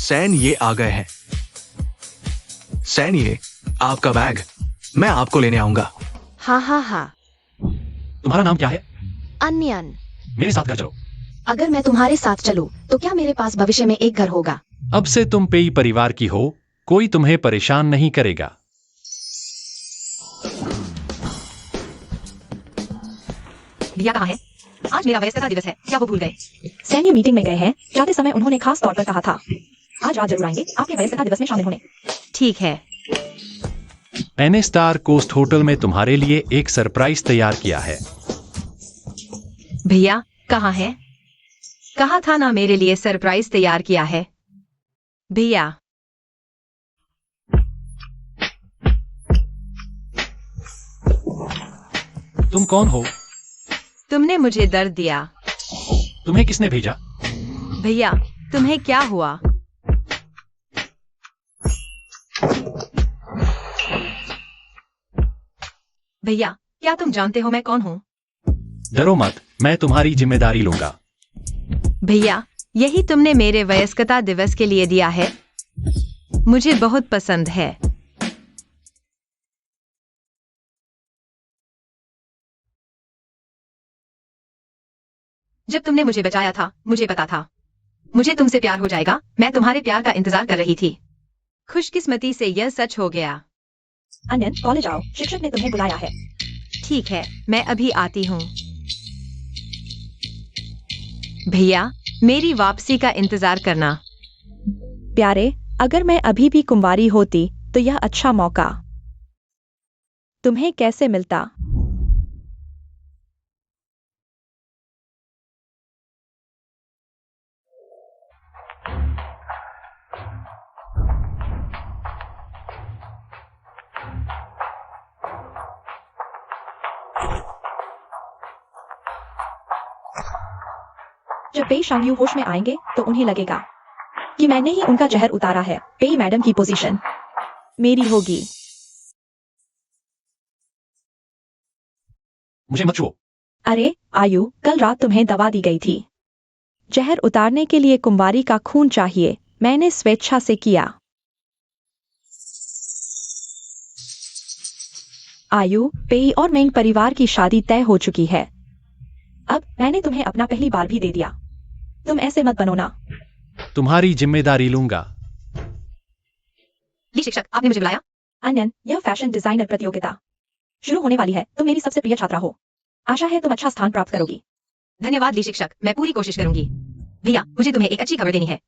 San ये आ गए हैं। सैन ये आपका बैग, मैं आपको लेने आऊंगा। हाँ हाँ हाँ। तुम्हारा नाम क्या है? अन्यन। मेरे साथ घर चलो। अगर मैं तुम्हारे साथ चलूं तो क्या मेरे पास भविष्य में एक घर होगा? अब से तुम पेई परिवार की हो, कोई तुम्हें परेशान नहीं करेगा। दिया कहाँ है? आज मेरा वयस्कता दिवस है, क्या वो भूल गए? सैन्य मीटिंग में गए हैं, जाते समय उन्होंने खास तौर पर कहा था आज रात जरूर आएंगे आपके वयस्कता दिवस में शामिल होने। ठीक है। मैंने स्टार कोस्ट होटल में तुम्हारे लिए एक सरप्राइज तैयार किया है। भैया कहाँ है? कहा था ना मेरे लिए सरप्राइज तैयार किया है। भैया तुम कौन हो? तुमने मुझे दर्द दिया। तुम्हें किसने भेजा? भैया तुम्हें क्या हुआ? भैया क्या तुम जानते हो मैं कौन हूँ? डरो मत, मैं तुम्हारी जिम्मेदारी लूंगा। भैया यही तुमने मेरे वयस्कता दिवस के लिए दिया है, मुझे बहुत पसंद है। जब तुमने मुझे बचाया था मुझे पता था मुझे तुमसे प्यार हो जाएगा, मैं तुम्हारे प्यार का इंतजार कर रही थी। खुशकिस्मती से यह सच हो गया। अन्यन कॉलेज आओ, शिक्षक ने तुम्हें बुलाया है। ठीक है मैं अभी आती हूँ। भैया मेरी वापसी का इंतजार करना। प्यारे, अगर मैं अभी भी कुंवारी होती तो यह अच्छा मौका तुम्हें कैसे मिलता? जब पेई शांगयू होश में आएंगे तो उन्हें लगेगा कि मैंने ही उनका जहर उतारा है। पेई मैडम की पोजीशन मेरी होगी। मुझे मत छुओ। अरे आयु, कल रात तुम्हें दवा दी गई थी। जहर उतारने के लिए कुंवारी का खून चाहिए, मैंने स्वेच्छा से किया। आयु, पेई और मेंग परिवार की शादी तय हो चुकी है। अब मैंने तुम्हें अपना पहली बार भी दे दिया, तुम ऐसे मत बनो ना। तुम्हारी जिम्मेदारी लूंगा। ली शिक्षक आपने मुझे बुलाया? अन्यन यह फैशन डिजाइनर प्रतियोगिता शुरू होने वाली है, तुम मेरी सबसे प्रिय छात्रा हो, आशा है तुम अच्छा स्थान प्राप्त करोगी। धन्यवाद ली शिक्षक, मैं पूरी कोशिश करूंगी। भैया मुझे तुम्हें एक अच्छी खबर देनी है,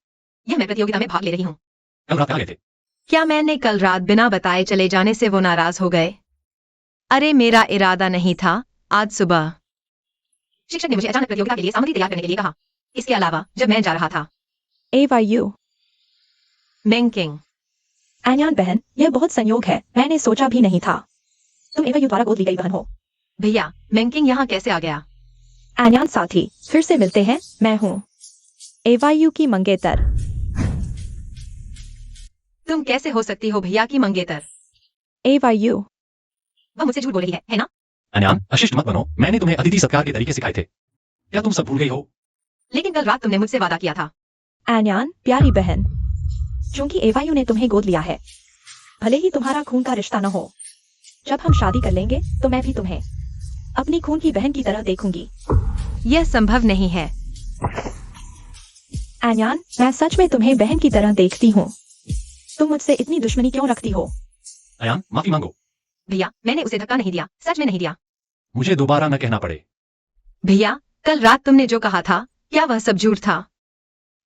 यह मैं प्रतियोगिता में भाग ले रही हूँ। कल रात कहाँ गए थे? क्या मैंने कल रात बिना बताए चले जाने से वो नाराज हो गए? अरे मेरा इरादा नहीं था। आज सुबह शिक्षक ने मुझे अचानक प्रतियोगिता के लिए सामग्री तैयार करने के लिए कहा। इसके अलावा जब मैं जा रहा था AYU बैंकिंग। अन्यान बहन, यह बहुत संयोग है, मैंने सोचा भी नहीं था तुम एवयू द्वारा गोद ली गई बहन हो। भैया बैंकिंग यहाँ कैसे आ गया? अन्यान साथी, फिर से मिलते हैं, मैं हूँ AYU की मंगेतर। तुम कैसे हो सकती हो भैया की मंगेतर? AYU वह मुझसे झूठ बोल रही है ना? अन्यान अशिष्ट मत बनो, मैंने तुम्हें अतिथि सत्कार के तरीके सिखाए थे, क्या तुम सब भूल गई हो? लेकिन कल रात तुमने मुझसे वादा किया था। अन्यान प्यारी बहन, चूंकि एवायू ने तुम्हें गोद लिया है, भले ही तुम्हारा खून का रिश्ता न हो, जब हम शादी कर लेंगे तो मैं भी तुम्हें अपनी खून की बहन की तरह देखूंगी। यह संभव नहीं है। अन्यान, मैं सच में तुम्हें बहन की तरह देखती हूँ, तुम मुझसे इतनी दुश्मनी क्यों रखती हो? अयान माफी मांगो। भैया मैंने उसे धक्का नहीं दिया, सच में नहीं दिया। मुझे दोबारा न कहना पड़े। भैया कल रात तुमने जो कहा था क्या वह सब झूठ था?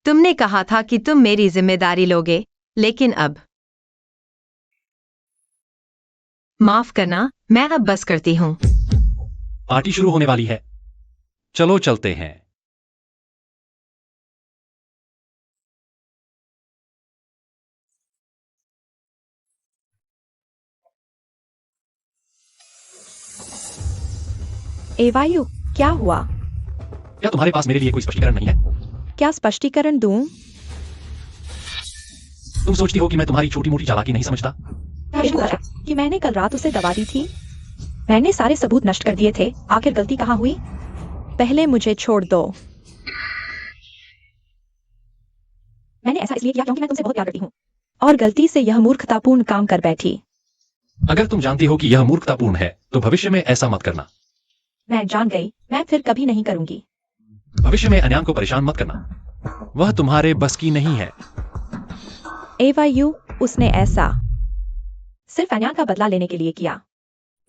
तुमने कहा था कि तुम मेरी जिम्मेदारी लोगे, लेकिन अब माफ करना, मैं अब बस करती हूँ। पार्टी शुरू होने वाली है, चलो चलते हैं। AYU क्या हुआ? क्या तुम्हारे पास मेरे लिए कोई स्पष्टीकरण नहीं है? क्या स्पष्टीकरण दूं? तुम सोचती हो कि मैं तुम्हारी छोटी मोटी चालाकी नहीं समझता? कि मैंने कल रात उसे दबा दी थी, मैंने सारे सबूत नष्ट कर दिए थे, आखिर गलती कहाँ हुई? पहले मुझे छोड़ दो। मैंने ऐसा इसलिए किया क्योंकि मैं तुमसे बहुत प्यार करती हूँ। और गलती से यह मूर्खतापूर्ण काम कर बैठी। अगर तुम जानती हो कि यह मूर्खतापूर्ण है तो भविष्य में ऐसा मत करना। मैं जान गई, मैं फिर कभी नहीं करूंगी। भविष्य में अन्यान को परेशान मत करना, वह तुम्हारे बस की नहीं है। एवा यू, उसने ऐसा सिर्फ अन्यान का बदला लेने के लिए किया।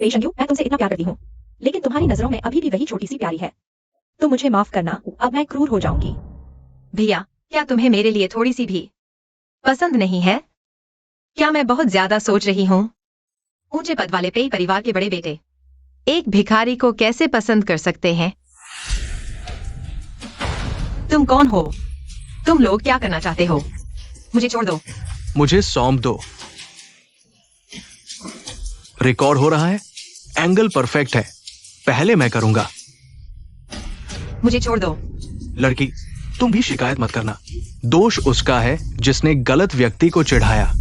पेशंगयू, मैं तुमसे इतना प्यार करती हूँ, लेकिन तुम्हारी नजरों में अभी भी वही छोटी सी प्यारी है। तो मुझे माफ करना, अब मैं क्रूर हो जाऊंगी। भैया, क्या तुम्हें मेरे लिए थोड़ी सी भी पसंद नहीं है? क्या मैं बहुत ज्यादा सोच रही हूँ? ऊंचे पद वाले पेई परिवार के बड़े बेटे एक भिखारी को कैसे पसंद कर सकते हैं? तुम कौन हो? तुम लोग क्या करना चाहते हो? मुझे छोड़ दो। मुझे सौंप दो। रिकॉर्ड हो रहा है, एंगल परफेक्ट है। पहले मैं करूंगा। मुझे छोड़ दो। लड़की, तुम भी शिकायत मत करना। दोष उसका है जिसने गलत व्यक्ति को चिढ़ाया।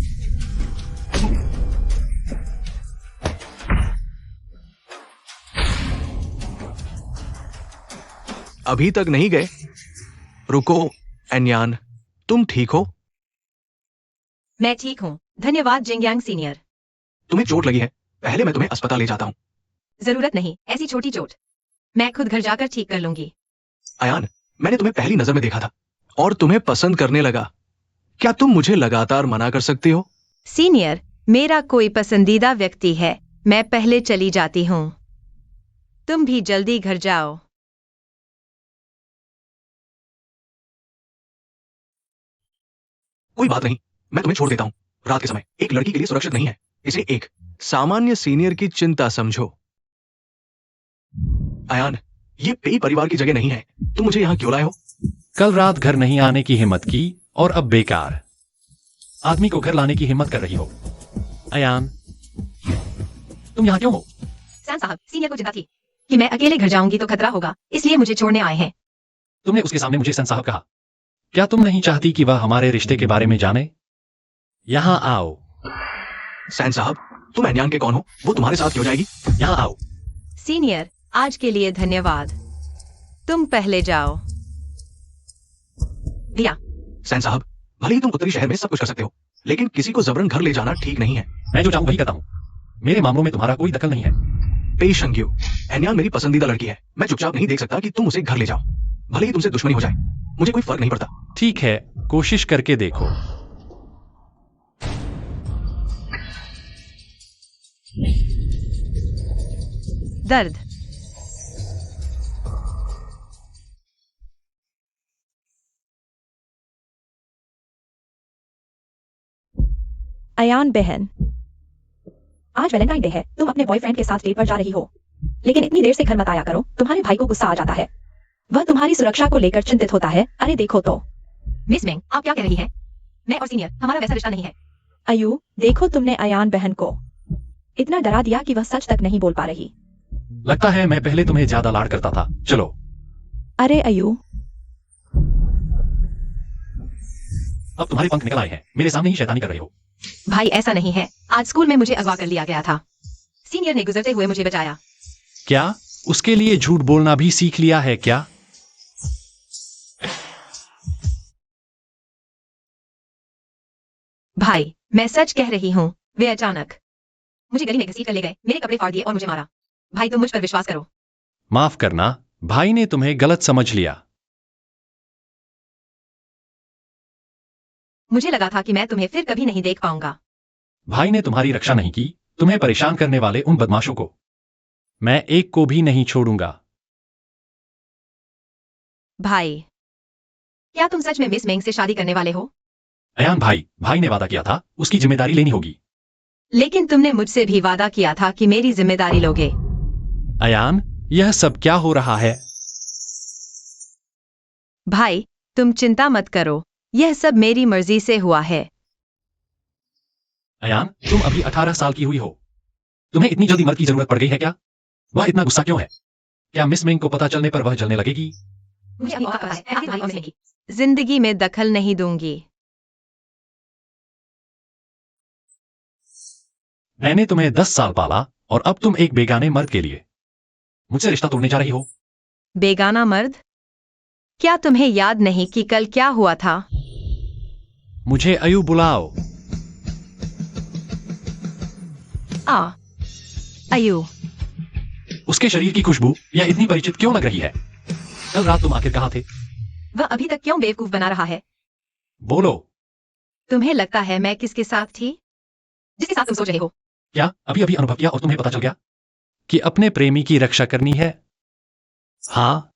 अभी तक नहीं गए? रुको एन्यान, तुम ठीक हो? मैं ठीक हूँ, धन्यवाद जिंगयांग सीनियर। तुम्हें चोट लगी है? पहले मैं तुम्हें अस्पताल ले जाता हूं। जरूरत नहीं, ऐसी छोटी चोट मैं खुद घर जाकर ठीक कर लूंगी। अयान, मैंने तुम्हें पहली नजर में देखा था और तुम्हें पसंद करने लगा। क्या तुम मुझे लगातार मना कर सकती हो? सीनियर, मेरा कोई पसंदीदा व्यक्ति है, मैं पहले चली जाती हूँ। तुम भी जल्दी घर जाओ। कोई बात नहीं, मैं तुम्हें छोड़ देता हूं। रात के समय एक लड़की के लिए सुरक्षित नहीं है, इसे एक सामान्य सीनियर की चिंता समझो। अयान, ये पेई परिवार की जगह नहीं है। तुम मुझे यहां क्यों लाए हो? कल रात घर नहीं आने की हिम्मत की और अब बेकार आदमी को घर लाने की हिम्मत कर रही हो। अयान, तुम यहाँ क्यों हो? सैन साहब, सीनियर को चिंता थी कि मैं अकेले घर जाऊंगी तो खतरा होगा, इसलिए मुझे छोड़ने आए हैं। तुमने उसके सामने मुझे सन साहब कहा। क्या तुम नहीं चाहती कि वह हमारे रिश्ते के बारे में जाने? यहाँ आओ। सैन साहब, तुम एन्यान के कौन हो? वो तुम्हारे साथ क्यों जाएगी? यहाँ आओ। सीनियर, आज के लिए धन्यवाद, तुम पहले जाओ। भैया। सैन साहब, भले ही तुम उत्तरी शहर में सब कुछ कर सकते हो, लेकिन किसी को जबरन घर ले जाना ठीक नहीं है। मैं जो चाहूं वही करता हूँ, मेरे मामलों में तुम्हारा कोई दखल नहीं है। पेशंग्यू, एन्यान मेरी पसंदीदा लड़की है। मैं चुपचाप नहीं देख सकता कि तुम उसे घर ले जाओ, भले ही तुमसे दुश्मनी हो जाए। मुझे कोई फर्क नहीं पड़ता। ठीक है, कोशिश करके देखो। दर्द। अयान बहन, आज वैलेंटाइन डे है, तुम अपने बॉयफ्रेंड के साथ डेट पर जा रही हो, लेकिन इतनी देर से घर मत आया करो, तुम्हारे भाई को गुस्सा आ जाता है। वह तुम्हारी सुरक्षा को लेकर चिंतित होता है। अरे देखो तो। मिस मेंग, आप क्या कह रही हैं? मैं और सीनियर, हमारा वैसा रिश्ता नहीं है। अयू, देखो तुमने अयान बहन को इतना डरा दिया कि वह सच तक नहीं बोल पा रही। लगता है मैं पहले तुम्हें ज्यादा लाड करता था। चलो। अरे अयू, अब तुम्हारे पंख निकल आए हैं, मेरे सामने ही शैतानी कर रही हो। भाई ऐसा नहीं है, आज स्कूल में मुझे अगवा कर लिया गया था, सीनियर ने गुजरते हुए मुझे बचाया। क्या उसके लिए झूठ बोलना भी सीख लिया है क्या? भाई, मैं सच कह रही हूँ, वे अचानक मुझे गली में घसीट कर ले गए, मेरे कपड़े फाड़ दिए और मुझे मारा। भाई तुम मुझ पर विश्वास करो। माफ करना, भाई ने तुम्हें गलत समझ लिया। मुझे लगा था कि मैं तुम्हें फिर कभी नहीं देख पाऊंगा। भाई ने तुम्हारी रक्षा नहीं की, तुम्हें परेशान करने वाले उन बदमाशों को मैं एक को भी नहीं छोड़ूंगा। भाई, क्या तुम सच में मिस मेंग से शादी करने वाले हो? अयान भाई ने वादा किया था, उसकी जिम्मेदारी लेनी होगी। लेकिन तुमने मुझसे भी वादा किया था कि मेरी जिम्मेदारी लोगे। अयान, यह सब क्या हो रहा है? भाई, तुम चिंता मत करो, यह सब मेरी मर्जी से हुआ है। अयान, तुम अभी 18 साल की हुई हो, तुम्हें इतनी जल्दी मर्द की जरूरत पड़ गई है क्या? वह इतना गुस्सा क्यों है? क्या मिस मेंग को पता चलने पर वह जलने लगेगी? मुझे अभी पता है, मैं भाई और मिस मेंग जिंदगी में दखल नहीं दूंगी। मैंने तुम्हें 10 साल पाला और अब तुम एक बेगाने मर्द के लिए मुझसे रिश्ता तोड़ने जा रही हो। बेगाना मर्द? क्या तुम्हें याद नहीं कि कल क्या हुआ था? मुझे अयु बुलाओ। अयु। उसके शरीर की खुशबू यह इतनी परिचित क्यों लग रही है? कल रात तुम आखिर कहाँ थे? वह अभी तक क्यों बेवकूफ बना रहा है? बोलो। तुम्हें लगता है मैं किसके साथ थी? जिसके साथ तुम सोच रहे हो। क्या अभी अभी अनुभव किया और तुम्हें पता चल गया कि अपने प्रेमी की रक्षा करनी है? हाँ।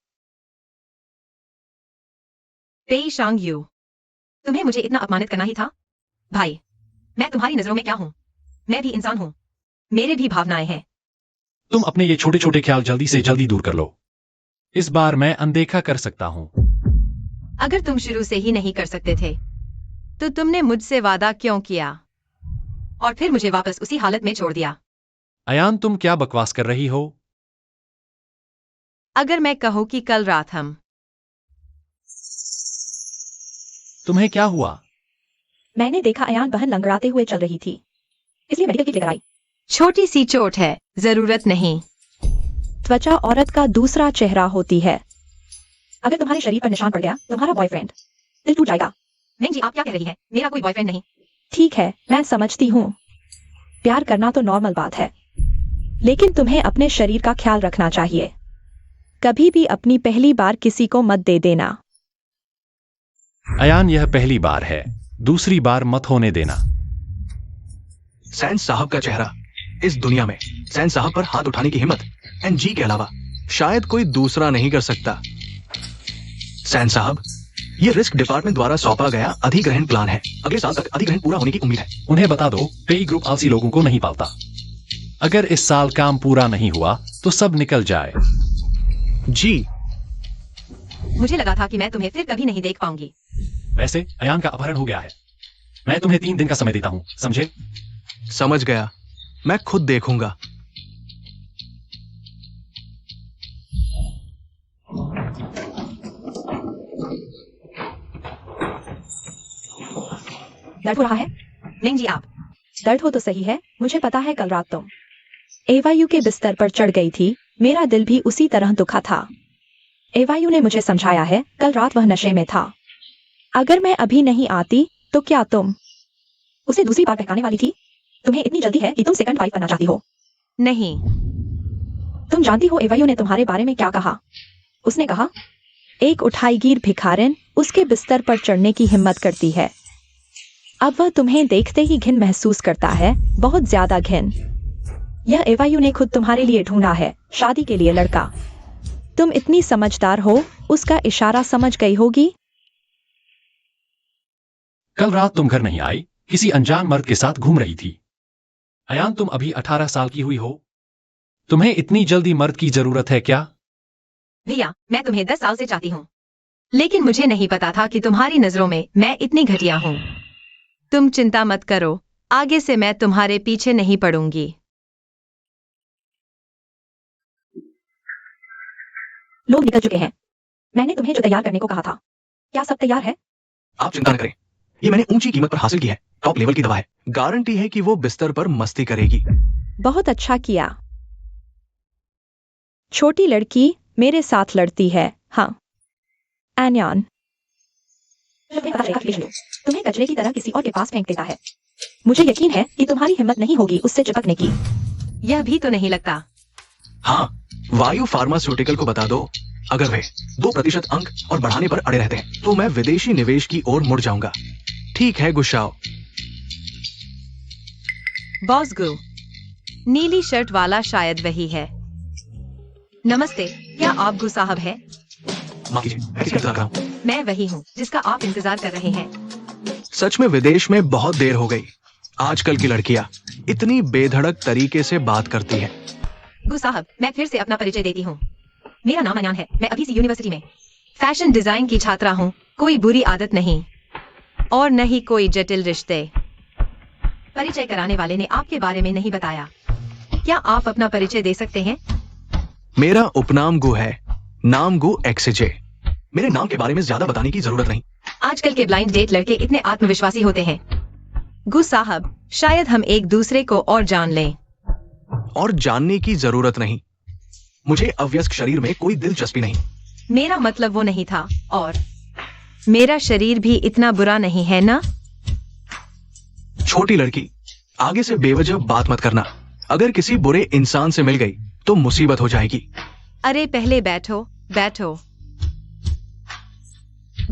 पेई शांग यू, तुम्हें मुझे इतना अपमानित करना ही था? भाई, मैं तुम्हारी नजरों में क्या हूँ? मैं भी इंसान हूँ, मेरे भी भावनाएं हैं। तुम अपने ये छोटे छोटे ख्याल जल्दी से जल्दी दूर कर लो। इस बार मैं अनदेखा कर सकता हूँ। अगर तुम शुरू से ही नहीं कर सकते थे तो तुमने मुझसे वादा क्यों किया और फिर मुझे वापस उसी हालत में छोड़ दिया? अयान, तुम क्या बकवास कर रही हो? अगर मैं कहूं कि कल रात हम। तुम्हें क्या हुआ? मैंने देखा अयान बहन लंगड़ाते हुए चल रही थी, इसलिए मेडिकल किट लेकर आई। छोटी सी चोट है, जरूरत नहीं। त्वचा औरत का दूसरा चेहरा होती है। अगर तुम्हारे शरीर पर निशान पड़ गया, तुम्हारा बॉयफ्रेंड, दिल टूट जाएगा। नहीं जी, आप क्या कह रही हैं? मेरा कोई बॉयफ्रेंड नहीं। ठीक है, मैं समझती हूँ, प्यार करना तो नॉर्मल बात है, लेकिन तुम्हें अपने शरीर का ख्याल रखना चाहिए। कभी भी अपनी पहली बार किसी को मत दे देना। अयान, यह पहली बार है, दूसरी बार मत होने देना। सैन साहब का चेहरा इस दुनिया में सैन साहब पर हाथ उठाने की हिम्मत एनजी के अलावा शायद कोई दूसरा नहीं कर सकता। सैन साहब, ये रिस्क डिपार्टमेंट द्वारा सौंपा गया अधिग्रहण प्लान है। अगले साल तक अधिग्रहण पूरा होने की उम्मीद है। उन्हें बता दो, पेई ग्रुप आलसी लोगों को नहीं पालता। अगर इस साल काम पूरा नहीं हुआ तो सब निकल जाए। जी। मुझे लगा था कि मैं तुम्हें फिर कभी नहीं देख पाऊंगी। वैसे अयान का अपहरण हो गया है। मैं तुम्हें 3 दिन का समय देता हूँ, समझे? समझ गया, मैं खुद देखूंगा। दर्द हो रहा है? नहीं जी, आप। दर्द हो तो सही है, मुझे पता है कल रात तुम एवायु के बिस्तर पर चढ़ गई थी। मेरा दिल भी उसी तरह दुखा था। एवायु ने मुझे समझाया है, कल रात वह नशे में था। अगर मैं अभी नहीं आती तो क्या तुम उसे दूसरी बार बहकाने वाली थी? तुम्हें इतनी जल्दी है कि तुम सेकंड वाइफ बनना चाहती हो? नहीं। तुम जानती हो एवायु ने तुम्हारे बारे में क्या कहा? उसने कहा, एक उठाईगीर भिखारिन उसके बिस्तर पर चढ़ने की हिम्मत करती है। अब वह तुम्हें देखते ही घिन महसूस करता है, बहुत ज्यादा घिन। यह एवायु ने खुद तुम्हारे लिए ढूंढा है, शादी के लिए लड़का। तुम इतनी समझदार हो, उसका इशारा समझ गई होगी। कल रात तुम घर नहीं आई, किसी अनजान मर्द के साथ घूम रही थी। अयान, तुम अभी 18 साल की हुई हो। तुम्हें इतनी जल्दी मर्द की जरूरत है क्या? भैया, मैं तुम्हें 10 साल से चाहती हूँ, लेकिन मुझे नहीं पता था कि तुम्हारी नजरों में मैं इतनी घटिया हूँ। तुम चिंता मत करो, आगे से मैं तुम्हारे पीछे नहीं पड़ूंगी। लोग निकल चुके हैं। मैंने तुम्हें जो तैयार करने को कहा था, क्या सब तैयार है? आप चिंता न करें, ये मैंने ऊंची कीमत पर हासिल की है। टॉप लेवल की दवा है, गारंटी है कि वो बिस्तर पर मस्ती करेगी। बहुत अच्छा किया। छोटी लड़की मेरे साथ लड़ती है। हाँ एनयान, तुम्हें कचरे की तरह किसी और के पास फेंक देता है। मुझे यकीन है कि तुम्हारी हिम्मत नहीं होगी उससे चिपकने की। यह भी तो नहीं लगता। हाँ, वायु फार्मास्यूटिकल को बता दो, अगर वे 2% अंक और बढ़ाने पर अड़े रहते हैं तो मैं विदेशी निवेश की ओर मुड़ जाऊंगा। ठीक है गुशाओ। बॉस गो, नीली शर्ट वाला शायद वही है। नमस्ते, क्या आप गु साहब है? माफ कीजिए, मैं किसका इंतजार कर रहा हूं? मैं वही हूँ जिसका आप इंतजार कर रहे हैं। सच में विदेश में बहुत देर हो गई। आजकल की लड़कियां इतनी बेधड़क तरीके से बात करती हैं। गु साहब, मैं फिर से अपना परिचय देती हूँ। मेरा नाम अयान है, मैं अभी सी यूनिवर्सिटी में फैशन डिजाइन की छात्रा हूँ। कोई बुरी आदत नहीं और न ही कोई जटिल रिश्ते। परिचय कराने वाले ने आपके बारे में नहीं बताया। क्या आप अपना परिचय दे सकते हैं? मेरा उपनाम गु है, नाम गु एक्सजे। मेरे नाम के बारे में ज्यादा बताने की जरूरत नहीं। आजकल के ब्लाइंड डेट लड़के इतने आत्मविश्वासी होते हैं। गु साहब, शायद हम एक दूसरे को और जान लें। और जानने की जरूरत नहीं, मुझे अवयस्क शरीर में कोई दिलचस्पी नहीं। मेरा मतलब वो नहीं था, और मेरा शरीर भी इतना बुरा नहीं है ना? छोटी लड़की, आगे से बेवजह बात मत करना। अगर किसी बुरे इंसान से मिल गई तो मुसीबत हो जाएगी। अरे पहले बैठो बैठो।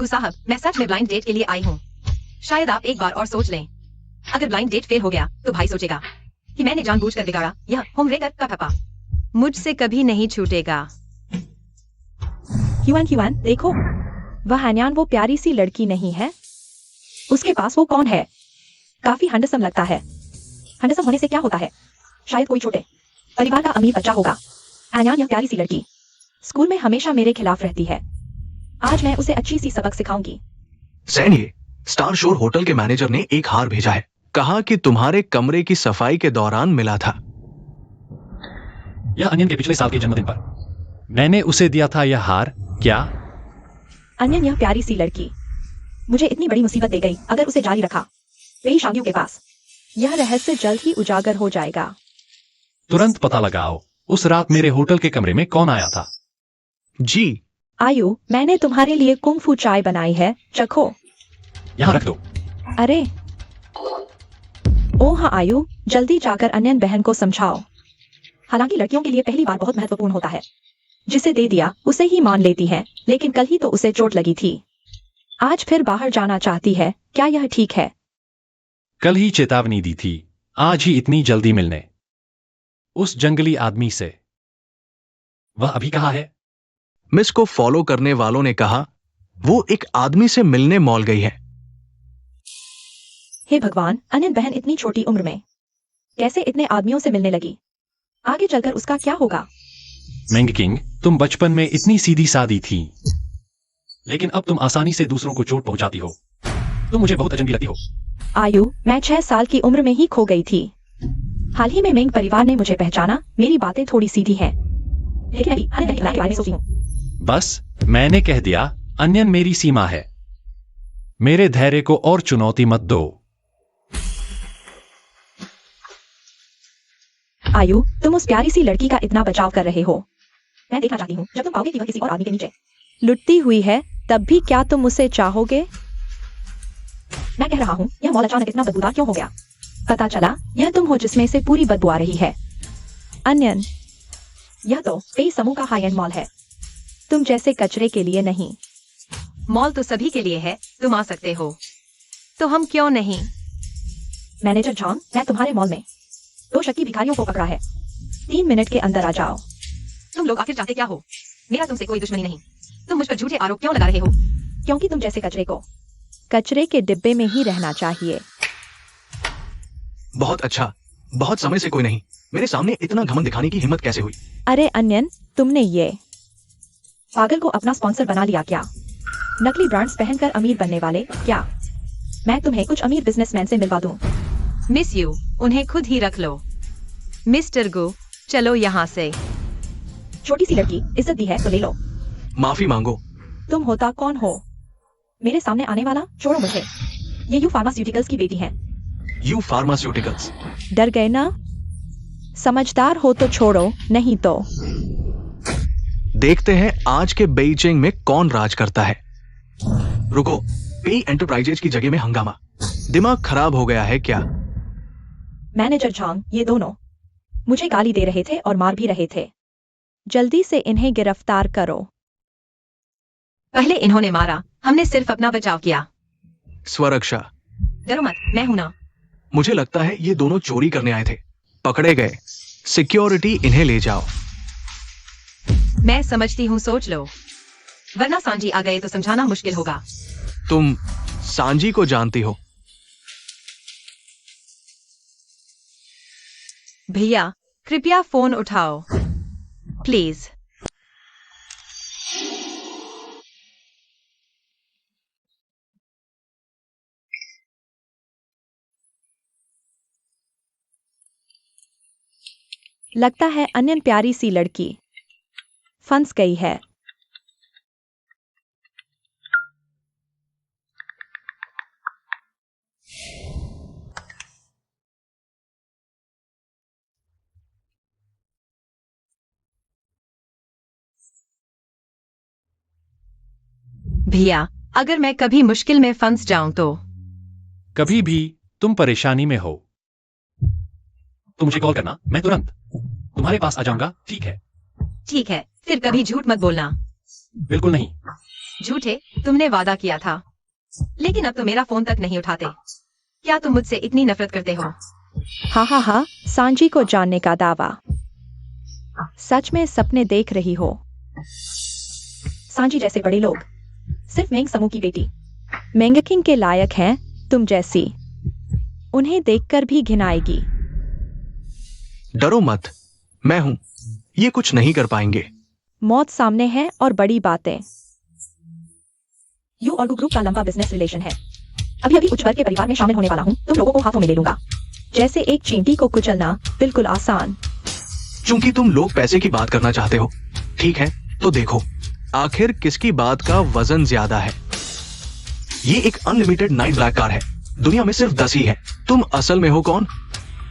साहब, मैं सच में ब्लाइंड डेट के लिए आई हूँ। शायद आप एक बार और सोच लें। अगर ब्लाइंड डेट फेल हो गया तो भाई सोचेगा कि मैंने जानबूझकर बिगाड़ा यह होमरेकर का ठप्पा मुझसे कभी नहीं छूटेगा। ह्यूआन, देखो, वह अन्यान वो प्यारी सी लड़की नहीं है। उसके पास वो कौन है? काफी हंडसम लगता है। हंडसम होने से क्या होता है? शायद कोई छोटे परिवार का अमीर बच्चा होगा। अन्यान, यह प्यारी सी लड़की स्कूल में हमेशा मेरे खिलाफ रहती है। आज मैं उसे अच्छी सी सबक सिखाऊंगी। सैन, ये स्टार शोर होटल के मैनेजर ने एक हार भेजा है। कहा कि तुम्हारे कमरे की सफाई के दौरान मिला था। यह अनियन के पिछले साल के जन्मदिन पर मैंने उसे दिया था यह हार। क्या? अन्यन, यह प्यारी सी लड़की मुझे इतनी बड़ी मुसीबत दे गई अगर उसे जारी रखा मेरी शादियों के पास। यह रहस्य जल्द ही उजागर हो जाएगा। तुरंत पता लगाओ उस रात मेरे होटल के कमरे में कौन आया था। जी। आयु, मैंने तुम्हारे लिए कुंग फू चाय बनाई है, चखो। यहाँ रख दो। अरे ओह हाँ आयु, जल्दी जाकर अन्यन बहन को समझाओ। हालांकि लड़कियों के लिए पहली बार बहुत महत्वपूर्ण होता है। जिसे दे दिया उसे ही मान लेती है, लेकिन कल ही तो उसे चोट लगी थी। आज फिर बाहर जाना चाहती है, क्या यह ठीक है? कल ही चेतावनी दी थी, आज ही इतनी जल्दी मिलने उस जंगली आदमी से। वह अभी कहाँ है? मिस को फॉलो करने वालों ने कहा वो एक आदमी से मिलने मॉल गई है। हे भगवान, अन्यन बहन इतनी छोटी उम्र में कैसे इतने आदमियों से मिलने लगी? आगे चलकर उसका क्या होगा? मेंग किंग, तुम बचपन में इतनी सीधी सादी थी, लेकिन अब तुम आसानी से दूसरों को चोट पहुंचाती हो। तुम मुझे बहुत अजनबी लगती हो। आयु, मैं 6 साल की उम्र में ही खो गई थी। हाल ही में मेंग परिवार ने मुझे पहचाना। मेरी बातें थोड़ी सीधी हैं, लेकिन अभी अन्यन के बारे में सोचती हूँ। बस मैंने कह दिया, अन्यन मेरी सीमा है। मेरे धैर्य को और चुनौती मत दो। आयु, तुम उस प्यारी सी लड़की का इतना बचाव कर रहे हो। मैं देखना चाहती हूँ जब तुम पाओगे कि वह किसी और आदमी के नीचे लुटती हुई है, तब भी क्या तुम उसे चाहोगे? मैं कह रहा हूँ, यह मॉल अचानक इतना बदबूदार क्यों हो गया? पता चला यह तुम हो जिसमें से पूरी बदबू आ रही है। अन्यन, यह तो कई समूह का हाई एंड मॉल है। तुम जैसे कचरे के लिए नहीं। मॉल तो सभी के लिए है, तुम आ सकते हो तो हम क्यों नहीं? मैनेजर जॉन, मैं तुम्हारे मॉल में 2 शक्की भिखारियों को पकड़ा है। 3 मिनट के अंदर आ जाओ। तुम लोग आखिर चाहते क्या हो? मेरा तुमसे कोई दुश्मनी नहीं। तुम मुझ पर झूठे आरोप क्यों लगा रहे हो? क्योंकि तुम जैसे कचरे को कचरे के डिब्बे में ही रहना चाहिए। बहुत अच्छा, बहुत समय से कोई नहीं। मेरे सामने इतना घमंड दिखाने की हिम्मत कैसे हुई? अरे अन्यन, तुमने ये पागल को अपना स्पॉन्सर बना लिया क्या? नकली ब्रांड्स पहनकर अमीर बनने वाले क्या? मैं तुम्हें कुछ अमीर बिजनेसमैन से मिलवा दूं। मिस यू, उन्हें खुद ही रख लो। मिस्टर गो, चलो यहाँ से। छोटी सी लड़की, इज्जत दी है तो ले लो। माफी मांगो। तुम होता कौन हो मेरे सामने आने वाला? छोड़ो मुझे। ये यू फार्मास्यूटिकल्स की बेटी है। You pharmaceuticals. डर गए ना? समझदार हो तो छोड़ो, नहीं तो देखते हैं आज के बेइजिंग में कौन राज करता है। रुको, पे एंटरप्राइजेज की जगह में हंगामा। दिमाग खराब हो गया है क्या? मैनेजर झांग, ये दोनों मुझे गाली दे रहे थे और मार भी रहे थे। जल्दी से इन्हें गिरफ्तार करो। पहले इन्होंने मारा, हमने सिर्फ अपना बचाव किया। स्वरक्षा। डरो मत, मैं हूं ना। मुझे लगता है ये दोनों चोरी करने आए थे, पकड़े गए। सिक्योरिटी, इन्हें ले जाओ। मैं समझती हूँ, सोच लो, वरना सांजी आ गए तो समझाना मुश्किल होगा। तुम सांजी को जानती हो? भैया, कृपया फोन उठाओ प्लीज। लगता है अन्यन प्यारी सी लड़की फंस गई है। भैया, अगर मैं कभी मुश्किल में फंस जाऊं तो? कभी भी तुम परेशानी में हो तो मुझे कॉल करना, मैं तुरंत तुम्हारे पास आ जाऊंगा, ठीक है? ठीक है, फिर कभी झूठ मत बोलना। बिल्कुल नहीं। झूठे, तुमने वादा किया था, लेकिन अब तो मेरा फोन तक नहीं उठाते। क्या तुम मुझसे इतनी नफरत करते हो? हा, सांजी को जानने का दावा। सच में सपने देख रही हो? सांजी जैसे बड़े लोग सिर्फ मेंग समूह की बेटी। मेंगकिंग के लायक हैं तुम जैसी। उन्हें देखकर भी घिनाएगी। डरो मत, मैं हूं, ये कुछ नहीं कर पाएंगे। मौत सामने है और बड़ी बातें। यू और गु ग्रुप का लंबा बिजनेस रिलेशन है। अभी अभी उच्च वर्ग के परिवार में शामिल होने वाला हूँ। तुम लोगों को हाथों में ले लूंगा। जैसे एक चींटी को कुचलना, बिल्कुल आसान। चूंकि तुम लोग पैसे की बात करना चाहते हो, ठीक है, तो देखो आखिर किसकी बात का वजन ज्यादा है। ये एक अनलिमिटेड नाइट ब्लैक कार है, दुनिया में सिर्फ 10 ही है। तुम असल में हो कौन?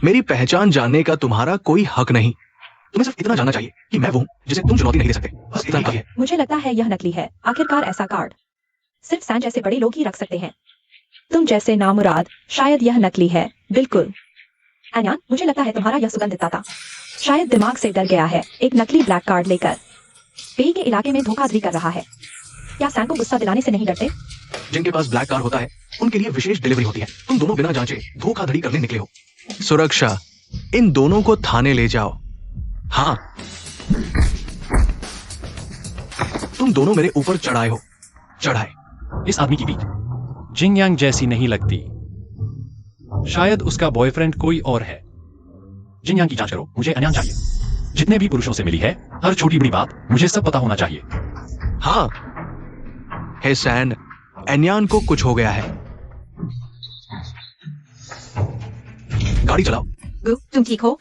मेरी पहचान जानने का तुम्हारा कोई हक नहीं। तुम्हें सिर्फ इतना जानना चाहिए कि मैं वो हूं जिसे तुम चुनौती नहीं दे सकते। बस इतना ही है। मुझे लगता है यह नकली है। आखिरकार ऐसा कार्ड सिर्फ सैन जैसे बड़े लोग ही रख सकते हैं। तुम जैसे नामुराद, शायद यह नकली है। बिल्कुल। एनयान, मुझे लगता है तुम्हारा यह सुगंधित ताता शायद दिमाग से डर गया है एक नकली ब्लैक कार्ड लेकर। पेई के इलाके में धोखाधड़ी कर रहा है। क्या सैन को गुस्सा दिलाने से नहीं डरते? जिनके पास ब्लैक कार होता है उनके लिए विशेष डिलीवरी होती है। तुम दोनों बिना जांचे धोखाधड़ी करने निकले हो। सुरक्षा, इन दोनों को थाने ले जाओ। हाँ, तुम दोनों मेरे ऊपर चढ़ाए हो। चढ़ाए। इस आदमी की बीच जिंग यांग जैसी नहीं लगती। शायद उसका बॉयफ्रेंड कोई और है। जिंग यांग की जांच करो, मुझे अन्यान चाहिए। जितने भी पुरुषों से मिली है, हर छोटी बड़ी बात मुझे सब पता होना चाहिए। हाँ, हे सैन, एन्यान को कुछ हो गया है। गाड़ी चलाओ। गु, तुम ठीक हो?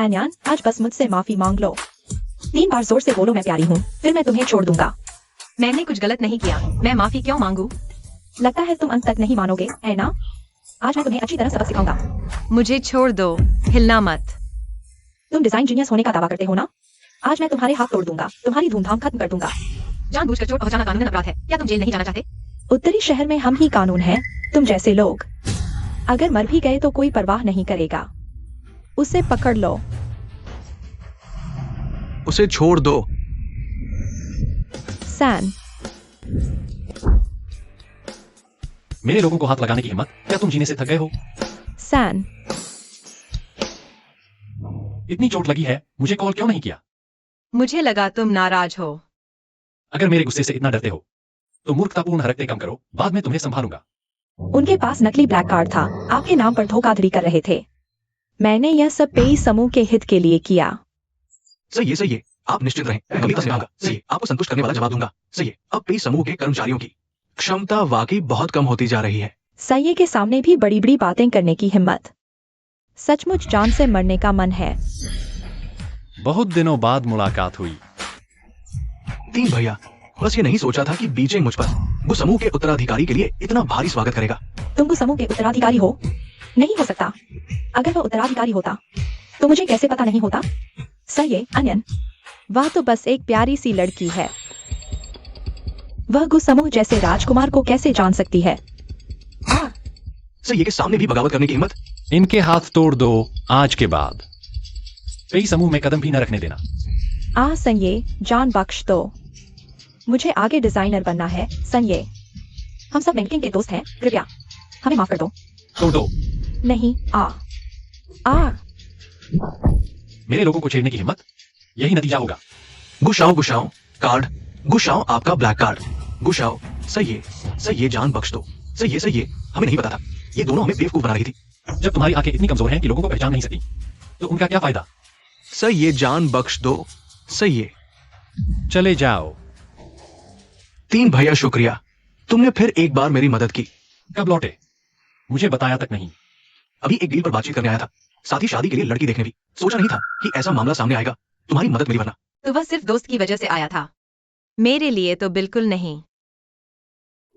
एनयान, आज बस मुझसे माफी मांग लो। 3 बार जोर से बोलो मैं प्यारी हूँ, फिर मैं तुम्हें छोड़ दूंगा। मैंने कुछ गलत नहीं किया, मैं माफी क्यों मांगू? लगता है तुम अंत तक नहीं मानोगे, है ना? आज मैं तुम्हें अच्छी तरह सबक सिखाऊंगा। मुझे छोड़ दो, हिलना मत। तुम डिजाइन जीनियस होने का दावा करते हो ना? आज मैं तुम्हारे हाथ तोड़ दूंगा, तुम्हारी धूमधाम खत्म कर दूंगा। जानबूझकर चोट पहुंचाना कानूनन अपराध है। क्या तुम जेल नहीं जाना चाहते? उत्तरी शहर में हम ही कानून हैं, तुम जैसे लोग। अगर मर भी गए तो कोई परवाह नहीं करेगा। उसे पकड़ लो। उसे छोड़ दो। सैन, मेरे लोगों को हाथ लगाने की हिम्मत? क्या तुम जीने से थक गए हो? सैन, इतनी चोट लगी है, मुझे कॉल क्यों नहीं किया? मुझे लगा तुम नाराज हो। अगर मेरे गुस्से से इतना डरते हो तो मूर्खतापूर्ण हरकतें कम करो, बाद में तुम्हें संभालूंगा। उनके पास नकली ब्लैक कार्ड था, आपके नाम पर धोखाधड़ी कर रहे थे। मैंने यह सब पेई समूह के हित के लिए किया। सही है, सही है। आप निश्चित रहें, मैं कभी निभाऊंगा। सही है, आपको संतुष्ट करने वाला जवाब दूंगा। सही है। अब पेई समूह के कर्मचारियों की क्षमता वाकई बहुत कम होती जा रही है। सही के सामने भी बड़ी बड़ी बातें करने की हिम्मत। सचमुच जान से मरने का मन है। बहुत दिनों बाद मुलाकात हुई। 3 भैया, बस ये नहीं सोचा था कि बीजे मुझ पर वो समूह के उत्तराधिकारी के लिए इतना भारी स्वागत करेगा। तुम को समूह के उत्तराधिकारी हो? नहीं हो सकता। अगर वह उत्तराधिकारी होता तो मुझे कैसे पता नहीं होता? सही है, अनयन। वह तो बस एक प्यारी सी लड़की है। वह गु समूह जैसे राजकुमार को कैसे जान सकती है? सही है, के सामने भी बगावत करने की हिम्मत। इनके हाथ तोड़ दो आज के बाद। पेई समूह में कदम भी न रखने देना। संये, जान बख्श दो। मुझे आगे डिजाइनर बनना है। संये, हम सब बैंकिंग के दोस्त हैं, कृपया हमें माफ कर दो। तोड़ दो। नहीं। मेरे लोगों को छेड़ने की हिम्मत, यही नतीजा होगा। गुशाओ गुशाओ कार्ड, गुशाओ आपका ब्लैक कार्ड। गुशाओ, सही है, सही है, जान बख्श दो। सही है, सही है, हमें नहीं पता था। ये दोनों हमें बेवकूफ बना रही थी। जब तुम्हारी आंखें इतनी कमजोर हैं कि लोगों को पहचान नहीं सकती, तो उनका क्या फायदा? सही है, जान बख्श दो। सही है। चले जाओ। 3 भैया, शुक्रिया, तुमने फिर एक बार मेरी मदद की। कब लौटे? मुझे बताया तक नहीं। अभी एक डील पर बातचीत करने आया था, साथ ही शादी के लिए लड़की देखने भी। सोचा नहीं था कि ऐसा मामला सामने आएगा। तुम्हारी मदद मिली वरना। तो वह सिर्फ दोस्त की वजह से आया था, मेरे लिए तो बिल्कुल नहीं।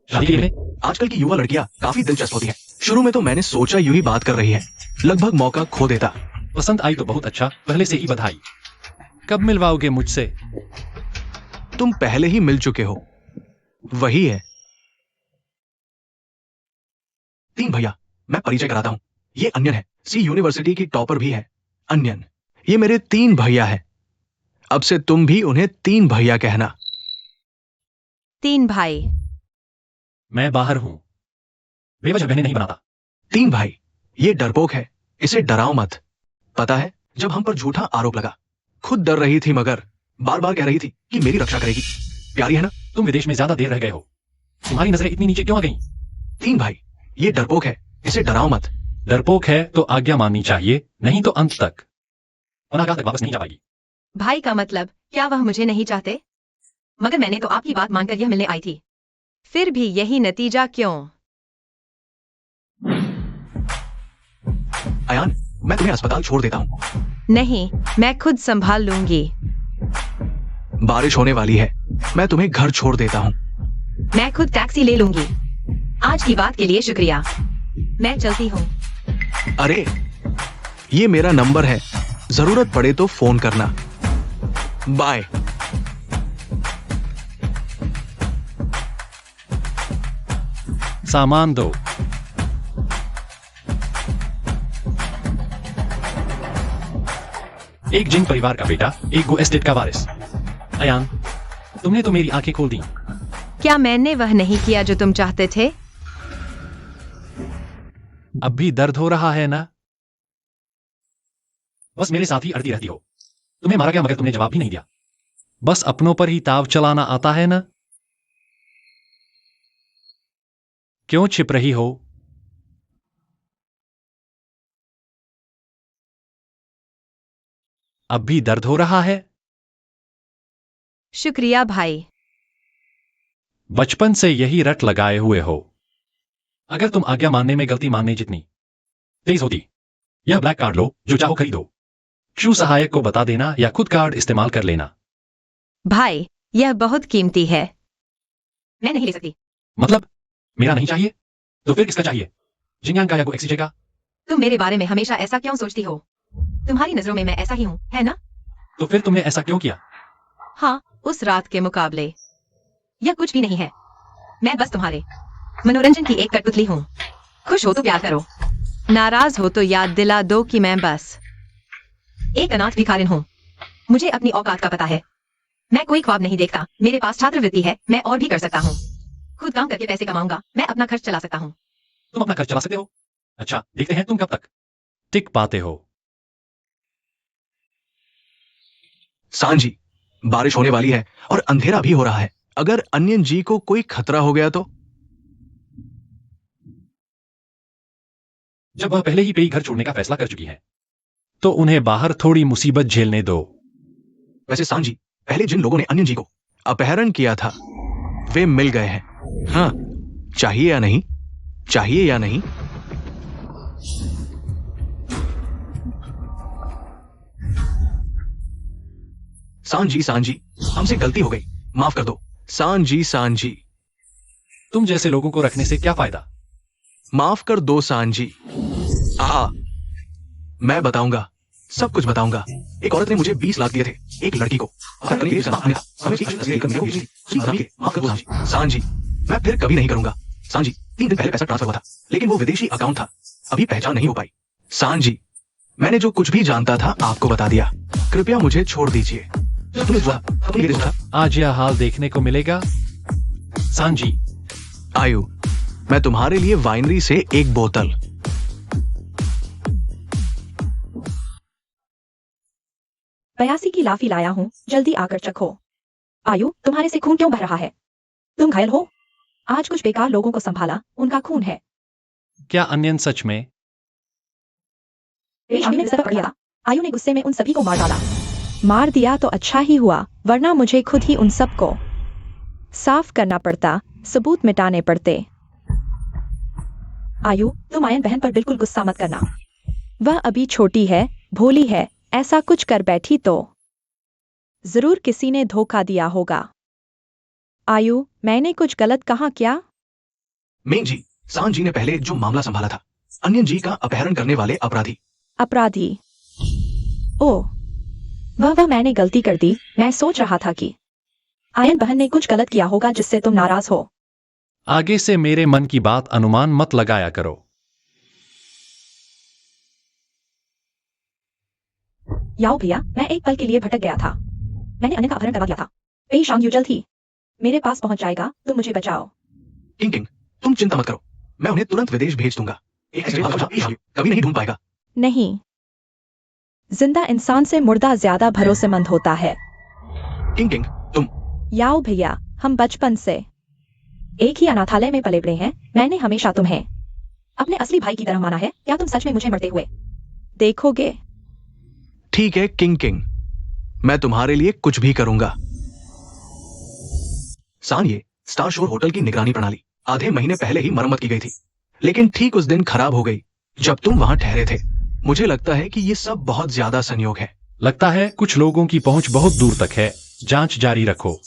शादी के लिए? आजकल की युवा लड़कियां काफी दिलचस्प होती हैं। शुरू में तो मैंने सोचा यूं ही बात कर रही है, लगभग मौका खो देता। पसंद आई तो बहुत अच्छा, पहले से ही बधाई। कब मिलवाओगे मुझसे? तुम पहले ही मिल चुके हो। वही है। 3 भैया, मैं परिचय कराता हूँ। ये अन्यन है, सी यूनिवर्सिटी की टॉपर भी है। अन्यन, ये मेरे 3 भैया है। अब से तुम भी उन्हें 3 भैया कहना। 3 भाई। मैं बाहर हूं, बेवजह बहनें नहीं बनाता। 3 भाई, ये डरपोक है, इसे डराओ मत। पता है, जब हम पर झूठा आरोप लगा, खुद डर रही थी मगर बार बार कह रही थी कि मेरी रक्षा करेगी। प्यारी है ना? तुम विदेश में ज्यादा देर रह गए हो, तुम्हारी नजरें इतनी नीचे क्यों आ गईं? 3 भाई, ये डरपोक है, इसे डराओ मत। डरपोक है तो आज्ञा माननी चाहिए, नहीं तो अंत तक। पनाहगाह तक वापस नहीं जा पाएगी। भाई का मतलब, क्या वह मुझे नहीं चाहते? मगर मैंने तो आपकी बात मानकर यह मिलने आई थी। फिर भी यही नतीजा क्यों? अयान, मैं तुम्हें अस्पताल छोड़ देता हूँ। नहीं, मैं खुद संभाल लूंगी। बारिश होने वाली है, मैं तुम्हें घर छोड़ देता हूँ। मैं खुद टैक्सी ले लूंगी। आज की बात के लिए शुक्रिया। मैं चलती हूँ। अरे, ये मेरा नंबर है, जरूरत पड़े तो फोन करना। बाय। सामान दो। एक जिन परिवार का बेटा, एक गो एस्टेट का वारिस। अयान, तुमने तो मेरी आंखें खोल दी। क्या मैंने वह नहीं किया जो तुम चाहते थे? अब भी दर्द हो रहा है ना? बस मेरे साथ ही अड़ती रहती हो। तुम्हें मारा गया मगर तुमने जवाब भी नहीं दिया। बस अपनों पर ही ताव चलाना आता है ना? क्यों छिप रही हो? अब भी दर्द हो रहा है? शुक्रिया भाई। बचपन से यही रट लगाए हुए हो। अगर तुम आज्ञा मानने में गलती मानने जितनी तेज होती, यह ब्लैक कार्ड लो, जो चाहो खरीदो। शू सहायक को बता देना या खुद कार्ड इस्तेमाल कर लेना। भाई, यह बहुत कीमती है। मैं नहीं ले सकती। मतलब मेरा नहीं चाहिए? तो फिर किसका चाहिए? जिंगयांग का या एक्सीजे का? तुम मेरे बारे में हमेशा ऐसा क्यों सोचती हो? तुम्हारी नजरों में मैं ऐसा ही हूँ, है ना? तो फिर तुमने ऐसा क्यों किया? हाँ, उस रात के मुकाबले। यह कुछ भी नहीं है। मैं बस तुम्हारे मनोरंजन की एक कठपुतली हूँ। खुश हो तो प्यार करो, नाराज हो तो याद दिला दो कि मैं बस एक अनाथ भिखारिन हूँ। मुझे अपनी औकात का पता है। मैं कोई ख्वाब नहीं देखता। मेरे पास छात्रवृत्ति है, मैं और भी कर सकता हूँ। खुद काम करके पैसे कमाऊंगा, मैं अपना खर्च चला सकता हूँ। तुम अपना खर्च चला सकते हो? अच्छा, देखते हैं तुम कब तक टिक पाते हो। सांझी, बारिश होने वाली है और अंधेरा भी हो रहा है। अगर अन्यन जी को कोई खतरा हो गया तो? जब वह पहले ही पे घर छोड़ने का फैसला कर चुकी है, तो उन्हें बाहर थोड़ी मुसीबत झेलने दो। वैसे सांझी, पहले जिन लोगों ने अन्यन जी को अपहरण किया था, वे मिल गए हैं। हाँ, चाहिए या नहीं? चाहिए या नहीं? सांझी, सांझी, हमसे गलती हो गई, माफ कर दो। सांझी, सांझी, तुम जैसे लोगों को रखने से क्या फायदा? माफ कर दो सांझी। मैं बताऊंगा, सब कुछ बताऊंगा। एक औरत ने मुझे 20 लाख दिए थे, एक लड़की को। सांझी, मैं फिर कभी नहीं करूंगा। सांझी, 3 दिन पहले पैसा ट्रांसफर हुआ था, लेकिन वो विदेशी अकाउंट था, अभी पहचान नहीं हो पाई। सांझी, मैंने जो कुछ भी जानता था आपको बता दिया। कृपया मुझे छोड़ दीजिए। आज यह हाल देखने को मिलेगा। सांझी, आयु, मैं तुम्हारे लिए वाइनरी से एक बोतल। बयासी की लाफी लाया हूँ, जल्दी आकर चखो। आयु, तुम्हारे से खून क्यों बह रहा है? तुम घायल हो? आज कुछ बेकार लोगों को संभाला, उनका खून है। क्या अन्यन सच में? रेशमी ने बिस्तर पकड़ लिया। आयु ने गुस्से में उन सभी को मार डाला। मार दिया तो अच्छा ही हुआ, वरना मुझे खुद ही उन सबको साफ करना पड़ता, सबूत मिटाने पड़ते। आयु, तुम आयन बहन पर बिल्कुल गुस्सा मत करना। वह अभी छोटी है, भोली है, ऐसा कुछ कर बैठी तो जरूर किसी ने धोखा दिया होगा। आयु, मैंने कुछ गलत कहा क्या? मेन जी, सांझ जी ने पहले जो मामला संभाला था, अन्यन जी का अपहरण करने वाले अपराधी। अपराधी? ओह, वह मैंने गलती कर दी। मैं सोच रहा था कि आयन बहन ने कुछ गलत किया होगा जिससे तुम नाराज हो। आगे से मेरे मन की बात अनुमान मत लगाया करो। याओ भैया, मैं एक पल के लिए भटक गया था। मैंने अन्य का अपहरण करवा दिया था। पेई शांग यूजल थी। मेरे पास पहुंच जाएगा, तुम मुझे बचाओ। किंग किंग, तुम चिंता मत करो, मैं उन्हें तुरंत विदेश भेज दूंगा। एक ऐसे बादशाह पेई शांग कभी नहीं ढूंढ पाएगा। नहीं, जिंदा इंसान से मुर्दा ज्यादा भरोसेमंद होता है। किंग किंग, तुम याओ भैया, हम बचपन से एक ही अनाथालय में पले बड़े हैं। मैंने हमेशा तुम्हें अपने असली भाई की तरह माना है। क्या तुम सच में मुझे मरते हुए देखोगे? ठीक है किंग किंग, मैं तुम्हारे लिए कुछ भी करूंगा। सान, ये स्टार शोर होटल की निगरानी प्रणाली आधे महीने पहले ही मरम्मत की गई थी, लेकिन ठीक उस दिन खराब हो गई जब तुम वहां ठहरे थे। मुझे लगता है कि ये सब बहुत ज्यादा संयोग है। लगता है कुछ लोगों की पहुंच बहुत दूर तक है। जांच जारी रखो।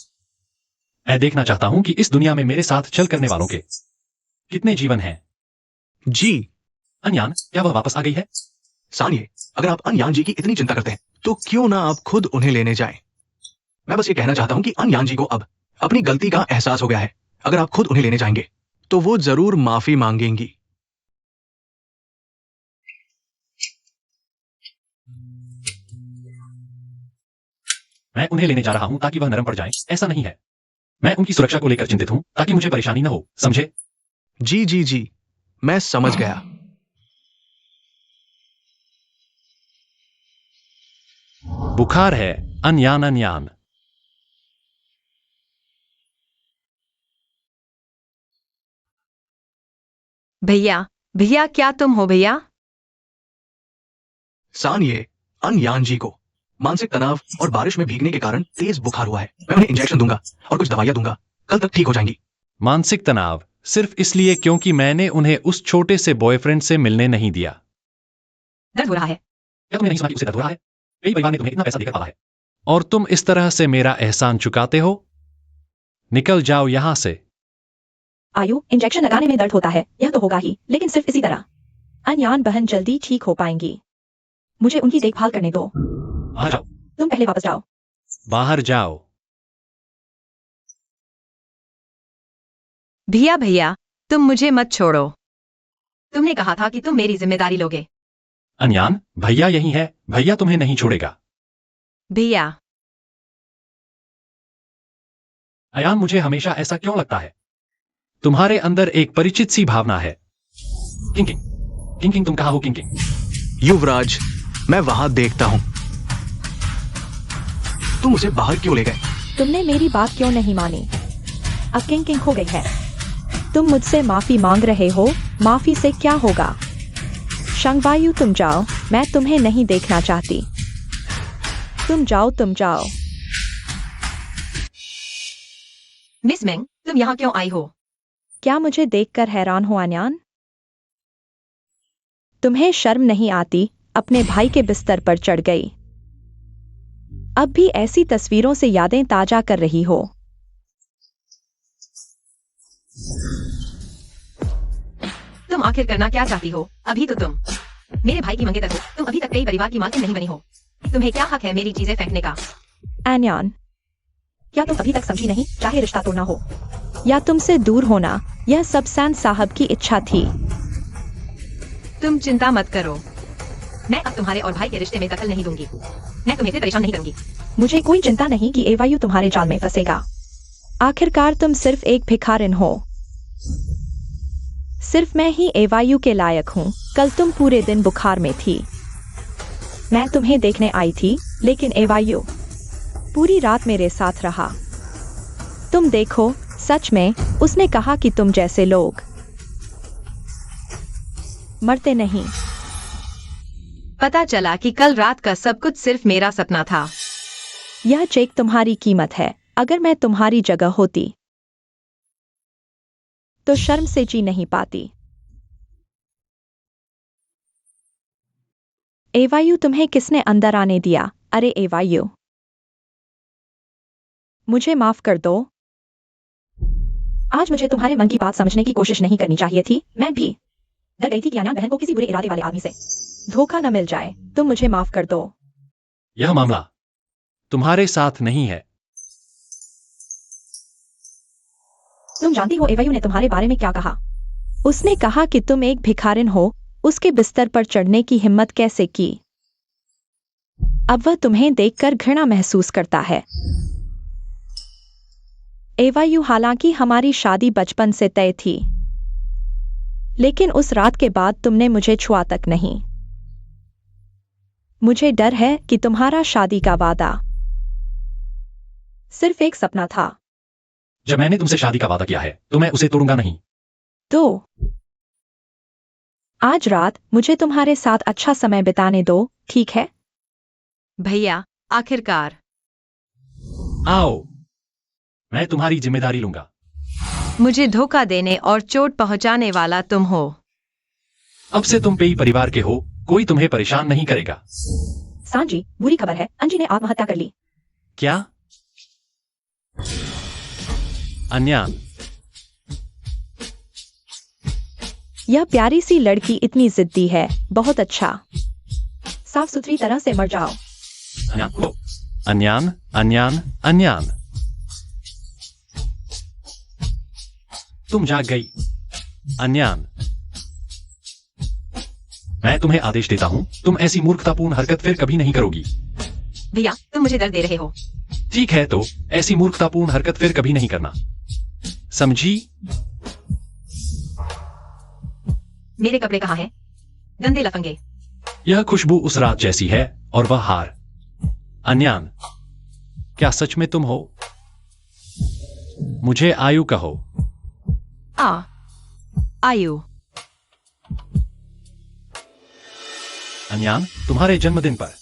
मैं देखना चाहता हूं कि इस दुनिया में मेरे साथ चल करने वालों के कितने जीवन हैं। जी अन्यान, क्या वह वापस आ गई है? सानिए, अगर आप अन्यान जी की इतनी चिंता करते हैं तो क्यों ना आप खुद उन्हें लेने जाएं। मैं बस ये कहना चाहता हूं कि अन्यान जी को अब अपनी गलती का एहसास हो गया है। अगर आप खुद उन्हें लेने जाएंगे तो वो जरूर माफी मांगेंगी। मैं उन्हें लेने जा रहा हूं ताकि वह नरम पड़ जाएं। ऐसा नहीं है, मैं उनकी सुरक्षा को लेकर चिंतित हूं ताकि मुझे परेशानी न हो, समझे? जी जी जी, मैं समझ गया। बुखार है, अन्यान अन्यान। भैया, भैया क्या तुम हो भैया? सानिए, अन्यान जी को मानसिक तनाव और बारिश में भीगने के कारण तेज बुखार हुआ है। मैं उन्हें इंजेक्शन दूंगा और कुछ दवाइयां दूंगा, कल तक ठीक हो जाएंगी। मानसिक तनाव सिर्फ इसलिए क्योंकि मैंने उन्हें उस छोटे से बॉयफ्रेंड से मिलने नहीं दिया। दर्द हो रहा है। क्या तुम्हें नहीं सुना कि उसे दर्द हो रहा है? कई परिवार ने तुम्हें इतना पैसा देकर पाला है और तुम इस तरह से मेरा एहसान चुकाते हो? निकल जाओ यहां से। आयु, इंजेक्शन लगाने में दर्द होता है, यह तो होगा ही, लेकिन सिर्फ इसी तरह। अन्यान बहन जल्दी ठीक हो पाएंगी। मुझे उनकी देखभाल करने दो। बाहर जाओ। तुम पहले वापस जाओ। बाहर जाओ। भैया भैया, तुम मुझे मत छोड़ो। तुमने कहा था कि तुम मेरी जिम्मेदारी लोगे। अन्यान, भैया यही है, भैया तुम्हें नहीं छोड़ेगा। भैया, अयान, मुझे हमेशा ऐसा क्यों लगता है? तुम्हारे अंदर एक परिचित सी भावना है। किंग किंग, किंग किंग, तुम कहाँ हो किंग किंग? युवराज, मैं वहां देखता हूं। तुम उसे बाहर क्यों ले गए? तुमने मेरी बात क्यों नहीं मानी? अब किंग किंग हो गई है। तुम मुझसे माफी मांग रहे हो, माफी से क्या होगा? शंगवायु, तुम जाओ, मैं तुम्हें नहीं देखना चाहती। तुम जाओ, तुम जाओ। मिस मेंग, तुम यहाँ क्यों आई हो? क्या मुझे देखकर हैरान हो अन्यान? तुम्हें शर्म नहीं आती? अपने भाई के बिस्तर पर चढ़ गई। अब भी ऐसी तस्वीरों से यादें ताजा कर रही हो। तुम आखिर करना क्या चाहती हो? अभी तो तुम मेरे भाई की मंगेतर हो। तुम अभी तक कई परिवार की मालकिन नहीं बनी हो। तुम्हें क्या हक है मेरी चीजें फेंकने का? अन्यान, क्या तुम अभी तक समझी नहीं? चाहे रिश्ता तोड़ना हो या तुमसे दूर होना, यह सब सैन साहब की इच्छा थी। तुम चिंता मत करो, मैं अब तुम्हारे और भाई के रिश्ते में दखल नहीं दूंगी। मैं तुम्हें फिर परेशान नहीं करूंगी। मुझे कोई चिंता नहीं कि एवायु तुम्हारे जाल में फंसेगा। आखिरकार तुम सिर्फ एक भिखारिन हो। सिर्फ मैं ही एवायु के लायक हूँ। कल तुम पूरे दिन बुखार में थी। मैं तुम्हें देखने आई थी, लेकिन एवायु पूरी रात मेरे साथ रहा। तुम देखो, सच में उसने कहा कि तुम जैसे लोग मरते नहीं। पता चला कि कल रात का सब कुछ सिर्फ मेरा सपना था। यह चेक तुम्हारी कीमत है। अगर मैं तुम्हारी जगह होती तो शर्म से जी नहीं पाती। एवायु, तुम्हें किसने अंदर आने दिया? अरे एवायु, मुझे माफ कर दो। आज मुझे तुम्हारे मन की बात समझने की कोशिश नहीं करनी चाहिए थी। मैं भी डर गई थी कि अन्यान बहन को किसी बुरे इरादे वाले आदमी से धोखा न मिल जाए। तुम मुझे माफ कर दो। यह मामला तुम्हारे साथ नहीं है। तुम जानती हो एवायु ने तुम्हारे बारे में क्या कहा? उसने कहा कि तुम एक भिखारिन हो। उसके बिस्तर पर चढ़ने की हिम्मत कैसे की? अब वह तुम्हें देखकर घृणा महसूस करता है। एवायु, हालांकि हमारी शादी बचपन से तय थी, लेकिन उस रात के बाद तुमने मुझे छुआ तक नहीं। मुझे डर है कि तुम्हारा शादी का वादा सिर्फ एक सपना था। जब मैंने तुमसे शादी का वादा किया है तो मैं उसे तोड़ूंगा नहीं। तो आज रात मुझे तुम्हारे साथ अच्छा समय बिताने दो, ठीक है? भैया, आखिरकार। आओ, मैं तुम्हारी जिम्मेदारी लूंगा। मुझे धोखा देने और चोट पहुंचाने वाला तुम हो। अब से तुम पेई परिवार के हो, कोई तुम्हें परेशान नहीं करेगा। सांजी, बुरी खबर है, अंजी ने आत्महत्या कर ली। क्या? अन्यान, यह प्यारी सी लड़की इतनी जिद्दी है। बहुत अच्छा, साफ सुथरी तरह से मर जाओ। अन्यान, ओ, अन्यान, अन्यान, अन्यान। तुम जाग गई। अन्यान, मैं तुम्हें आदेश देता हूं, तुम ऐसी मूर्खतापूर्ण हरकत फिर कभी नहीं करोगी। भैया, तुम मुझे दर्द दे रहे हो। ठीक है, तो ऐसी मूर्खतापूर्ण हरकत फिर कभी नहीं करना, समझी? मेरे कपड़े कहाँ हैं? गंदे लफंगे। यह खुशबू उस रात जैसी है और वह हार। अन्यान, क्या सच में तुम हो? मुझे आयु कहो। आयु। अन्यान, तुम्हारे जन्मदिन पर।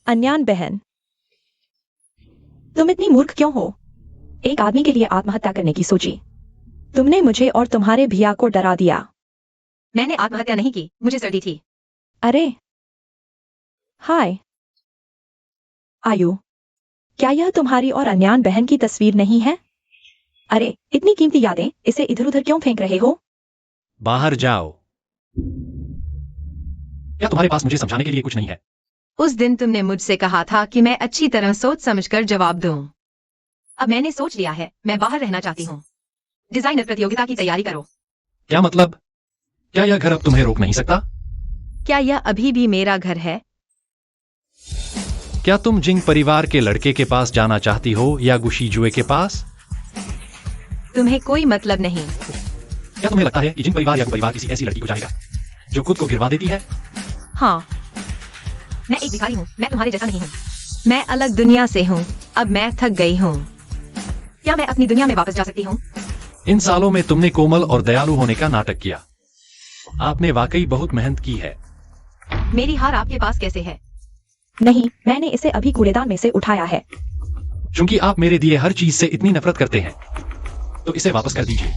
अन्यान बहन, तुम इतनी मूर्ख क्यों हो? एक आदमी के लिए आत्महत्या करने की सोची। तुमने मुझे और तुम्हारे भैया को डरा दिया। मैंने आत्महत्या नहीं की, मुझे सर्दी थी। अरे हाय आयु, क्या यह तुम्हारी और अन्यान बहन की तस्वीर नहीं है? अरे इतनी कीमती यादें, इसे इधर उधर क्यों फेंक रहे हो? बाहर जाओ। क्या तुम्हारे पास मुझे समझाने के लिए कुछ नहीं है? उस दिन तुमने मुझसे कहा था कि मैं अच्छी तरह सोच समझकर जवाब दूं। अब मैंने सोच लिया है, मैं बाहर रहना चाहती हूँ। डिजाइनर प्रतियोगिता की तैयारी करो। क्या मतलब? क्या यह घर अब तुम्हें रोक नहीं सकता? क्या यह अभी भी मेरा घर है? क्या तुम जिंग परिवार के लड़के के पास जाना चाहती हो या गुशी जुए के पास? तुम्हें कोई मतलब नहीं। क्या तुम्हें लगता है कि जिंग परिवार या परिवार किसी ऐसी लड़की को चाहेगा जो खुद को गिरवा देती है? हाँ, मैं एक भिखारी हूँ, मैं तुम्हारे जैसा नहीं हूँ। मैं अलग दुनिया से हूँ, अब मैं थक गई हूँ। क्या मैं अपनी दुनिया में वापस जा सकती हूँ? इन सालों में तुमने कोमल और दयालु होने का नाटक किया। आपने वाकई बहुत मेहनत की है। मेरी हार आपके पास कैसे है? नहीं, मैंने इसे अभी कूड़ेदान में से उठाया है। क्योंकि आप मेरे दिए हर चीज से इतनी नफरत करते हैं, तो इसे वापस कर दीजिए।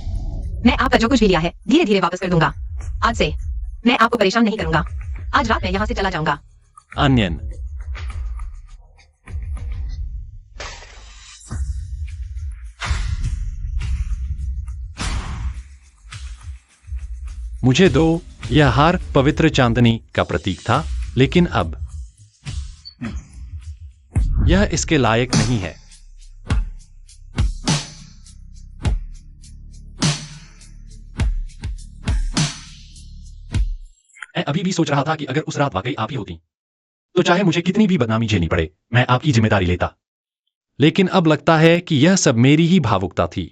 मैं आपका जो कुछ भी लिया है धीरे धीरे वापस कर दूंगा। आज से मैं आपको परेशान नहीं करूंगा। आज रात मैं यहाँ से चला जाऊंगा। अन्यन, मुझे दो। यह हार पवित्र चांदनी का प्रतीक था, लेकिन अब यह इसके लायक नहीं है। मैं अभी भी सोच रहा था कि अगर उस रात वाकई आप ही होती तो चाहे मुझे कितनी भी बदनामी झेलनी पड़े, मैं आपकी जिम्मेदारी लेता। लेकिन अब लगता है कि यह सब मेरी ही भावुकता थी।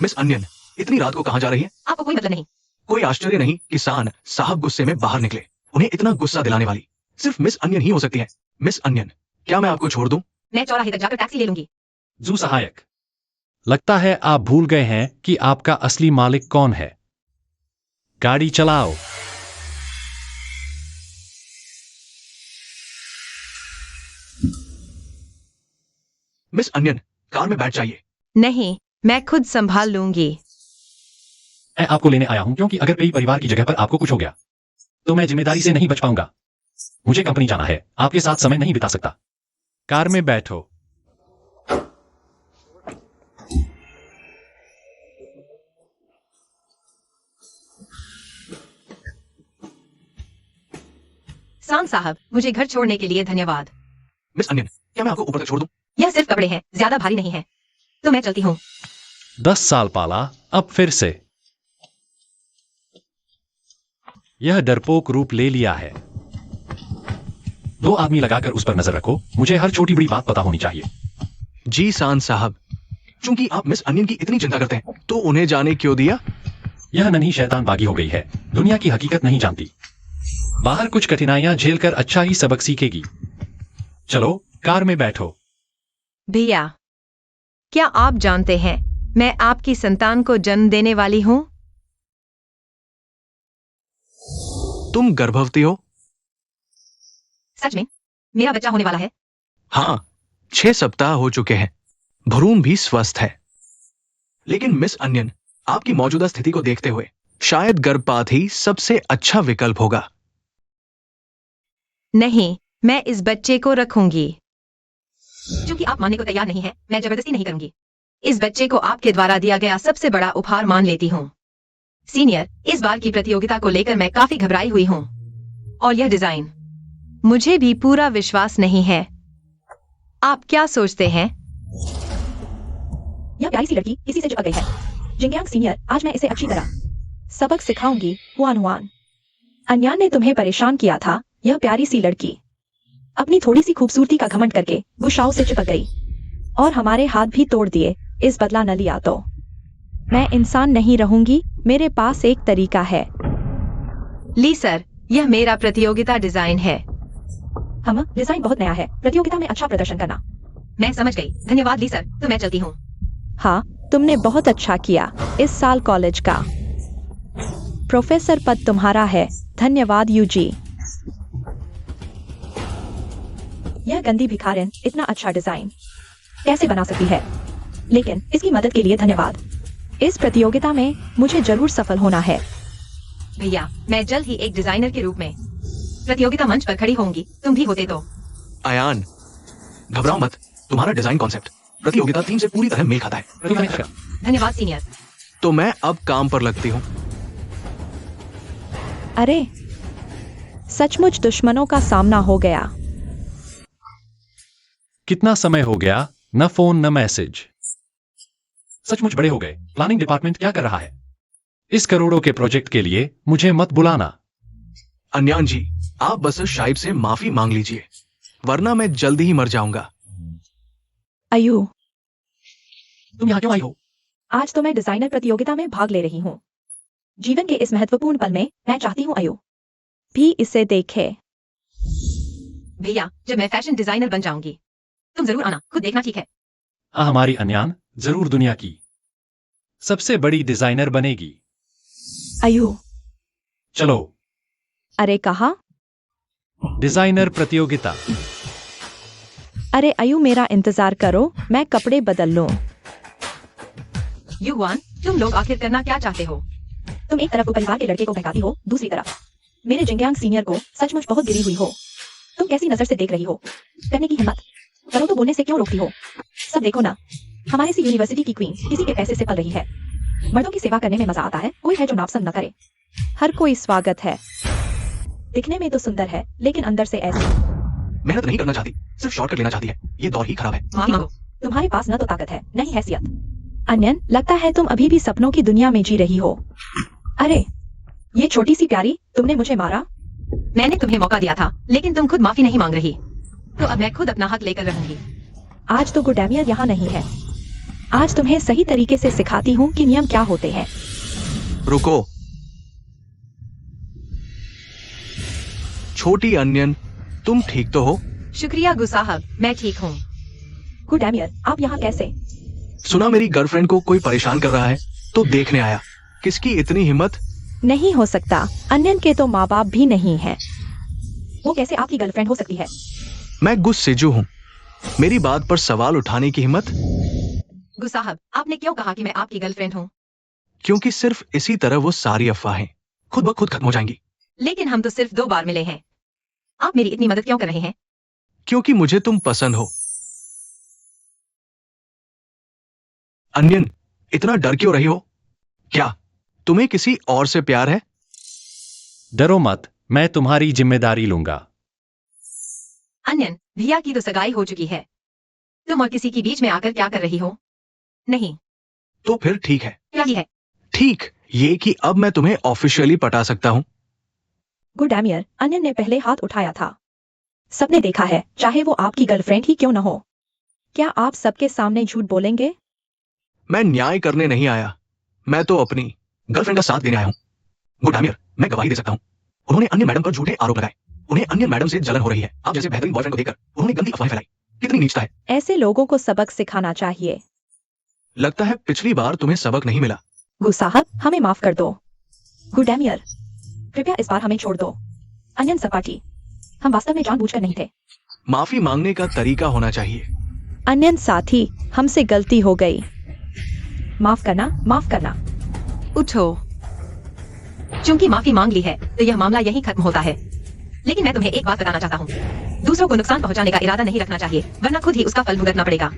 मिस अन्यन, इतनी रात को कहां जा रही है? आपको कोई मतलब नहीं। कोई आश्चर्य नहीं कि सान साहब गुस्से में बाहर निकले। उन्हें इतना गुस्सा दिलाने वाली सिर्फ मिस अन्यन ही हो सकती है। मिस अन्यन, क्या मैं आपको छोड़ दूं? मैं चौराहे तक जाकर टैक्सी ले लूंगी। जू सहायक, लगता है आप भूल गए हैं कि आपका असली मालिक कौन है। गाड़ी चलाओ। मिस अन्यन, कार में बैठ जाइए। नहीं, मैं खुद संभाल लूंगी। मैं आपको लेने आया हूं क्योंकि अगर कई परिवार की जगह पर आपको कुछ हो गया तो मैं जिम्मेदारी से नहीं बच पाऊंगा। मुझे कंपनी जाना है, आपके साथ समय नहीं बिता सकता। कार में बैठो। सान साहब, मुझे घर छोड़ने के लिए धन्यवाद। मिस अन्यन, क्या मैं आपको ऊपर तक छोड़ दूं? यह सिर्फ कपड़े हैं, ज्यादा भारी नहीं है, तो मैं चलती हूँ। 10 साल पाला, अब फिर से यह डरपोक रूप ले लिया है। दो आदमी लगाकर उस पर नजर रखो, मुझे हर छोटी बड़ी बात पता होनी चाहिए। जी सान साहब, चूंकि आप मिस अनियन की इतनी चिंता करते हैं तो उन्हें जाने क्यों दिया? यह नन्ही शैतान बागी हो गई है, दुनिया की हकीकत नहीं जानती। बाहर कुछ कठिनाइयां झेलकर अच्छा ही सबक सीखेगी। चलो कार में बैठो। भैया, क्या आप जानते हैं मैं आपकी संतान को जन्म देने वाली हूं? तुम गर्भवती हो? सच में मेरा बच्चा होने वाला है। हाँ, 6 सप्ताह हो चुके हैं। भ्रूण भी स्वस्थ है। लेकिन मिस अनियन, आपकी मौजूदा स्थिति को देखते हुए शायद गर्भपात ही सबसे अच्छा विकल्प होगा। नहीं, मैं इस बच्चे को रखूंगी। क्योंकि आप मानने को तैयार नहीं हैं, मैं जबरदस्ती नहीं करूंगी। इस बच्चे को आपके द्वारा दिया गया सबसे बड़ा उपहार मान लेती हूँ। सीनियर, इस बार की प्रतियोगिता को लेकर मैं काफी घबराई हुई हूँ। और यह डिजाइन, मुझे भी पूरा विश्वास नहीं है। आप क्या सोचते हैं? यह प्यारी सी लड़की किसी से चिपक गई है। जिंगयांग सीनियर, आज मैं इसे अच्छी तरह सबक सिखाऊंगी। हुआन हुआन, अन्यान ने तुम्हें परेशान किया था। यह प्यारी सी लड़की अपनी थोड़ी सी खूबसूरती का घमंड करके गुस्साओं से चिपक गई और हमारे हाथ भी तोड़ दिए। इस बदला न लिया तो मैं इंसान नहीं रहूंगी। मेरे पास एक तरीका है। ली सर, यह मेरा प्रतियोगिता डिजाइन है। हम डिजाइन बहुत नया है, प्रतियोगिता में अच्छा प्रदर्शन करना। मैं समझ गई, धन्यवाद ली सर, तो मैं चलती हूँ। हाँ, तुमने बहुत अच्छा किया। इस साल कॉलेज का प्रोफेसर पद तुम्हारा है। धन्यवाद यूजी। यह गंदी भिखारिन इतना अच्छा डिजाइन कैसे बना सकती है? लेकिन इसकी मदद के लिए धन्यवाद। इस प्रतियोगिता में मुझे जरूर सफल होना है। भैया, मैं जल्द ही एक डिजाइनर के रूप में प्रतियोगिता मंच पर खड़ी होंगी। तुम भी होते तो। अयान, घबराओ मत। तुम्हारा डिजाइन कॉन्सेप्ट प्रतियोगिता थीम से पूरी तरह मेल खाता है। धन्यवाद सीनियर। तो मैं अब काम पर लगती हूँ। अरे, सचमुच दुश्मनों का सामना हो गया। कितना समय हो गया, न फोन न मैसेज। सचमुच बड़े हो गए। प्लानिंग डिपार्टमेंट क्या कर रहा है? इस करोड़ों के प्रोजेक्ट के लिए मुझे मत बुलाना। अन्यान जी, आप बस शाइब से माफी मांग लीजिए, वरना मैं जल्दी ही मर जाऊंगा। अयू, तुम यहाँ क्यों आई हो? आज तो मैं डिजाइनर प्रतियोगिता में भाग ले रही हूँ। जीवन के इस महत्वपूर्ण पल में मैं चाहती हूँ अयू भी इसे देखे। भैया, जब मैं फैशन डिजाइनर बन जाऊंगी तुम जरूर आना, खुद देखना, ठीक है? हमारी अन्यान जरूर दुनिया की सबसे बड़ी डिजाइनर बनेगी। अयू, चलो। अरे कहा? डिजाइनर प्रतियोगिता। अरे अयू, मेरा इंतजार करो, मैं कपड़े बदल लूं। युवान, तुम लोग आखिर करना क्या चाहते हो? तुम एक तरफ परिवार के लड़के को बहकाती हो, दूसरी तरफ मेरे जिंगयांग सीनियर को सचमुच बहुत गिरी हुई हो। तुम कैसी नजर से देख रही हो? करने की हिम्मत करो तो बोलने से क्यों रोकती हो? सब देखो ना, हमारे सी यूनिवर्सिटी की क्वीन किसी के पैसे से पल रही है। मर्दों की सेवा करने में मजा आता है, कोई है जो नापसंद न करे। हर कोई स्वागत है। दिखने में तो सुंदर है, लेकिन अंदर से ऐसी मेहनत नहीं करना चाहती, सिर्फ शॉर्टकट लेना चाहती है। ये दौर ही खराब है। माफी मांगो। तुम्हारे पास न तो ताकत है, न ही हैसियत। अन्यन, लगता है तुम अभी भी सपनों की दुनिया में जी रही हो। अरे, ये छोटी सी प्यारी, तुमने मुझे मारा। मैंने तुम्हें मौका दिया था, लेकिन तुम खुद माफी नहीं मांग रही। तो अब मैं खुद अपना हक लेकर रहूंगी। आज तो गुडैमियर यहाँ नहीं है। आज तुम्हें सही तरीके से सिखाती हूँ कि नियम क्या होते हैं। रुको, छोटी अनियन, तुम ठीक तो हो? शुक्रिया गुसाहब, मैं ठीक हूँ। गुडैमियर, आप यहाँ कैसे? सुना मेरी गर्लफ्रेंड को कोई परेशान कर रहा है, तो देखने आया। किसकी इतनी हिम्मत? नहीं हो सकता, अन्यन के तो माँ बाप भी नहीं हैं। वो कैसे आपकी गर्लफ्रेंड हो सकती है? मैं गुस्सेजू हूँ। मेरी बात पर सवाल उठाने की हिम्मत? गुसाहब, आपने क्यों कहा कि मैं आपकी गर्लफ्रेंड हूँ? क्योंकि सिर्फ इसी तरह वो सारी अफवाहें खुद ब खुद खत्म हो जाएंगी। लेकिन हम तो सिर्फ 2 बार मिले हैं। आप मेरी इतनी मदद क्यों कर रहे हैं? क्योंकि मुझे तुम पसंद हो। अन्यन, इतना डर क्यों रही हो? क्या तुम्हें किसी और से प्यार है? डरो मत, मैं तुम्हारी जिम्मेदारी लूंगा। अन्यन, भैया की तो सगाई हो चुकी है। तुम और किसी के बीच में आकर क्या कर रही हो? नहीं। तो फिर ठीक है। क्या ही है? ठीक ये कि अब मैं तुम्हें ऑफिशियली पटा सकता हूँ। गुडैमियर, अन्यन ने पहले हाथ उठाया था। सबने देखा है, चाहे वो आपकी गर्लफ्रेंड ही क्यों न हो। क्या आप सबके सामने झूठ बोलेंगे? मैं न्याय करने नहीं आया, मैं तो अपनी गर्लफ्रेंड का साथ देने आया हूँ। गुडामियर, मैं गवाही दे सकता हूँ। उन्होंने अन्य मैडम पर झूठे आरोप लगाए। उन्हें अन्य मैडम से जलन हो रही है। आप जैसे बेहतरीन बॉयफ्रेंड को देखकर उन्होंने गंदी अफवाहें फैलाई। कितनी नीचता है। ऐसे लोगों को सबक सिखाना चाहिए। लगता है पिछली बार तुम्हें सबक नहीं मिला। गु साहब, हमें माफ कर दो। गुडैमियर, कृपया इस बार हमें छोड़ दो। अनियन सपाटी, हम वास्तव में जानबूझकर नहीं थे। माफी मांगने का तरीका होना चाहिए। अनियन साथी, हमसे गलती हो गई। माफ करना, माफ करना। उठो। चूंकि माफी मांग ली है तो यह मामला यहीं खत्म होता है। लेकिन मैं तुम्हें एक बात बताना चाहता हूँ, दूसरों को नुकसान पहुंचाने का इरादा नहीं रखना चाहिए, वरना खुद ही उसका फल भुगतना पड़ेगा।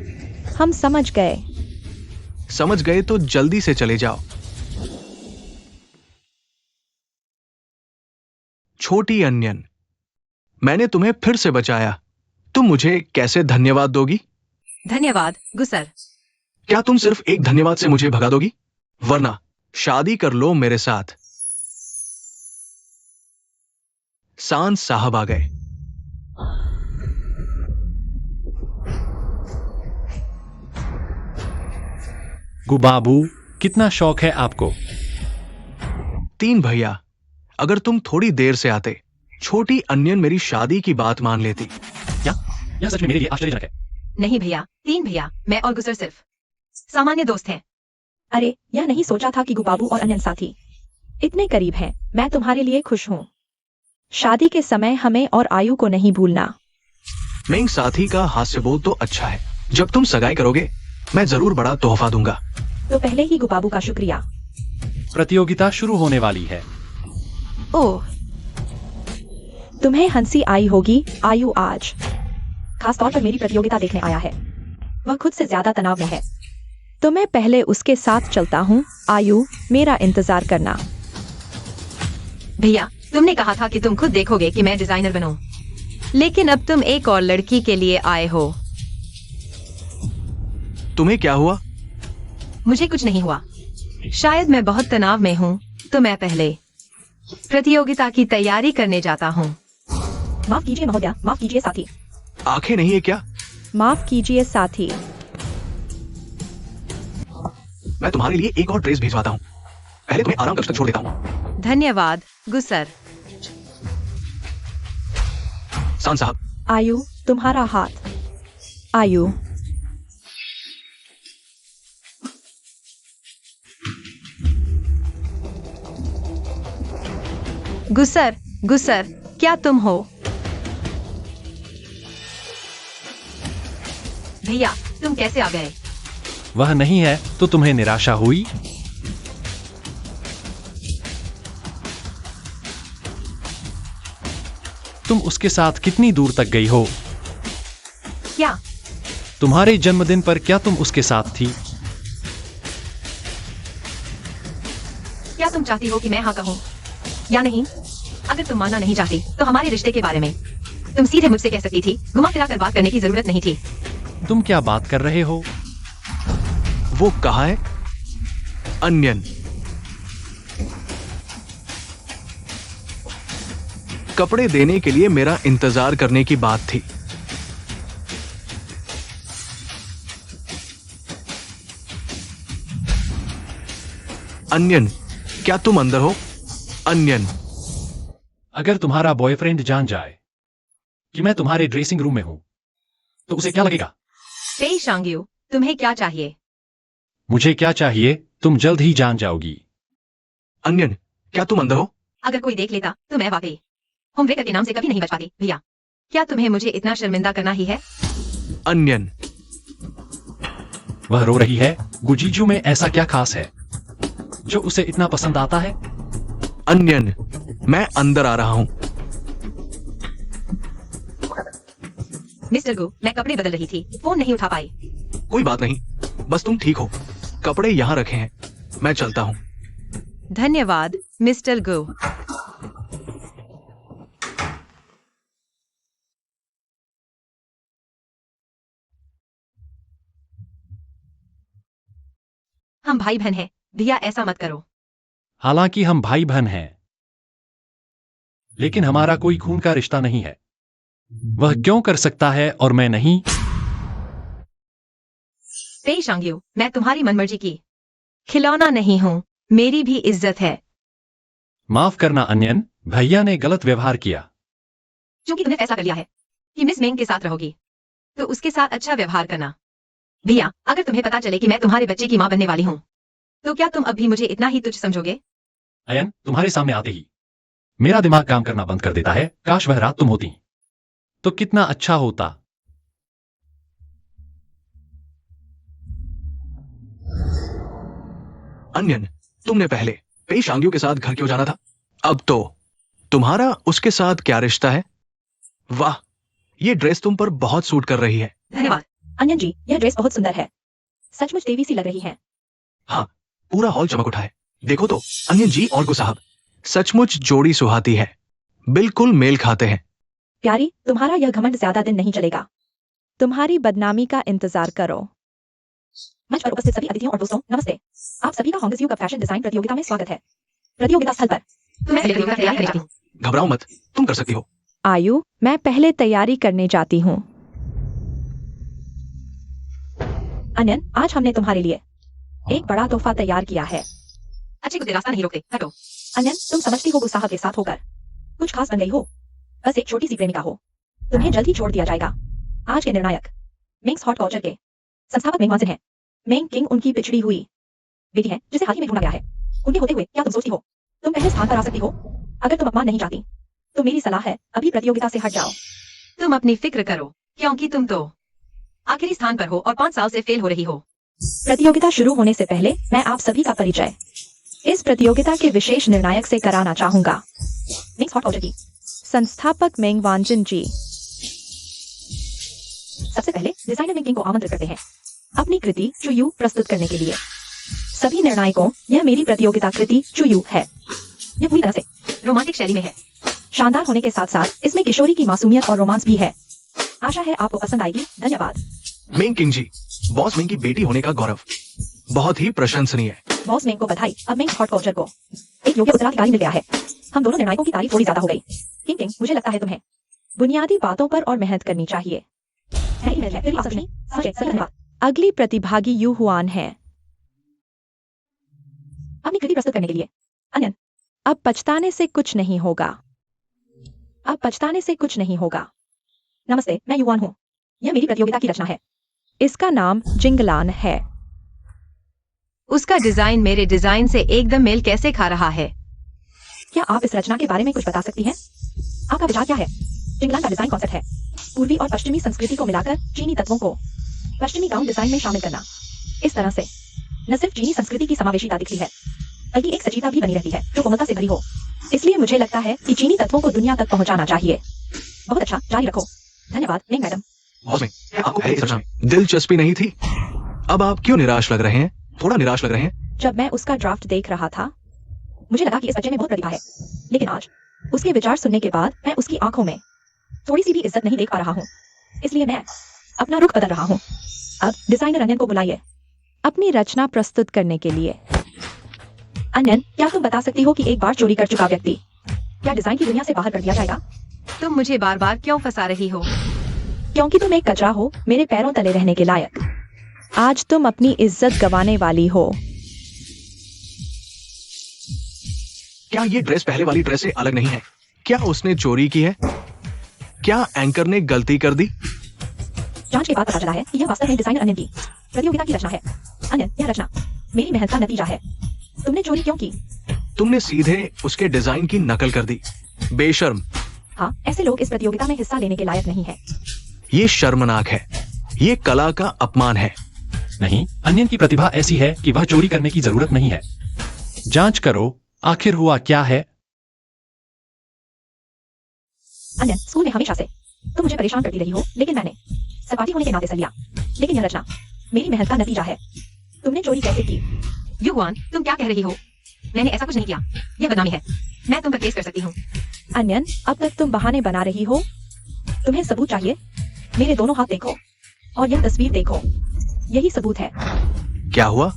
हम समझ गए। समझ गए तो जल्दी से चले जाओ। छोटी अनियन, मैंने तुम्हें फिर से बचाया। तुम मुझे कैसे धन्यवाद दोगी? धन्यवाद गुसर। क्या तुम सिर्फ एक धन्यवाद से मुझे भगा दोगी? वरना शादी कर लो मेरे साथ। सांस साहब आ गए। गुबाबू, कितना शौक है आपको? 3 भैया, अगर तुम थोड़ी देर से आते, छोटी अनियन मेरी शादी की बात मान लेती। क्या? यह सच में मेरे लिए आश्चर्यजनक है। नहीं भैया, 3 भैया, मैं और गुसर सिर्फ सामान्य दोस्त हैं। अरे, यह नहीं सोचा था कि गुबाबू और अनियन साथी इतने करीब हैं। मैं तुम्हारे लिए खुश हूँ। शादी के समय हमें और आयु को नहीं भूलना। मेंग साथी का हास्यबोध तो अच्छा है। जब तुम सगाई करोगे, मैं जरूर बड़ा तोहफा दूंगा। तो पहले ही गुबाबू का शुक्रिया। प्रतियोगिता शुरू होने वाली है। ओह, तुम्हें हंसी आई होगी आयु आज। खास तौर पर मेरी प्रतियोगिता देखने आया है। वह खुद से ज्यादा तनाव में है। तो मैं पहले उसके साथ चलता हूँ। आयु, मेरा इंतजार करना। भैया, तुमने कहा था कि तुम खुद देखोगे कि मैं डिजाइनर बनूं। लेकिन अब तुम एक और लड़की के लिए आए हो। तुम्हें क्या हुआ? मुझे कुछ नहीं हुआ। शायद मैं बहुत तनाव में हूँ, तो मैं पहले प्रतियोगिता की तैयारी करने जाता हूँ। माफ कीजिए महोदया, माफ कीजिए साथी। आंखें नहीं है क्या? माफ कीजिए साथी। मैं तुम्हारे लिए एक और ड्रेस भिजवाता हूँ। पहले तुम्हें आराम कक्ष तक छोड़ देता हूँ। धन्यवाद गुसर। सांस साहब, आयु, तुम्हारा हाथ। आयु, गुसर, गुसर, क्या तुम हो? भैया, तुम कैसे आ गए? वह नहीं है तो तुम्हें निराशा हुई? तुम उसके साथ कितनी दूर तक गई हो? क्या? तुम्हारे जन्मदिन पर क्या तुम उसके साथ थी? क्या तुम चाहती हो कि मैं हाँ कहूँ या नहीं? अगर तुम मानना नहीं चाहती तो हमारे रिश्ते के बारे में तुम सीधे मुझसे कह सकती थी। घुमा फिरा कर बात करने की जरूरत नहीं थी। तुम क्या बात कर रहे हो? वो कहाँ है? अनियन, कपड़े देने के लिए मेरा इंतजार करने की बात थी। अनियन, क्या तुम अंदर हो? अनियन, अगर तुम्हारा बॉयफ्रेंड जान जाए कि मैं तुम्हारे ड्रेसिंग रूम में हूं, तो उसे क्या लगेगा? पेई शांग्यू, तुम्हें क्या चाहिए? मुझे क्या चाहिए, तुम जल्द ही जान जाओगी। अनियन, क्या तुम अंदर हो? अगर कोई देख लेता तो मैं वाकई होमब्रेकर के नाम से कभी नहीं बच पाती। भैया, क्या तुम्हें मुझे इतना शर्मिंदा करना ही है? अनियन, वह रो रही है। गुजीजू में ऐसा क्या खास है जो उसे इतना पसंद आता है? अनियन, मैं अंदर आ रहा हूं। मिस्टर गु, मैं कपड़े बदल रही थी, फोन नहीं उठा पाई। कोई बात नहीं, बस तुम ठीक हो। कपड़े यहां रखे हैं, मैं चलता हूं। धन्यवाद मिस्टर गु। हम भाई बहन हैं, भैया ऐसा मत करो। हालांकि हम भाई बहन हैं, लेकिन हमारा कोई खून का रिश्ता नहीं है। वह क्यों कर सकता है और मैं नहीं? पेई शांग्यू, मैं तुम्हारी मनमर्जी की खिलौना नहीं हूं, मेरी भी इज्जत है। माफ करना अन्यन, भैया ने गलत व्यवहार किया। क्योंकि तुमने फैसला कर लिया है कि मिस मेंग के साथ रहोगी, तो उसके साथ अच्छा व्यवहार करना। भैया, अगर तुम्हें पता चले कि मैं तुम्हारे बच्चे की मां बनने वाली हूं, तो क्या तुम अब भी मुझे इतना ही तुच्छ समझोगे? अयन, तुम्हारे सामने आते ही मेरा दिमाग काम करना बंद कर देता है। काश वह रात तुम होती तो कितना अच्छा होता। अन्यन, तुमने पहले पेई शांग्यू के साथ घर क्यों जाना था? अब तो तुम्हारा उसके साथ क्या रिश्ता है? वाह, ये ड्रेस तुम पर बहुत सूट कर रही है। धन्यवाद। अन्यन जी, यह ड्रेस बहुत सुंदर है। सचमुच देवी सी लग रही है। हाँ, पूरा हॉल चमक उठा है। देखो तो, अन्यन जी और साहब, सचमुच जोड़ी सुहाती है। बिल्कुल मेल खाते हैं। प्यारी, तुम्हारा यह घमंड ज्यादा दिन नहीं चलेगा। तुम्हारी बदनामी का इंतजार करो। मंच पर उपस्थित सभी अतिथियों और दोस्तों, नमस्ते। आप सभी का होंगसियू कप फैशन डिजाइन प्रतियोगिता में स्वागत है। प्रतियोगिता स्थल पर मैं पहले प्रतियोगिता की तैयारी करने जाती हूँ। घबराओ मत, तुम कर सकती हो। आयु, मैं पहले तैयारी करने जाती हूँ। अन्यन, आज हमने तुम्हारे लिए एक बड़ा तोहफा तैयार किया है। अच्छे कुत्ते रास्ता नहीं रोकते, हटो। अन्यन, तुम समझती हो गुस्साह के साथ होकर कुछ खास बन गई हो। बस एक छोटी सी प्रेमिका हो। तुम्हें जल्द ही छोड़ दिया जाएगा। आज के निर्णायक मिंग्स हॉट कल्चर के संस्थापक मेंग वांजिन हैं। मेंग किंग उनकी पिछड़ी हुई बेटी है, जिसे हाल ही में ढूंढा गया है। उनके होते हुए क्या तुम सोचती हो तुम पहले स्थान पर आ सकती हो? अगर तुम अपमान नहीं चाहती तो मेरी सलाह है अभी प्रतियोगिता से हट जाओ। तुम अपनी फिक्र करो, क्योंकि तुम तो आखिरी स्थान पर हो और 5 साल से फेल हो रही हो। प्रतियोगिता शुरू होने से पहले मैं आप सभी का परिचय इस प्रतियोगिता के विशेष निर्णायक से कराना चाहूंगा। मिंग्स हॉट कल्चर की संस्थापक मेंग वांजिन जी। सबसे पहले डिजाइनर मेंग किंग को आमंत्रित करते हैं अपनी कृति चुयू प्रस्तुत करने के लिए। सभी निर्णायकों, यह मेरी प्रतियोगिता कृति चुयू है। यह पूरी तरह से रोमांटिक शैली में है। शानदार होने के साथ साथ इसमें किशोरी की मासूमियत और रोमांस भी है। आशा है आपको पसंद आएगी। धन्यवाद। मेंग किंग जी, बॉस मेंग की बेटी होने का गौरव बहुत ही प्रशंसनीय है। बॉस मेंग को बधाई। अब मेंग हॉट कल्चर को एक योग्य उत्तराधिकारी मिल गया है। हम दोनों निर्णायकों की तारीफ थोड़ी ज्यादा हो गई। किंग किंग, मुझे लगता है तुम्हें बुनियादी बातों पर और मेहनत करनी चाहिए। धन्यवाद। अगली प्रतिभागी यू हुआन है। अपनी कृति प्रस्तुत करने के लिए अन्यन, अब पछताने से कुछ नहीं होगा। अब पछताने से कुछ नहीं होगा। नमस्ते, मैं युवान हूँ। यह मेरी प्रतियोगिता की रचना है। इसका नाम जिंगलान है। उसका डिजाइन मेरे डिजाइन से एकदम मेल कैसे खा रहा है? क्या आप इस रचना के बारे में कुछ बता सकती हैं? आपका विचार क्या है? जिंगलान का डिजाइन कॉन्सेप्ट है पूर्वी और पश्चिमी संस्कृति को मिलाकर चीनी तत्वों को पश्चिमी गाउन डिजाइन में शामिल करना। इस तरह से न सिर्फ चीनी संस्कृति की समावेशिता दिखती है, बल्कि एक सजीवता भी बनी रहती है जो कोमलता से भरी हो। इसलिए मुझे लगता है कि चीनी तत्वों को दुनिया तक पहुंचाना चाहिए। बहुत अच्छा, जारी रखो। धन्यवाद मेंग मैडम। बॉस मेंग, आपको पहले इस रचना में दिलचस्पी नहीं थी? अब आप क्यों निराश लग रहे हैं? थोड़ा निराश लग रहे हैं। जब मैं उसका ड्राफ्ट देख रहा था, मुझे लगा कि इस बच्चे में बहुत प्रतिभा है, लेकिन आज उसके विचार सुनने के बाद मैं उसकी आंखों में थोड़ी सी भी इज्जत नहीं देख पा रहा हूँ। इसलिए मैं अपना रुख बदल रहा हूँ। अब डिजाइनर अन्यन को बुलाइए अपनी रचना प्रस्तुत करने के लिए। अन्यन, क्या तुम बता सकती हो कि एक बार चोरी कर चुका व्यक्ति क्या डिजाइन की दुनिया से बाहर कर दिया जाएगा? तुम मुझे बार बार क्यों फंसा रही हो? क्योंकि तुम एक कचरा हो, मेरे पैरों तले रहने के लायक। आज तुम अपनी इज्जत गंवाने वाली हो। क्या ये ड्रेस पहले वाली ड्रेस से अलग नहीं है? क्या उसने चोरी की है? क्या एंकर ने गलती कर दी? जांच के बाद पता चला है कि यह वास्तव में डिजाइनर अन्यन की प्रतियोगिता की रचना है। अन्यन, यह रचना मेरी मेहनत का नतीजा है। तुमने चोरी क्यों की? तुमने सीधे उसके डिजाइन की नकल कर दी। बेशर्म। हाँ, ऐसे लोग इस प्रतियोगिता में हिस्सा लेने के लायक नहीं है। ये शर्मनाक है। ये कला का अपमान है। नहीं, अन्यन की प्रतिभा ऐसी है कि वह चोरी करने की जरूरत नहीं है। जांच करो, आखिर हुआ क्या है? अन्यन, स्कूल में हमेशा से तुम मुझे परेशान करती रही हो, लेकिन मैंने सहपाठी होने के नाते सह लिया। लेकिन यह रचना मेरी मेहनत का नतीजा है। तुमने चोरी कैसे की? युवान, तुम क्या कह रही हो? मैंने ऐसा कुछ नहीं किया। यह बदनामी है। मैं तुम पर केस कर सकती हूँ। अन्यन, अब तक तुम बहाने बना रही हो। तुम्हें सबूत चाहिए? मेरे दोनों हाथ देखो और यह तस्वीर देखो, यही सबूत है। क्या हुआ?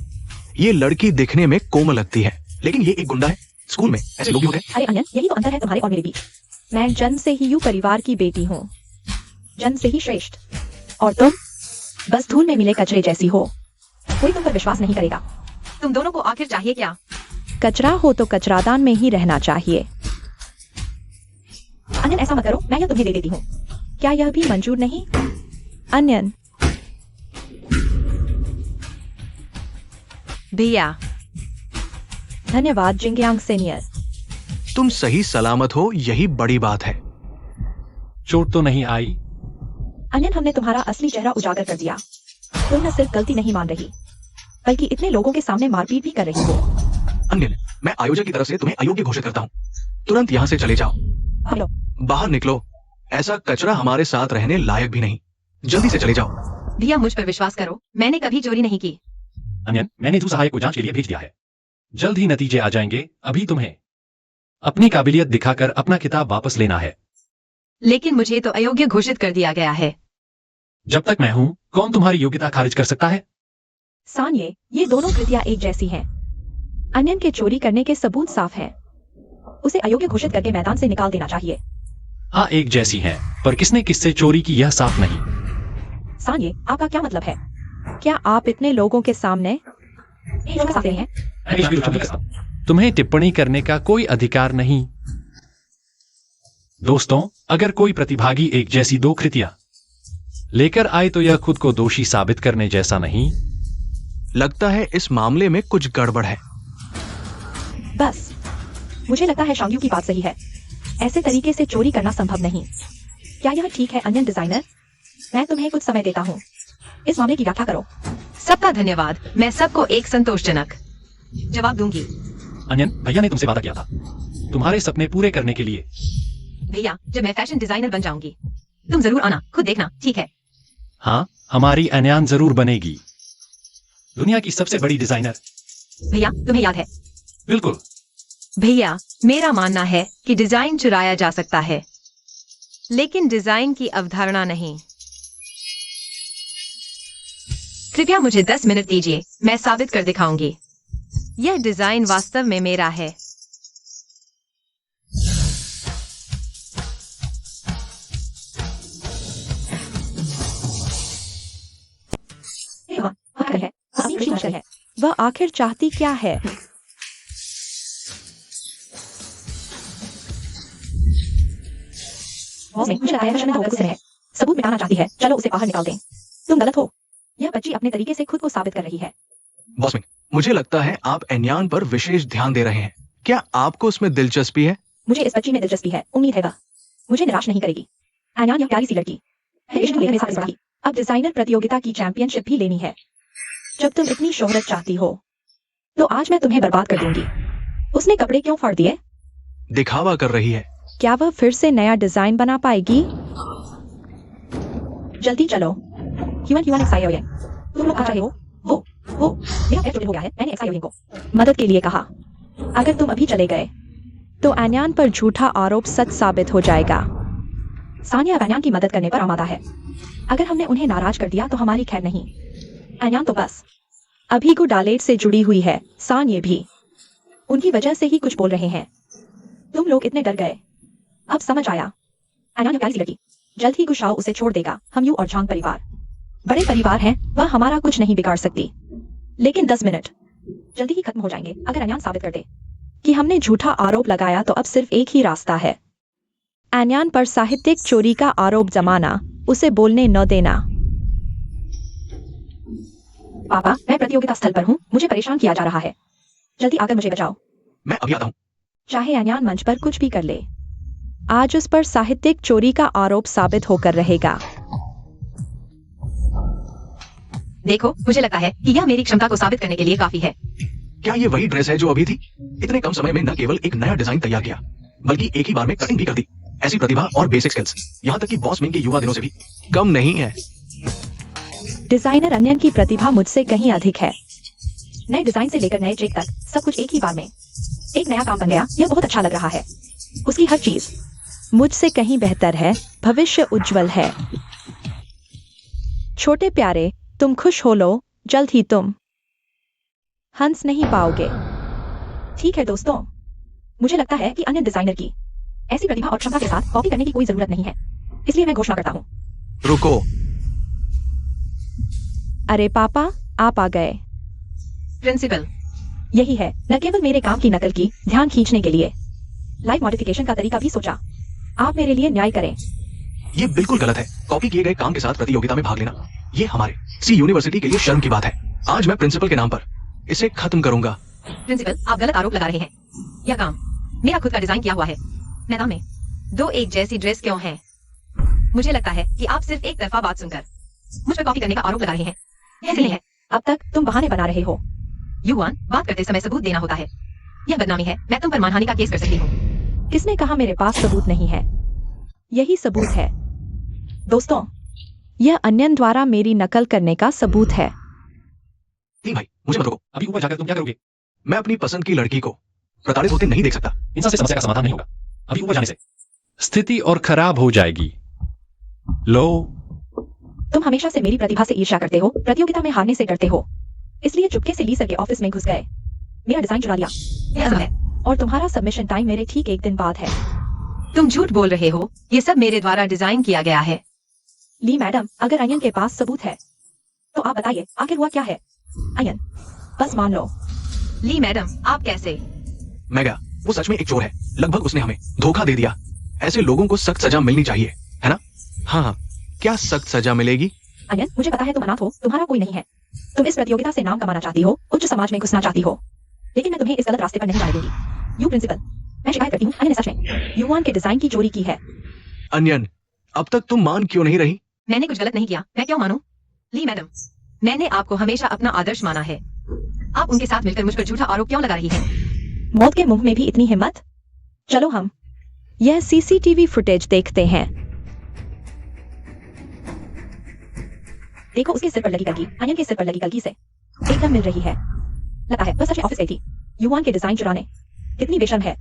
ये लड़की दिखने में कोमल लगती है, लेकिन ये एक गुंडा है। स्कूल में ऐसे लोग भी होते हैं। अरे अन्यन, यही तो अंतर है तुम्हारे और मेरे बीच। मैं जन्म से ही यू परिवार की बेटी हूँ। जन्म से ही श्रेष्ठ। और तुम बस धूल में मिले कचरे जैसी हो। कोई तुम पर विश्वास नहीं करेगा। तुम दोनों को आखिर चाहिए क्या? कचरा हो तो कचरादान में ही रहना चाहिए। अनियन, ऐसा मत करो, मैं यह तुम्हें दे देती हूँ। क्या यह भी मंजूर नहीं? अनियन, भैया। धन्यवाद जिंगयांग सीनियर। तुम सही सलामत हो, यही बड़ी बात है। चोट तो नहीं आई? अनियन, हमने तुम्हारा असली चेहरा उजागर कर दिया। तुम न सिर्फ गलती नहीं मान रही, बल्कि इतने लोगों के सामने मारपीट भी कर रही हो। अनिल, मैं आयोजक की तरफ से तुम्हें अयोग्य घोषित करता हूँ। तुरंत यहाँ से चले जाओ। हेलो, बाहर निकलो। ऐसा कचरा हमारे साथ रहने लायक भी नहीं। जल्दी से चले जाओ। भैया, मुझ पर विश्वास करो, मैंने कभी चोरी नहीं की। अनियन, मैंने दो सहायक को जांच के लिए भेज दिया है। जल्द ही नतीजे आ जाएंगे। अभी तुम्हें अपनी काबिलियत दिखाकर अपना किताब वापस लेना है। लेकिन मुझे तो अयोग्य घोषित कर दिया गया है। जब तक मैं हूं, कौन तुम्हारी योग्यता खारिज कर सकता है? सान्ये, ये दोनों कृतियां एक जैसी हैं। अनियन के चोरी करने के सबूत साफ हैं। उसे अयोग्य घोषित करके मैदान से निकाल देना चाहिए। हाँ, एक जैसी हैं, पर किसने किससे चोरी की यह साफ नहीं। सान्ये, आपका क्या मतलब है? क्या आप इतने लोगों के सामने एक लोग साथ रहे हैं? तुम्हें टिप्पणी करने का कोई अधिकार नहीं। दोस्तों, अगर कोई प्रतिभागी एक जैसी दो कृतियां लेकर आए तो यह खुद को दोषी साबित करने जैसा नहीं। लगता है इस मामले में कुछ गड़बड़ है। बस, मुझे लगता है शांग्यू की बात सही है। ऐसे तरीके से चोरी करना संभव नहीं। क्या यह ठीक है अनियन डिजाइनर? मैं तुम्हें कुछ समय देता हूँ। इस मामले की व्याख्या करो। सबका धन्यवाद। मैं सबको एक संतोषजनक जवाब दूंगी। अनियन, भैया ने तुमसे वादा किया था तुम्हारे सपने पूरे करने के लिए। भैया, जब मैं फैशन डिजाइनर बन जाऊंगी, तुम जरूर आना, खुद देखना, ठीक है? हाँ, हमारी अनयान जरूर बनेगी, दुनिया की सबसे बड़ी डिजाइनर। भैया, तुम्हें याद है? बिल्कुल। भैया, मेरा मानना है कि डिजाइन चुराया जा सकता है, लेकिन डिजाइन की अवधारणा नहीं। कृपया मुझे 10 मिनट दीजिए, मैं साबित कर दिखाऊंगी। यह डिजाइन वास्तव में मेरा है। है। वह आखिर चाहती क्या है? मुझे लगता है वह गुस्से में है। सबूत मिटाना चाहती है। चलो उसे बाहर निकाल दें। तुम गलत हो। यह बच्ची अपने तरीके से खुद को साबित कर रही है। बॉसमिन, मुझे लगता है आप एन्यान पर विशेष ध्यान दे रहे हैं। क्या आपको उसमें दिलचस्पी है? मुझे इस बच्ची में दिलचस्पी है। उम्मीद है वह मुझे निराश नहीं करेगी। एन्यान यह प्यारी सी लड़की है। इश्क लेने से बढ़ी। अब डिजाइनर प्रतियोगिता की चैंपियनशिप भी लेनी है। जब तुम इतनी शोहरत चाहती हो, तो आज मैं तुम्हें बर्बाद कर दूंगी। उसने कपड़े क्यों फाड़ दिए? दिखावा कर रही है। क्या वह फिर से नया डिजाइन बना पाएगी? जल्दी चलो। ह्यूमन एक्साइयोये। तुम लोग आ रहे हो? वो मेरा पैर चोट हो गया है। मैंने एक्साइयोये को मदद के लिए कहा। अगर तुम अभी चले गए तो एन्यान पर झूठा आरोप सच साबित हो जाएगा। सानिया एन्यान की मदद करने पर आमादा है। अगर हमने उन्हें नाराज कर दिया तो हमारी खैर नहीं। एन्यान तो बस अभी को डालेट से जुड़ी हुई है। सानिया भी उनकी वजह से ही कुछ बोल रहे हैं। तुम लोग इतने डर गए। अब समझ आया। एन्यान प्यारी सी लड़की। जल्द ही गुशाओ उसे छोड़ देगा। हम यू और झांग परिवार बड़े परिवार हैं। वह हमारा कुछ नहीं बिगाड़ सकती। लेकिन 10 मिनट जल्दी ही खत्म हो जाएंगे अगर एन्यान साबित कर दे कि हमने झूठा आरोप लगाया। तो अब सिर्फ एक ही रास्ता है, एन्यान पर साहित्यिक चोरी का आरोप जमाना, उसे बोलने न देना। पापा, मैं प्रतियोगिता स्थल पर हूँ। मुझे परेशान किया जा रहा है। जल्दी आकर मुझे बचाओ। मैं अभी आता हूँ। चाहे एन्यान मंच पर कुछ भी कर ले, आज उस पर साहित्यिक चोरी का आरोप साबित होकर रहेगा। देखो, मुझे लगता है कि यह मेरी क्षमता को साबित करने के लिए काफी है। क्या ये वही ड्रेस है जो अभी थी? इतने कम समय में न केवल एक नया डिजाइन तैयार किया, बल्कि एक ही बार में कटिंग भी कर दी। ऐसी प्रतिभा और बेसिक स्किल्स यहाँ तक कि बॉसमिन के युवा दिनों से भी कम नहीं है। डिजाइनर अनियन की प्रतिभा मुझसे कहीं अधिक है। नए डिजाइन से लेकर नए ट्रिक तक सब कुछ एक ही बार में। एक नया काम बन गया। यह बहुत अच्छा लग रहा है। उसकी हर चीज मुझसे कहीं बेहतर है। भविष्य उज्जवल है। छोटे प्यारे, तुम खुश हो लो। जल्द ही तुम हंस नहीं पाओगे। ठीक है दोस्तों, मुझे लगता है कि अन्य डिजाइनर की ऐसी प्रतिभा और क्षमता के साथ कॉपी करने की कोई जरूरत नहीं है। इसलिए मैं घोषणा करता हूँ, रुको। अरे पापा, आप आ गए। प्रिंसिपल, यही है, न केवल मेरे काम की नकल की, ध्यान खींचने के लिए लाइव मॉडिफिकेशन का तरीका भी सोचा। आप मेरे लिए न्याय करें। ये बिल्कुल गलत है। कॉपी किए गए काम के साथ प्रतियोगिता में भाग लेना, ये हमारे सी यूनिवर्सिटी के लिए शर्म की बात है। आज मैं प्रिंसिपल के नाम पर इसे खत्म करूंगा। प्रिंसिपल, आप गलत आरोप लगा रहे हैं। यह काम मेरा खुद का डिजाइन किया हुआ है। मैदान में दो एक जैसी ड्रेस क्यों है? मुझे लगता है कि आप सिर्फ एक तरफा बात सुनकर मुझ पर कॉपी करने का आरोप लगा रहे हैं। ऐसे नहीं है। अब तक तुम बहाने बना रहे हो। युवान, बात करते समय सबूत देना होता है। यह बदनामी है। मैं तुम पर मानहानि का केस कर सकती हूँ। किसने कहा मेरे पास सबूत नहीं है? यही सबूत है। दोस्तों, यह अन्यन द्वारा मेरी नकल करने का सबूत है। नहीं भाई, मुझे मत रोको। अभी ऊपर जाकर तुम क्या करोगे? मैं अपनी पसंद की लड़की को प्रताड़ित होते नहीं देख सकता। इंसान से समस्या का समाधान नहीं होगा। अभी ऊपर जाने से स्थिति और खराब हो जाएगी। लो, तुम हमेशा से मेरी प्रतिभा से ईर्ष्या करते हो, प्रतियोगिता में हारने से डरते हो, इसलिए चुपके से ली सर के ऑफिस में घुस गए, मेरा डिजाइन चुरा लिया। यह सब है। और तुम्हारा सबमिशन टाइम मेरे ठीक एक दिन बाद है। तुम झूठ बोल रहे हो। ये सब मेरे द्वारा डिजाइन किया गया है। ली मैडम, अगर अयन के पास सबूत है तो आप बताइए आखिर हुआ क्या है? अयन, बस मान लो। ली मैडम, आप कैसे? मैगा, वो सच में एक चोर है। लगभग उसने हमें धोखा दे दिया। ऐसे लोगों को सख्त सजा मिलनी चाहिए, है ना? हाँ, क्या सख्त सजा मिलेगी? अयन, मुझे पता है तुम अनाथ हो, तुम्हारा कोई नहीं है। तुम इस प्रतियोगिता से नाम कमाना चाहती हो, उच्च समाज में घुसना चाहती हो, लेकिन मैं तुम्हें इस गलत रास्ते पर नहीं जाने दूंगी। यू प्रिंसिपल, मैं शिकायत करती हूँ, अयन ने सच में युवान के डिजाइन की चोरी की है। अन्यन, अब तक तुम मान क्यों नहीं रही? मैंने कुछ गलत नहीं किया, मैं क्यों मानूं? ली मैडम, मैंने आपको हमेशा अपना आदर्श माना है। आप उनके साथ मिलकर मुझ पर झूठा आरोप क्यों लगा रही हैं? मौत के मुंह में भी इतनी हिम्मत? चलो हम यह सीसीटीवी फुटेज देखते हैं। देखो, उसके सिर पर लगी कलगी अयन के सिर पर लगी कलगी से एकदम मिल रही है। लगता है वह सच में ऑफिस गई थी युवान के डिजाइन चुराने। कितनी बेशर्म है।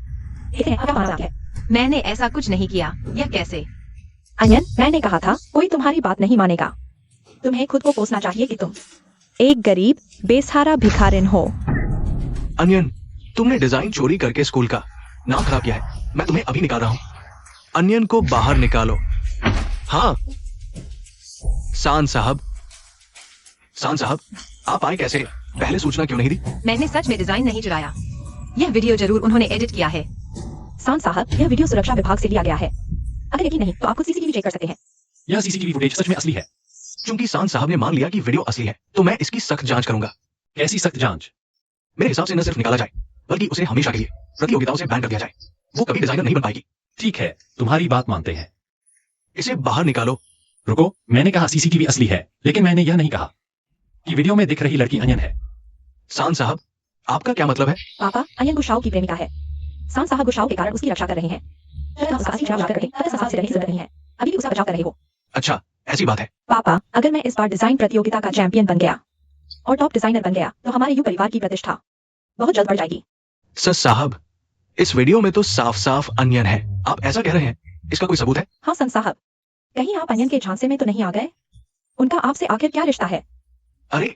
देखते हैं क्या मामला है। मैंने ऐसा कुछ नहीं किया। यह कैसे? अयन, मैंने कहा था कोई तुम्हारी बात नहीं मानेगा। तुम्हें खुद को कोसना चाहिए कि तुम एक गरीब बेसहारा भिखारिन हो। अन्यन, तुमने डिजाइन चोरी करके स्कूल का नाम खराब किया है। मैं तुम्हें अभी निकाल रहा हूँ। अन्यन को बाहर निकालो। हाँ, सान साहब, आप आए कैसे? पहले सूचना क्यों नहीं दी? मैंने सच में डिजाइन नहीं चुराया। यह वीडियो जरूर उन्होंने एडिट किया है। सान साहब, यह वीडियो सुरक्षा विभाग से लिया गया है। अगर यकीन नहीं तो आप खुद सीसीटीवी चेक कर सकते हैं। यह सीसीटीवी फुटेज सच में असली है। चूंकि सान साहब ने मान लिया कि वीडियो असली है, तो मैं इसकी सख्त जांच करूंगा। कैसी सख्त जांच? मेरे हिसाब से न सिर्फ निकाला जाए, बल्कि उसे हमेशा के लिए प्रतियोगिताओं से बैन कर दिया जाए। वो कभी डिजाइनर नहीं बन पाएगी। ठीक है, तुम्हारी बात मानते हैं। इसे बाहर निकालो। रुको, मैंने कहा सीसीटीवी असली है, लेकिन मैंने यह नहीं कहा कि वीडियो में दिख रही लड़की अयन है। सान साहब, आपका क्या मतलब है? पापा, अयन गुशाओ की प्रेमिका है। सान साहब गुशाओ के कारण उसकी रक्षा कर रहे हैं। जब उसका असली चेहरा उजागर करें, तब संसार से रहने की जरूरत नहीं है। अभी भी उसका बचाव कर रहे हो। अच्छा, ऐसी बात है। पापा, अगर मैं इस बार डिजाइन प्रतियोगिता का चैंपियन बन गया और टॉप डिजाइनर बन गया, तो हमारे यू परिवार की प्रतिष्ठा बहुत जल्द बढ़ जाएगी। सर साहब, इस वीडियो में तो साफ साफ अन्यन है। आप ऐसा कह रहे हैं, इसका कोई सबूत है? हाँ सन साहब, कहीं आप अयन के झांसे में तो नहीं आ गए? उनका आपसे आखिर क्या रिश्ता है? अरे,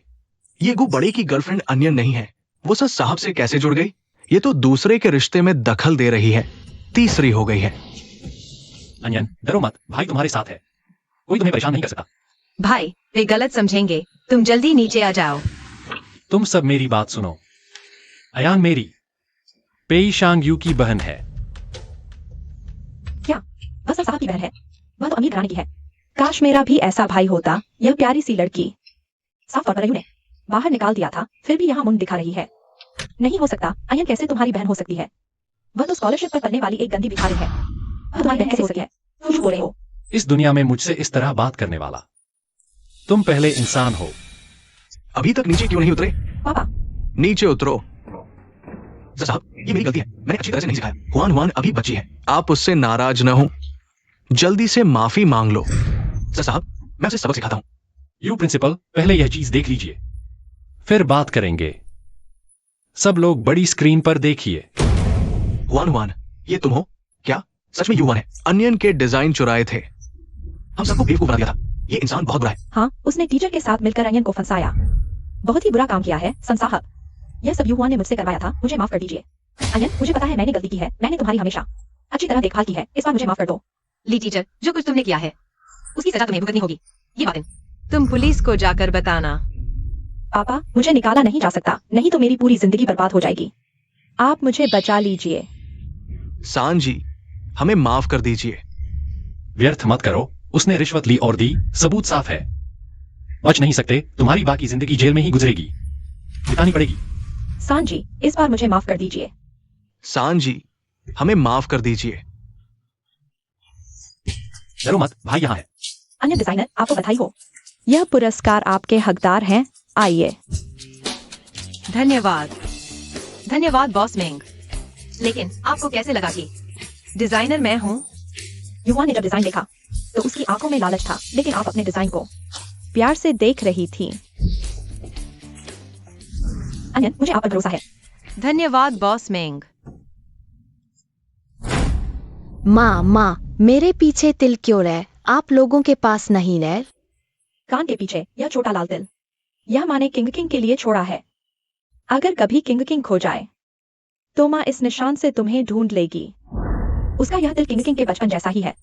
ये गु बड़े की गर्लफ्रेंड अन्यन नहीं है। वो सर साहब से कैसे जुड़ गई? ये तो दूसरे के रिश्ते में दखल दे रही है। तीसरी हो गई है। अन्यन, डरो मत, भाई तुम्हारे साथ है। कोई तुम्हें परेशान नहीं कर सकता। भाई, वे गलत समझेंगे। तुम जल्दी नीचे आ जाओ। तुम सब मेरी बात सुनो। अयान मेरी पेई शांग यू की बहन है। क्या वह सन साहब की बहन है? वह तो अमीर घराने की है। काश मेरा भी ऐसा भाई होता। यह प्यारी सी लड़की साफ तौर पर अयू ने बाहर निकाल दिया था, फिर भी यहाँ मुंह दिखा रही है। नहीं हो सकता। अयन कैसे तुम्हारी बहन हो सकती है? वह तो स्कॉलरशिप पर पढ़ने वाली एक गंदी भिखारी है। वह तुम्हारी बहन कैसे हो सकती है? तुम झूठ बोल रहे हो। इस दुनिया में मुझसे इस तरह बात करने वाला तुम पहले इंसान हो। अभी तक नीचे क्यों नहीं उतरे? पापा, नीचे उतरो। सर साहब, ये मेरी गलती है। मैंने अच्छी तरह से नहीं सिखाया। हुआन अभी बची है। आप उससे नाराज न हो। जल्दी से माफी मांग लो। सर साहब, मैं उसे सबक सिखाता हूँ। यू प्रिंसिपल, पहले यह चीज देख लीजिए, फिर बात करेंगे। सब लोग बड़ी स्क्रीन पर देखिए। हुआन, ये तुम हो क्या? सच में युवान है। अन्यन के डिजाइन चुराए थे। हम सबको बेवकूफ बना दिया था। ये इंसान बहुत बुरा है। हाँ, उसने टीचर के साथ मिलकर अयन को फंसाया। बहुत ही बुरा काम किया है सन साहब। यह सब युवान ने मुझसे करवाया था। मुझे माफ कर दीजिए। अयन, मुझे पता है मैंने गलती की है। मैंने तुम्हारी हमेशा अच्छी तरह देखभाल की है। इस बार मुझे माफ कर दो। ली टीचर, जो कुछ तुमने किया है उसकी सजा तुम्हें भुगतनी होगी। ये बातें तुम पुलिस को जाकर बताना। पापा, मुझे निकाला नहीं जा सकता, नहीं तो मेरी पूरी जिंदगी बर्बाद हो जाएगी। आप मुझे बचा लीजिए। सांजी, हमें माफ कर दीजिए। व्यर्थ मत करो, उसने रिश्वत ली और दी, सबूत साफ है। बच नहीं सकते, तुम्हारी बाकी जिंदगी जेल में ही गुजरेगी, बितानी पड़ेगी। सांजी, इस बार मुझे माफ कर दीजिए। सांजी, हमें माफ कर दीजिए। डरो मत, भाई यहाँ है। अन्य डिजाइनर, आपको बधाई हो। यह पुरस्कार आपके हकदार हैं, आइए। धन्यवाद। धन्यवाद बॉस मेंग। लेकिन आपको कैसे लगा कि डिजाइनर मैं हूँ? युवा ने जब डिजाइन देखा तो उसकी आंखों में लालच था, लेकिन आप अपने डिजाइन को प्यार से देख रही थी। अन्य, मुझे आप पर भरोसा है। धन्यवाद बॉस मेंग। माँ, मेरे पीछे तिल क्यों रहे? आप लोगों के पास नहीं रहे? कान के पीछे यह छोटा लाल तिल, यह माँ ने किंग किंग के लिए छोड़ा है। अगर कभी किंग किंग खो जाए तो माँ इस निशान से तुम्हें ढूंढ लेगी। उसका यह तिल किंग किंग के बचपन जैसा ही है।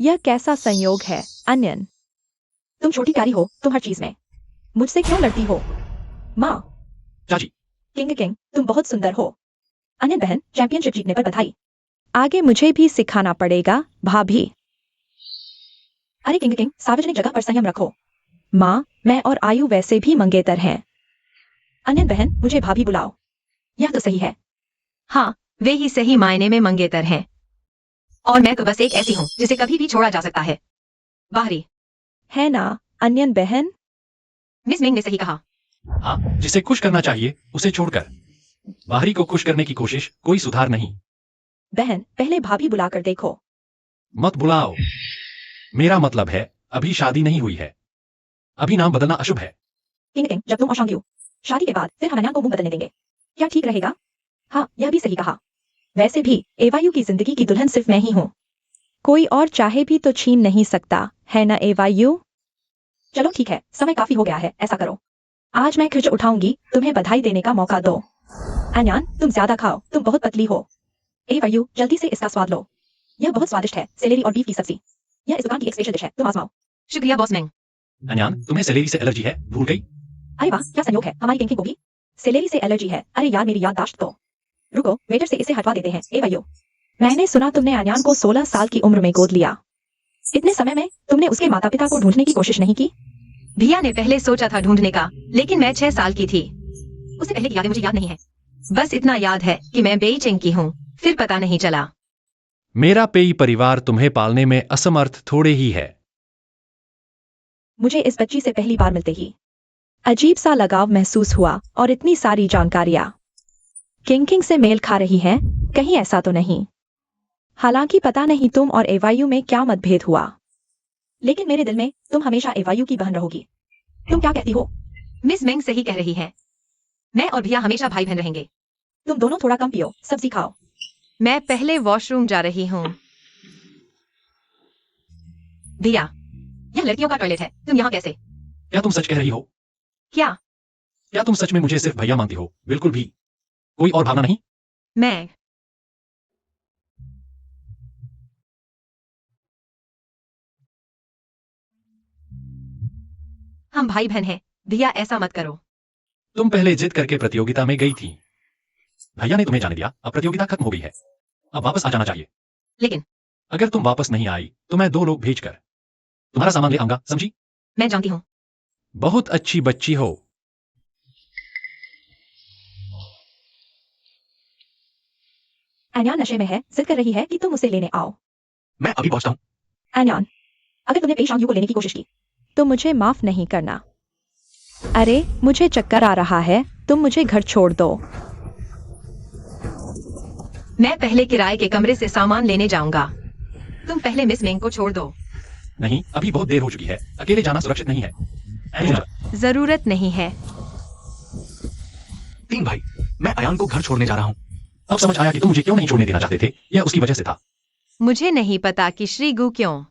यह कैसा संयोग है, अनियन? तुम छोटी प्यारी हो, तुम हर चीज में मुझसे क्यों लड़ती हो? माँ, चाची, किंग किंग, तुम बहुत सुंदर हो। अन्य बहन, चैंपियनशिप जीतने पर बधाई। आगे मुझे भी सिखाना पड़ेगा, भाभी। अरे किंग किंग, सार्वजनिक जगह पर संयम रखो। माँ, मैं और आयु वैसे भी मंगेतर हैं। अन्य बहन, मुझे भाभी बुलाओ। यह तो सही है। हाँ, वे ही सही मायने में मंगेतर हैं। और मैं तो बस एक ऐसी हूँ जिसे कभी भी छोड़ा जा सकता है। बाहरी। है ना, अनियन बहन? मिस मिंग ने सही कहा। हाँ, जिसे खुश करना चाहिए उसे छोड़कर बाहरी को खुश करने की कोशिश कोई सुधार नहीं। बहन, पहले भाभी बुलाकर देखो। मत बुलाओ। मेरा मतलब है, अभी शादी नहीं हुई है। अभी नाम बदलना अशुभ है। किंग किंग, जब तुम और शांति हो, शादी के बाद फिर हम अनयान को मुंह बदलने देंगे, क्या ठीक रहेगा? हाँ, यह भी सही कहा। वैसे भी एवायु की जिंदगी की दुल्हन सिर्फ मैं ही हूँ। कोई और चाहे भी तो छीन नहीं सकता, है ना एवायु? चलो ठीक है, समय काफी हो गया है, ऐसा करो। आज मैं खिर्च उठाऊंगी, तुम्हें बधाई देने का मौका दो। अनयान, तुम ज्यादा खाओ, तुम बहुत पतली हो। एवायु, जल्दी से इसका स्वाद लो। यह बहुत स्वादिष्ट है, सेलेरी और बीफ की सब्जी। यह इस दुकान की एक स्पेशल डिश है, तुम आजमाओ। शुक्रिया बॉस मेंग। अनयान, तुम्हें सेलेरी से एलर्जी है, भूल गई? अरे वाह, क्या संयोग है, हमारी किंग किंग को भी सेलेरी से एलर्जी है। अरे यार, मेरी याददाश्त तो। रुको, वेटर से इसे हटवा देते हैं। एवायु, मैंने सुना तुमने अनयान को 16 साल की उम्र में गोद लिया। इतने समय में तुमने उसके माता पिता को ढूंढने की कोशिश नहीं की? भिया ने पहले सोचा था ढूंढने का, लेकिन मैं 6 साल की थी। उससे पहले की यादें मुझे याद नहीं है। बस इतना याद है कि मैं बेइचिंग की हूँ, फिर पता नहीं चला। मेरा पेई परिवार तुम्हें पालने में असमर्थ थोड़े ही है। मुझे इस बच्ची से पहली बार मिलते ही अजीब सा लगाव महसूस हुआ, और इतनी सारी जानकारियां किंग किंग से मेल खा रही हैं, कहीं ऐसा तो नहीं? हालांकि पता नहीं तुम और एवायु में क्या मतभेद हुआ, लेकिन मेरे दिल में तुम हमेशा एवायु की बहन रहोगी। तुम क्या कहती हो? मिस मेंग सही कह रही है। मैं और भिया हमेशा भाई बहन रहेंगे। तुम दोनों थोड़ा कम पियो, सब्जी खाओ। मैं पहले वॉशरूम जा रही हूँ। भिया, यह लड़कियों का टॉयलेट है, तुम यहाँ कैसे? क्या तुम सच कह रही हो? क्या? क्या तुम सच में मुझे सिर्फ भैया मानती हो? बिल्कुल भी कोई और भावना नहीं? मैं हम भाई बहन हैं। भिया, ऐसा मत करो। तुम पहले जिद करके प्रतियोगिता में गई थी, भैया ने तुम्हें जाने दिया, अब प्रतियोगिता खत्म हो गई है, अब वापस आ जाना चाहिए। लेकिन अगर तुम वापस नहीं आई तो मैं 2 लोग भेजकर तुम्हारा सामान ले आऊंगा, समझी? मैं जानती हूँ। बहुत अच्छी बच्ची हो। अनयान नशे में है, जिद कर रही है कि तुम उसे लेने आओ। मैं अभी पहुंचता हूँ। अनयान, अगर तुमने पेई शांगयू को लेने की कोशिश की तो मुझे माफ नहीं करना। अरे, मुझे चक्कर आ रहा है, तुम मुझे घर छोड़ दो। मैं पहले किराए के कमरे से सामान लेने जाऊंगा। तुम पहले मिस मेंग को छोड़ दो। नहीं, अभी बहुत देर हो चुकी है, अकेले जाना सुरक्षित नहीं है। जरूरत नहीं है। 3 भाई, मैं अयान को घर छोड़ने जा रहा हूँ। अब समझ आया कि तुम मुझे क्यों नहीं छोड़ने देना चाहते थे, यह उसकी वजह से था। मुझे नहीं पता कि श्रीगु क्यों।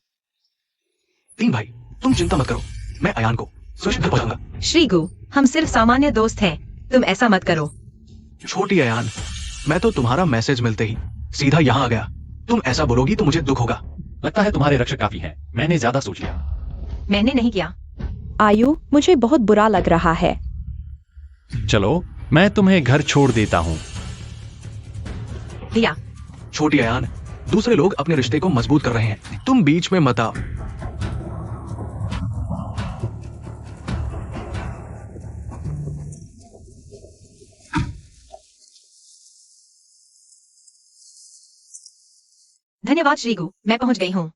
3 भाई, तुम चिंता मत करो, मैं अयान को सुरक्षित घर पहुंचाऊंगा। श्रीगु, हम सिर्फ सामान्य दोस्त हैं, तुम ऐसा मत करो। छोटी अयान, मैं तो तुम्हारा मैसेज मिलते ही सीधा यहाँ आ गया। तुम ऐसा बोलोगी तो मुझे दुख होगा। लगता है तुम्हारे रक्षक काफी हैं। मैंने ज्यादा सोच लिया। मैंने नहीं किया। आयु, मुझे बहुत बुरा लग रहा है। चलो, मैं तुम्हें घर छोड़ देता हूँ। भैया, छोटी अयान, दूसरे लोग अपने रिश्ते को मजबूत कर रहे हैं, तुम बीच में मत आओ। धन्यवाद श्रीगु, मैं पहुंच गई हूँ।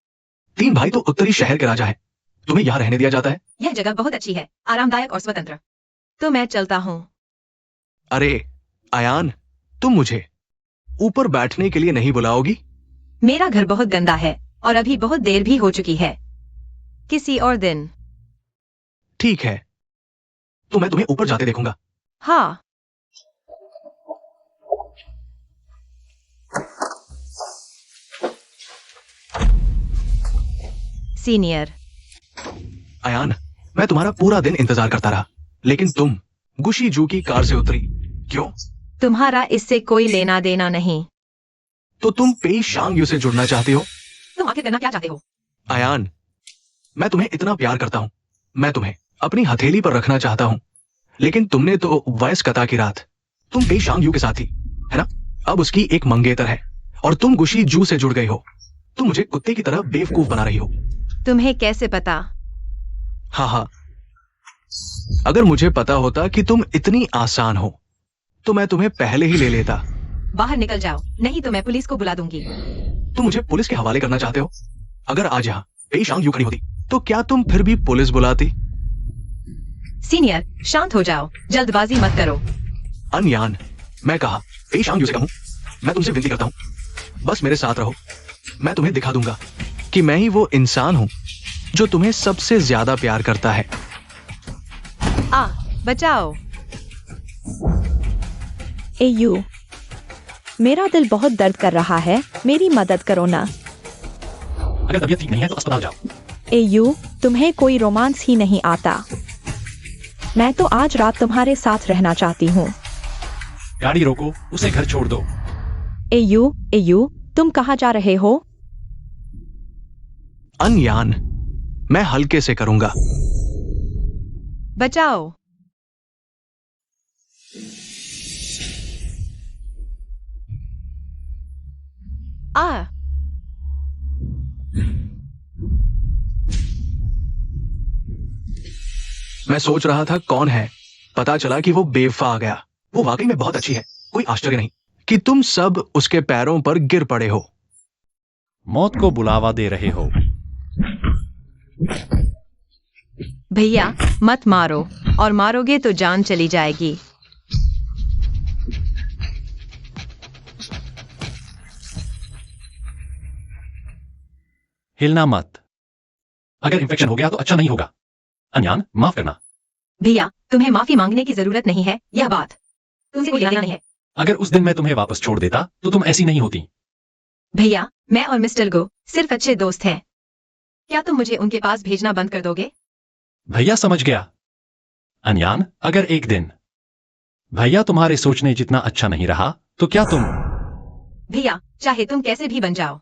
3 भाई तो उत्तरी शहर के राजा है, तुम्हें यहाँ रहने दिया जाता है? यह जगह बहुत अच्छी है, आरामदायक और स्वतंत्र। तो मैं चलता हूँ। अरे अयान, तुम मुझे ऊपर बैठने के लिए नहीं बुलाओगी? मेरा घर बहुत गंदा है और अभी बहुत देर भी हो चुकी है। किसी और दिन। ठीक है, तो मैं तुम्हें ऊपर जाते देखूंगा। हाँ। सीनियर। अयान, मैं तुम्हारा पूरा दिन इंतजार करता रहा, लेकिन तुम गुशी जू की कार से उतरी। क्यों? तुम्हारा इससे कोई लेना देना नहीं। तो तुम पेई शांग यू से जुड़ना चाहती हो? तुम आखिर करना क्या चाहते हो? अयान, मैं तुम्हें इतना प्यार करता हूँ, मैं तुम्हें अपनी हथेली पर रखना चाहता हूँ, लेकिन तुमने तो वयस्कता की रात, तुम पेई शांग यू के साथ थी, है ना? अब उसकी एक मंगेतर है और तुम गुशी जू से जुड़ गई हो। तुम मुझे कुत्ते की तरह बेवकूफ बना रही हो। तुम्हें कैसे पता? हाँ, अगर मुझे पता होता कि तुम इतनी आसान हो तो मैं तुम्हें पहले ही ले लेता। बाहर निकल जाओ, नहीं तो मैं पुलिस को बुला दूंगी। तुम मुझे पुलिस के हवाले करना चाहते हो? अगर आज यहाँ पेई शांग यू खड़ी होती तो क्या तुम फिर भी पुलिस बुलाती? सीनियर, शांत हो जाओ, जल्दबाजी मत करो। अनयान, मैं कहा पेई शांग यू से कहूं, मैं तुमसे विनती करता हूँ, बस मेरे साथ रहो। मैं तुम्हें दिखा दूंगा कि मैं ही वो इंसान हूं जो तुम्हें सबसे ज्यादा प्यार करता है। बचाओ। एयू, मेरा दिल बहुत दर्द कर रहा है, मेरी मदद करो ना। अगर तबीयत ठीक नहीं है तो अस्पताल जाओ। एयू, तुम्हें कोई रोमांस ही नहीं आता। मैं तो आज रात तुम्हारे साथ रहना चाहती हूँ। गाड़ी रोको, उसे घर छोड़ दो। एयू, तुम कहाँ जा रहे हो? अनयान, मैं हल्के से करूंगा। बचाओ। मैं सोच रहा था कौन है, पता चला कि वो बेवफा आ गया। वो वाकई में बहुत अच्छी है, कोई आश्चर्य नहीं कि तुम सब उसके पैरों पर गिर पड़े हो। मौत को बुलावा दे रहे हो। भैया, मत मारो, और मारोगे तो जान चली जाएगी। हिलना मत। अगर इंफेक्शन हो गया तो अच्छा नहीं होगा। अनयान, माफ करना। भैया, तुम्हें माफी मांगने की जरूरत नहीं है, यह बात तुमसे कोई लेना देना नहीं है। अगर उस दिन मैं तुम्हें वापस छोड़ देता तो तुम ऐसी नहीं होती। भैया, मैं और मिस्टर गो सिर्फ अच्छे दोस्त हैं। क्या तुम मुझे उनके पास भेजना बंद कर दोगे? भैया समझ गया। अनयान, अगर एक दिन भैया तुम्हारे सोचने जितना अच्छा नहीं रहा तो क्या तुम? भैया, चाहे तुम कैसे भी बन जाओ,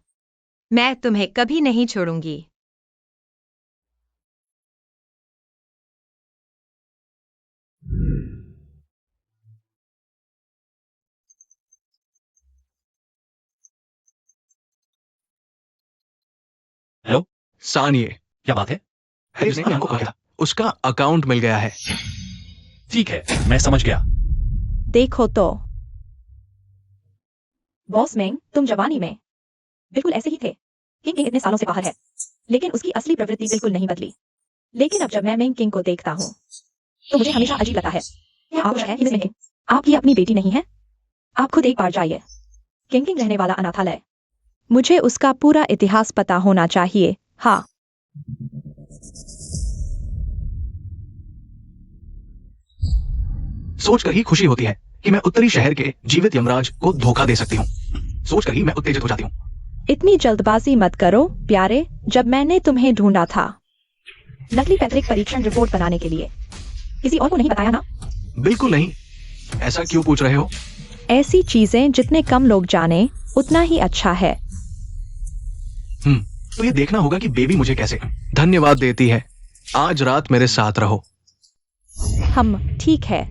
मैं तुम्हें कभी नहीं छोड़ूंगी। हेलो सानिए, क्या बात है? हैरिस ने हमको कहा, उसका अकाउंट मिल गया है। ठीक है, मैं समझ गया। देखो तो। बॉस मेंग, तुम जवानी में बिल्कुल ऐसे ही थे। किंग इतने सालों से बाहर है, लेकिन उसकी असली प्रवृत्ति बिल्कुल नहीं बदली। लेकिन अब जब मैं मेंग किंग को देखता हूँ तो मुझे हमेशा अजीब लगता है। आप है कि नहीं? आपकी अपनी बेटी नहीं है? आप खुद एक बार जाइए किंग रहने वाला अनाथालय। मुझे उसका पूरा इतिहास पता होना चाहिए। हाँ, सोचकर ही खुशी होती है कि मैं उत्तरी शहर के जीवित यमराज को धोखा दे सकती हूँ। सोचकर ही मैं उत्तेजित हो जाती हूँ। इतनी जल्दबाजी मत करो प्यारे। जब मैंने तुम्हें ढूंढा था नकली पैतृक परीक्षण रिपोर्ट बनाने के लिए, किसी और को नहीं बताया ना? बिल्कुल नहीं। ऐसा क्यों पूछ रहे हो? ऐसी चीजें जितने कम लोग जाने उतना ही अच्छा है। तो ये देखना होगा कि बेबी मुझे कैसे धन्यवाद देती है। आज रात मेरे साथ रहो। हम ठीक है।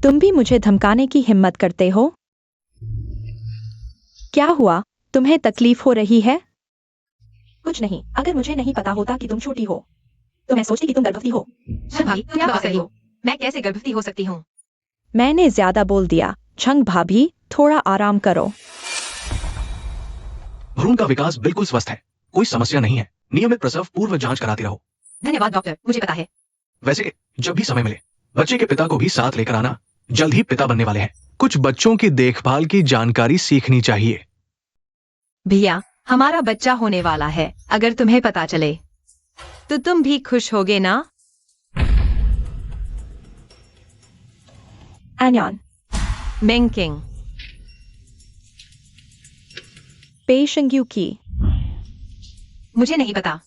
तुम भी मुझे धमकाने की हिम्मत करते हो? क्या हुआ? तुम्हें तकलीफ हो रही है? कुछ नहीं। अगर मुझे नहीं पता होता कि तुम छोटी हो तो मैं सोचती कि तुम गर्भवती हो। भाई तुम क्या बात कर रही हो? मैं कैसे गर्भवती हो सकती हूँ? मैंने ज्यादा बोल दिया। छंग भाभी, थोड़ा आराम करो। भ्रूण का विकास बिल्कुल स्वस्थ है, कोई समस्या नहीं है। नियमित प्रसव पूर्व जांच कराती रहो। धन्यवाद डॉक्टर, मुझे पता है। वैसे जब भी समय मिले बच्चे के पिता को भी साथ लेकर आना। जल्द ही पिता बनने वाले हैं। कुछ बच्चों की देखभाल की जानकारी सीखनी चाहिए। भैया, हमारा बच्चा होने वाला है। अगर तुम्हें पता चले तो तुम भी खुश होगे ना? एन्यान, मेंकिंग, पेशंग्यू की। मुझे नहीं पता।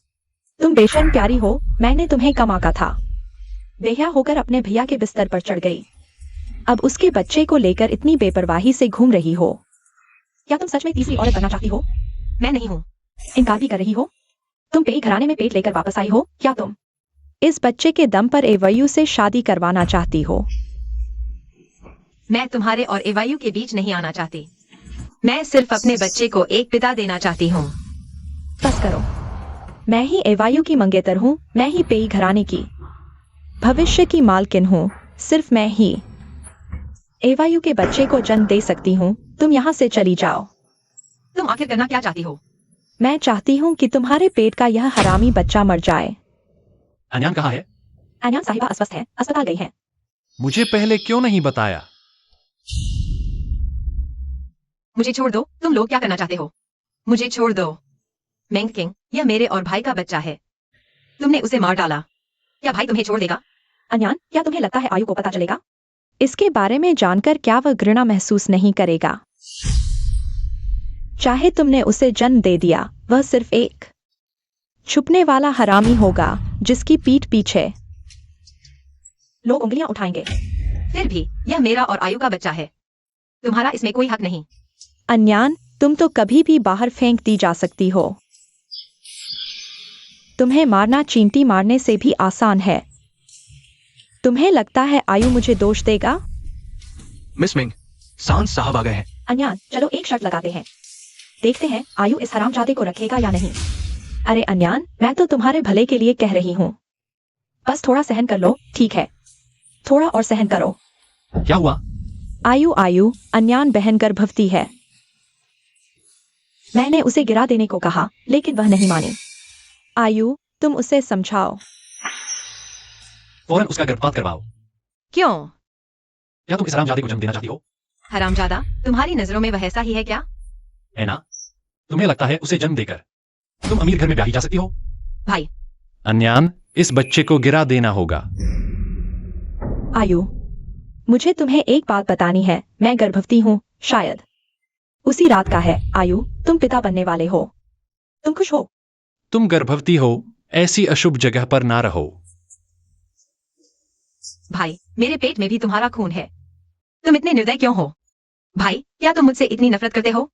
तुम बेशर्म प्यारी हो। मैंने तुम्हें कम आका था। बेहया होकर अपने भैया के बिस्तर पर चढ़ गई। अब उसके बच्चे को लेकर इतनी बेपरवाही से घूम रही हो। क्या तुम सच में तीसरी औरत बनना चाहती हो? मैं नहीं हूँ। इनकार भी कर रही हो? तुम पेई घराने में पेट लेकर वापस आई हो क्या तुम? इस बच्चे के दम पर एवयू से शादी करवाना चाहती हो? मैं तुम्हारे और एवायु के बीच नहीं आना चाहती। मैं सिर्फ अपने बच्चे को एक पिता देना चाहती हूँ। बस करो। मैं ही एवायु की मंगेतर हूँ। मैं ही पेई घराने की भविष्य की मालकिन हूँ। सिर्फ मैं ही एवायु के बच्चे को जन्म दे सकती हूँ। तुम यहाँ से चली जाओ। तुम आखिर करना क्या चाहती हो? मैं चाहती हूँ कि तुम्हारे पेट का यह हरामी बच्चा मर जाए। अन्यान कहाँ है? अन्यान साहिबा अस्वस्थ है, अस्पताल गई है। मुझे पहले क्यों नहीं बताया? मुझे छोड़ दो। तुम लोग क्या करना चाहते हो? मुझे छोड़ दो। मेंकिंग, यह मेरे और भाई का बच्चा है। तुमने उसे मार डाला। क्या भाई तुम्हें छोड़ देगा? अन्यान, क्या तुम्हें लगता है आयु को पता चलेगा? इसके बारे में जानकर क्या वह घृणा महसूस नहीं करेगा? चाहे तुमने उसे जन्म दे दिया, वह सिर्फ एक छुपने वाला हरामी होगा जिसकी पीठ पीछे लोग उंगलियां उठाएंगे। फिर भी यह मेरा और आयु का बच्चा है। तुम्हारा इसमें कोई हक नहीं। अन्यान, तुम तो कभी भी बाहर फेंक दी जा सकती हो। तुम्हें मारना चींटी मारने से भी आसान है। तुम्हें लगता है आयु मुझे दोष देगा? मिस मिंग, सांस साहब आ गए हैं। अन्यान, चलो एक शर्त लगाते हैं। देखते हैं आयु इस हरामजादे को रखेगा या नहीं। अरे अन्यान, मैं तो तुम्हारे भले के लिए कह रही हूँ। बस थोड़ा सहन कर लो, ठीक है? थोड़ा और सहन करो। क्या हुआ? आयु, अन्यान बहन गर्भवती है। मैंने उसे गिरा देने को कहा, लेकिन वह नहीं मानी। आयु, तुम उसे समझाओ। फौरन उसका गर्भपात करवाओ। क्यों? क्या तुम इस हरामजादे को जन्म देना चाहती हो? हरामजादा, तुम्हारी नजरों में वह ऐसा ही है क्या? है ना? तुम्हें लगता है उसे जन्म देकर तुम अमीर घर में ब्याही जा सकती हो? भाई, अन्यान, इस बच्चे को गिरा देना होगा। आयु, मुझे तुम्हें एक बात बतानी है। मैं गर्भवती हूँ, शायद उसी रात का है। आयु, तुम पिता बनने वाले हो। तुम खुश हो? तुम गर्भवती हो, ऐसी अशुभ जगह पर ना रहो। भाई, मेरे पेट में भी तुम्हारा खून है। तुम इतने निर्दय क्यों हो? भाई, क्या तुम मुझसे इतनी नफरत करते हो?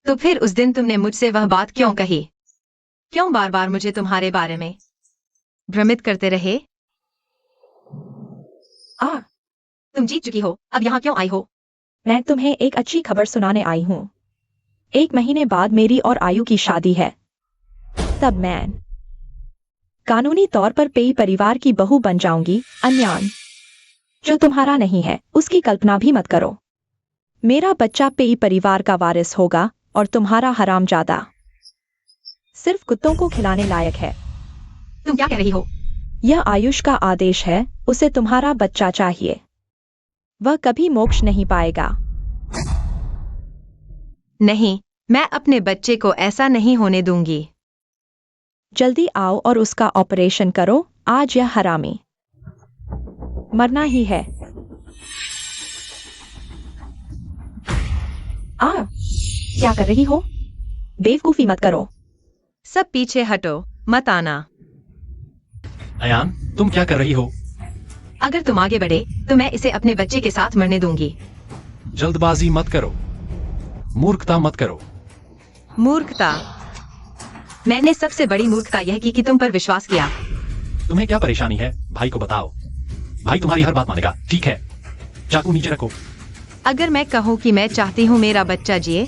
तो फिर उस दिन तुमने मुझसे वह बात क्यों कही? क्यों बार बार मुझे तुम्हारे बारे में भ्रमित करते रहे? तुम जीत चुकी हो, अब यहाँ क्यों आई हो? मैं तुम्हें एक अच्छी खबर सुनाने आई हूँ। 1 महीने बाद मेरी और आयु की शादी है। तब मैं कानूनी तौर पर पेई परिवार की बहू बन जाऊंगी। अन्यान, जो तुम्हारा नहीं है, उसकी कल्पना भी मत करो। मेरा बच्चा पेई परिवार का वारिस होगा और तुम्हारा हरामजादा सिर्फ कुत्तों को खिलाने लायक है। तुम क्या कह रही हो? यह आयुष का आदेश है। उसे तुम्हारा बच्चा चाहिए। वह कभी मोक्ष नहीं पाएगा। नहीं, मैं अपने बच्चे को ऐसा नहीं होने दूंगी। जल्दी आओ और उसका ऑपरेशन करो। आज यह हरामी मरना ही है। क्या कर रही हो? बेवकूफी मत करो। सब पीछे हटो, मत आना। अयान, तुम क्या कर रही हो? अगर तुम आगे बढ़े तो मैं इसे अपने बच्चे के साथ मरने दूंगी। जल्दबाजी मत करो, मूर्खता मत करो। मूर्खता? मैंने सबसे बड़ी मूर्खता यह की कि तुम पर विश्वास किया। तुम्हें क्या परेशानी है? भाई को बताओ, भाई तुम्हारी हर बात मानेगा। ठीक है, चाकू नीचे रखो। अगर मैं कहूँ कि मैं चाहती हूँ मेरा बच्चा जिए?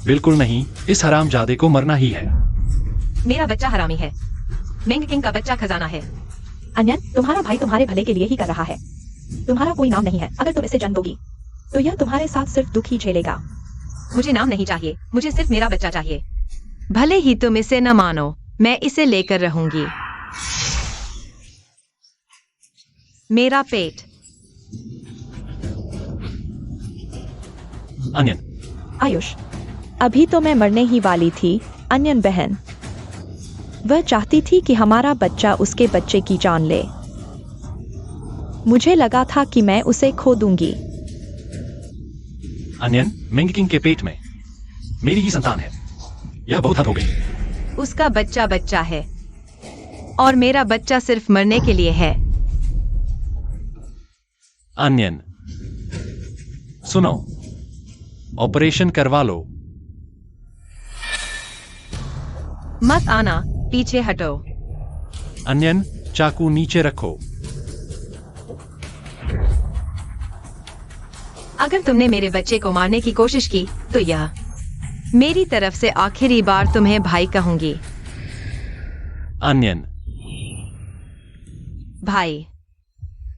बिल्कुल नहीं, इस हरामजादे को मरना ही है। मेरा बच्चा हरामी है। मेंग किंग का बच्चा खजाना है। अन्यन, तुम्हारा भाई तुम्हारे भले के लिए ही कर रहा है। तुम्हारा कोई नाम नहीं है। अगर तुम इसे जन्म दोगी तो यह तुम्हारे साथ सिर्फ दुख ही झेलेगा। मुझे नाम नहीं चाहिए, मुझे सिर्फ मेरा बच्चा चाहिए। भले ही तुम इसे न मानो, मैं इसे लेकर रहूंगी। मेरा पेट। अनियन, आयुष, अभी तो मैं मरने ही वाली थी। अन्यन बहन, वह चाहती थी कि हमारा बच्चा उसके बच्चे की जान ले। मुझे लगा था कि मैं उसे खो दूंगी। अनियन, मेंग किंग के पेट में मेरी ही संतान है। यह बहुत हद हो गई। उसका बच्चा बच्चा है और मेरा बच्चा सिर्फ मरने के लिए है। अनियन, सुनो, ऑपरेशन करवा लो। मत आना, पीछे हटो। अनियन, चाकू नीचे रखो। अगर तुमने मेरे बच्चे को मारने की कोशिश की तो यह मेरी तरफ से आखिरी बार तुम्हें भाई कहूंगी। अनियन, भाई।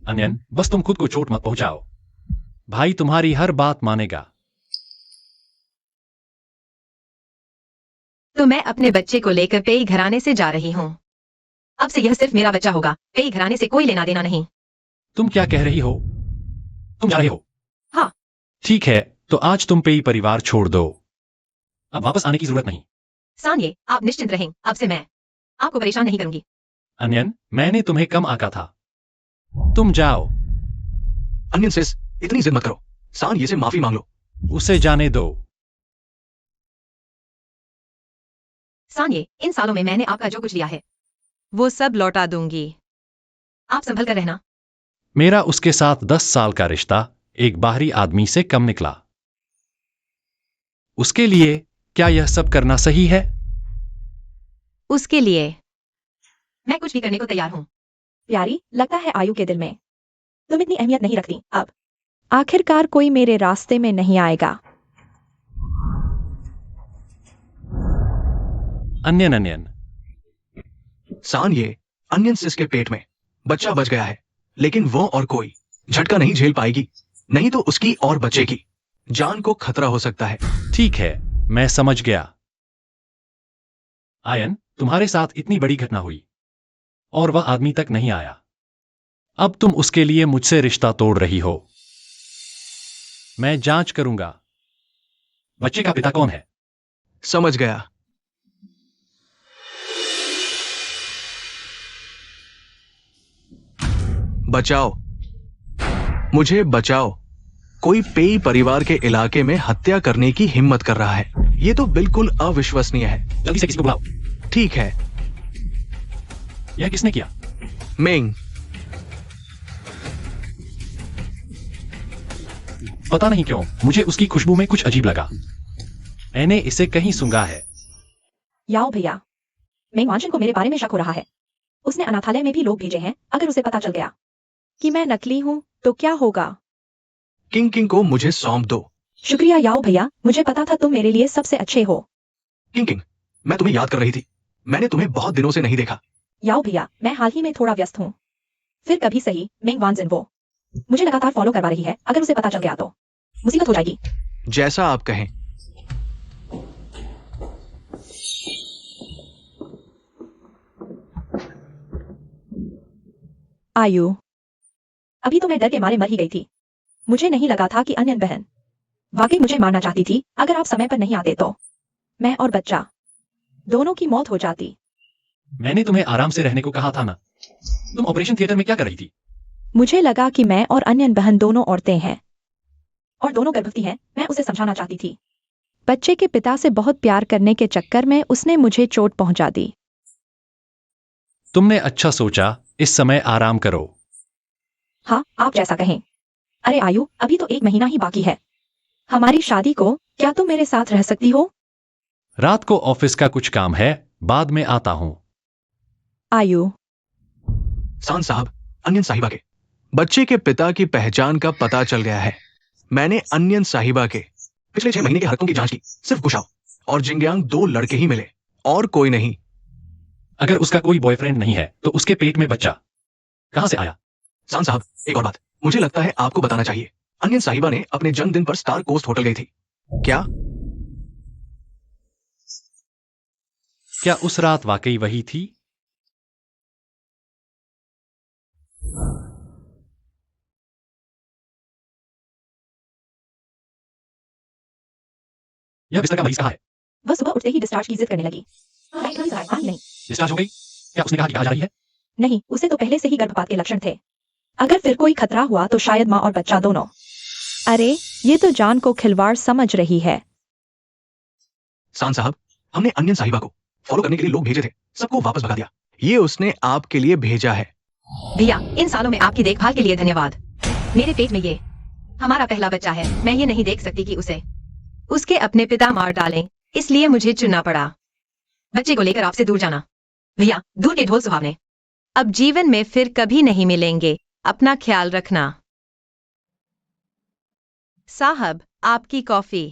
अनियन, बस तुम खुद को चोट मत पहुंचाओ। भाई तुम्हारी हर बात मानेगा। तो मैं अपने बच्चे को लेकर पेई घराने से जा रही हूँ। अब से यह सिर्फ मेरा बच्चा होगा। पेई घराने से कोई लेना देना नहीं। तुम क्या कह रही हो? तुम जा रही हो? हाँ। ठीक है, तो आज तुम पेई परिवार छोड़ दो। अब वापस आने की जरूरत नहीं। सानिए, आप निश्चिंत रहें। अब से मैं आपको परेशान नहीं करूंगी। अनियन, मैंने तुम्हें कम आका था। तुम जाओ। अन्यन सिस, इतनी जिद मत करो। सान ये से माफी मांग लो। उसे जाने दो। सानिए, इन सालों में मैंने आपका जो कुछ लिया है वो सब लौटा दूंगी। आप संभल कर रहना। मेरा उसके साथ 10 साल का रिश्ता एक बाहरी आदमी से कम निकला। उसके लिए क्या यह सब करना सही है? उसके लिए मैं कुछ भी करने को तैयार हूँ। प्यारी, लगता है आयु के दिल में तुम इतनी अहमियत नहीं रखती। अब आखिरकार कोई मेरे रास्ते में नहीं आएगा। अनियन, अनियन, सान ये अन्यन सिस के पेट में बच्चा बच गया है, लेकिन वो और कोई झटका नहीं झेल पाएगी। नहीं तो उसकी और बच्चे की जान को खतरा हो सकता है। ठीक है, मैं समझ गया। आयन, तुम्हारे साथ इतनी बड़ी घटना हुई और वह आदमी तक नहीं आया। अब तुम उसके लिए मुझसे रिश्ता तोड़ रही हो। मैं जांच करूंगा। बच्चे का पिता कौन है? समझ गया। बचाओ, मुझे बचाओ। कोई पेई परिवार के इलाके में हत्या करने की हिम्मत कर रहा है। ये तो बिल्कुल अविश्वसनीय है। जल्दी से किसी को बुलाओ। ठीक है। यह किसने किया? मेंग। पता नहीं क्यों मुझे उसकी खुशबू में कुछ अजीब लगा। मैंने इसे कहीं सूंघा है। याओ भैया, मेंग वांशन को मेरे बारे में शक हो रहा है। उसने अनाथालय में भी लोग भेजे हैं। अगर उसे पता चल गया कि मैं नकली हूं तो क्या होगा? किंग किंग को मुझे सौंप दो। शुक्रिया याओ भैया, मुझे पता था तुम मेरे लिए सबसे अच्छे हो। किंग किंग, मैं तुम्हें याद कर रही थी। मैंने तुम्हें बहुत दिनों से नहीं देखा। याओ भैया, मैं हाल ही में थोड़ा व्यस्त हूँ। फिर कभी सही। मेंग वांजिन वो मुझे लगातार फॉलो करवा रही है। अगर उसे पता चल गया तो मुसीबत हो जाएगी। जैसा आप कहें। आयु, अभी तो मैं डर के मारे मर ही गई थी। मुझे नहीं लगा था कि अन्यन बहन वाकई मुझे मारना चाहती थी। अगर आप समय पर नहीं आते तो मैं और बच्चा दोनों की मौत हो जाती। मैंने तुम्हें आराम से रहने को कहा था ना। तुम ऑपरेशन थिएटर में क्या कर रही थी? मुझे लगा कि मैं और अन्यन बहन दोनों औरतें हैं और दोनों गर्भवती हैं। मैं उसे समझाना चाहती थी। बच्चे के पिता से बहुत प्यार करने के चक्कर में उसने मुझे चोट पहुंचा दी। तुमने अच्छा सोचा, इस समय आराम करो। हाँ, आप जैसा कहें। अरे आयु, अभी तो 1 महीना ही बाकी है हमारी शादी को। क्या तुम मेरे साथ रह सकती हो? रात को ऑफिस का कुछ काम है, बाद में आता हूं। आयु, सान साहब, अनियन साहिबा के बच्चे के पिता की पहचान का पता चल गया है। मैंने अनियन साहिबा के पिछले 6 महीने के हरकतों की जांच की। सिर्फ गुशाओ और जिंगयांग 2 लड़के ही मिले, और कोई नहीं। अगर उसका कोई बॉयफ्रेंड नहीं है तो उसके पेट में बच्चा कहां से आया? सान साहब, एक और बात मुझे लगता है आपको बताना चाहिए। अनियन साहिबा ने अपने जन्मदिन पर स्टार कोस्ट होटल गई थी। क्या? क्या उस रात वाकई वही थी? यह बिस्तर का मरीज कहाँ है? वह सुबह उठते ही डिस्चार्ज की जिद करने लगी। हाँ, नहीं डिस्चार्ज हो गई? क्या उसने कहा कि कहाँ जा रही है? नहीं, उसे तो पहले से ही गर्भपात के लक्षण थे। अगर फिर कोई खतरा हुआ तो शायद माँ और बच्चा दोनों। अरे ये तो जान को खिलवाड़ समझ रही है। सान साहब, हमने अनियन साहिबा को फॉलो करने के लिए लोग भेजे थे, सबको वापस भगा दिया। ये उसने आपके लिए भेजा है। भैया, इन सालों में आपकी देखभाल के लिए धन्यवाद। मेरे पेट में ये हमारा पहला बच्चा है। मैं ये नहीं देख सकती कि उसे उसके अपने पिता मार डालें, इसलिए मुझे चुनना पड़ा बच्चे को लेकर आपसे दूर जाना। भैया, दूर के ढोल सुहावने। अब जीवन में फिर कभी नहीं मिलेंगे। अपना ख्याल रखना। साहब, आपकी कॉफी।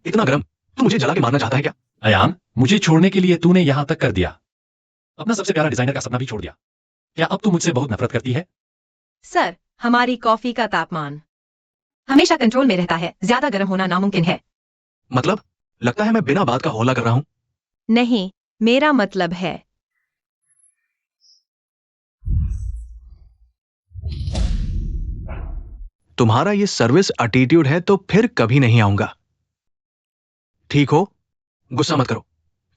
इतना गरम, तू मुझे जला के मारना चाहता है क्या? अयान, मुझे छोड़ने के लिए तूने यहां तक कर दिया। अपना सबसे प्यारा डिजाइनर का सपना भी छोड़ दिया। क्या अब तू मुझसे बहुत नफरत करती है? सर, हमारी कॉफी का तापमान हमेशा कंट्रोल में रहता है। ज्यादा गर्म होना नामुमकिन है। मतलब लगता है मैं बिना बात का हौला कर रहा हूं। नहीं, मेरा मतलब है तुम्हारा ये सर्विस एटीट्यूड है तो फिर कभी नहीं आऊंगा। ठीक हो? गुस्सा मत करो,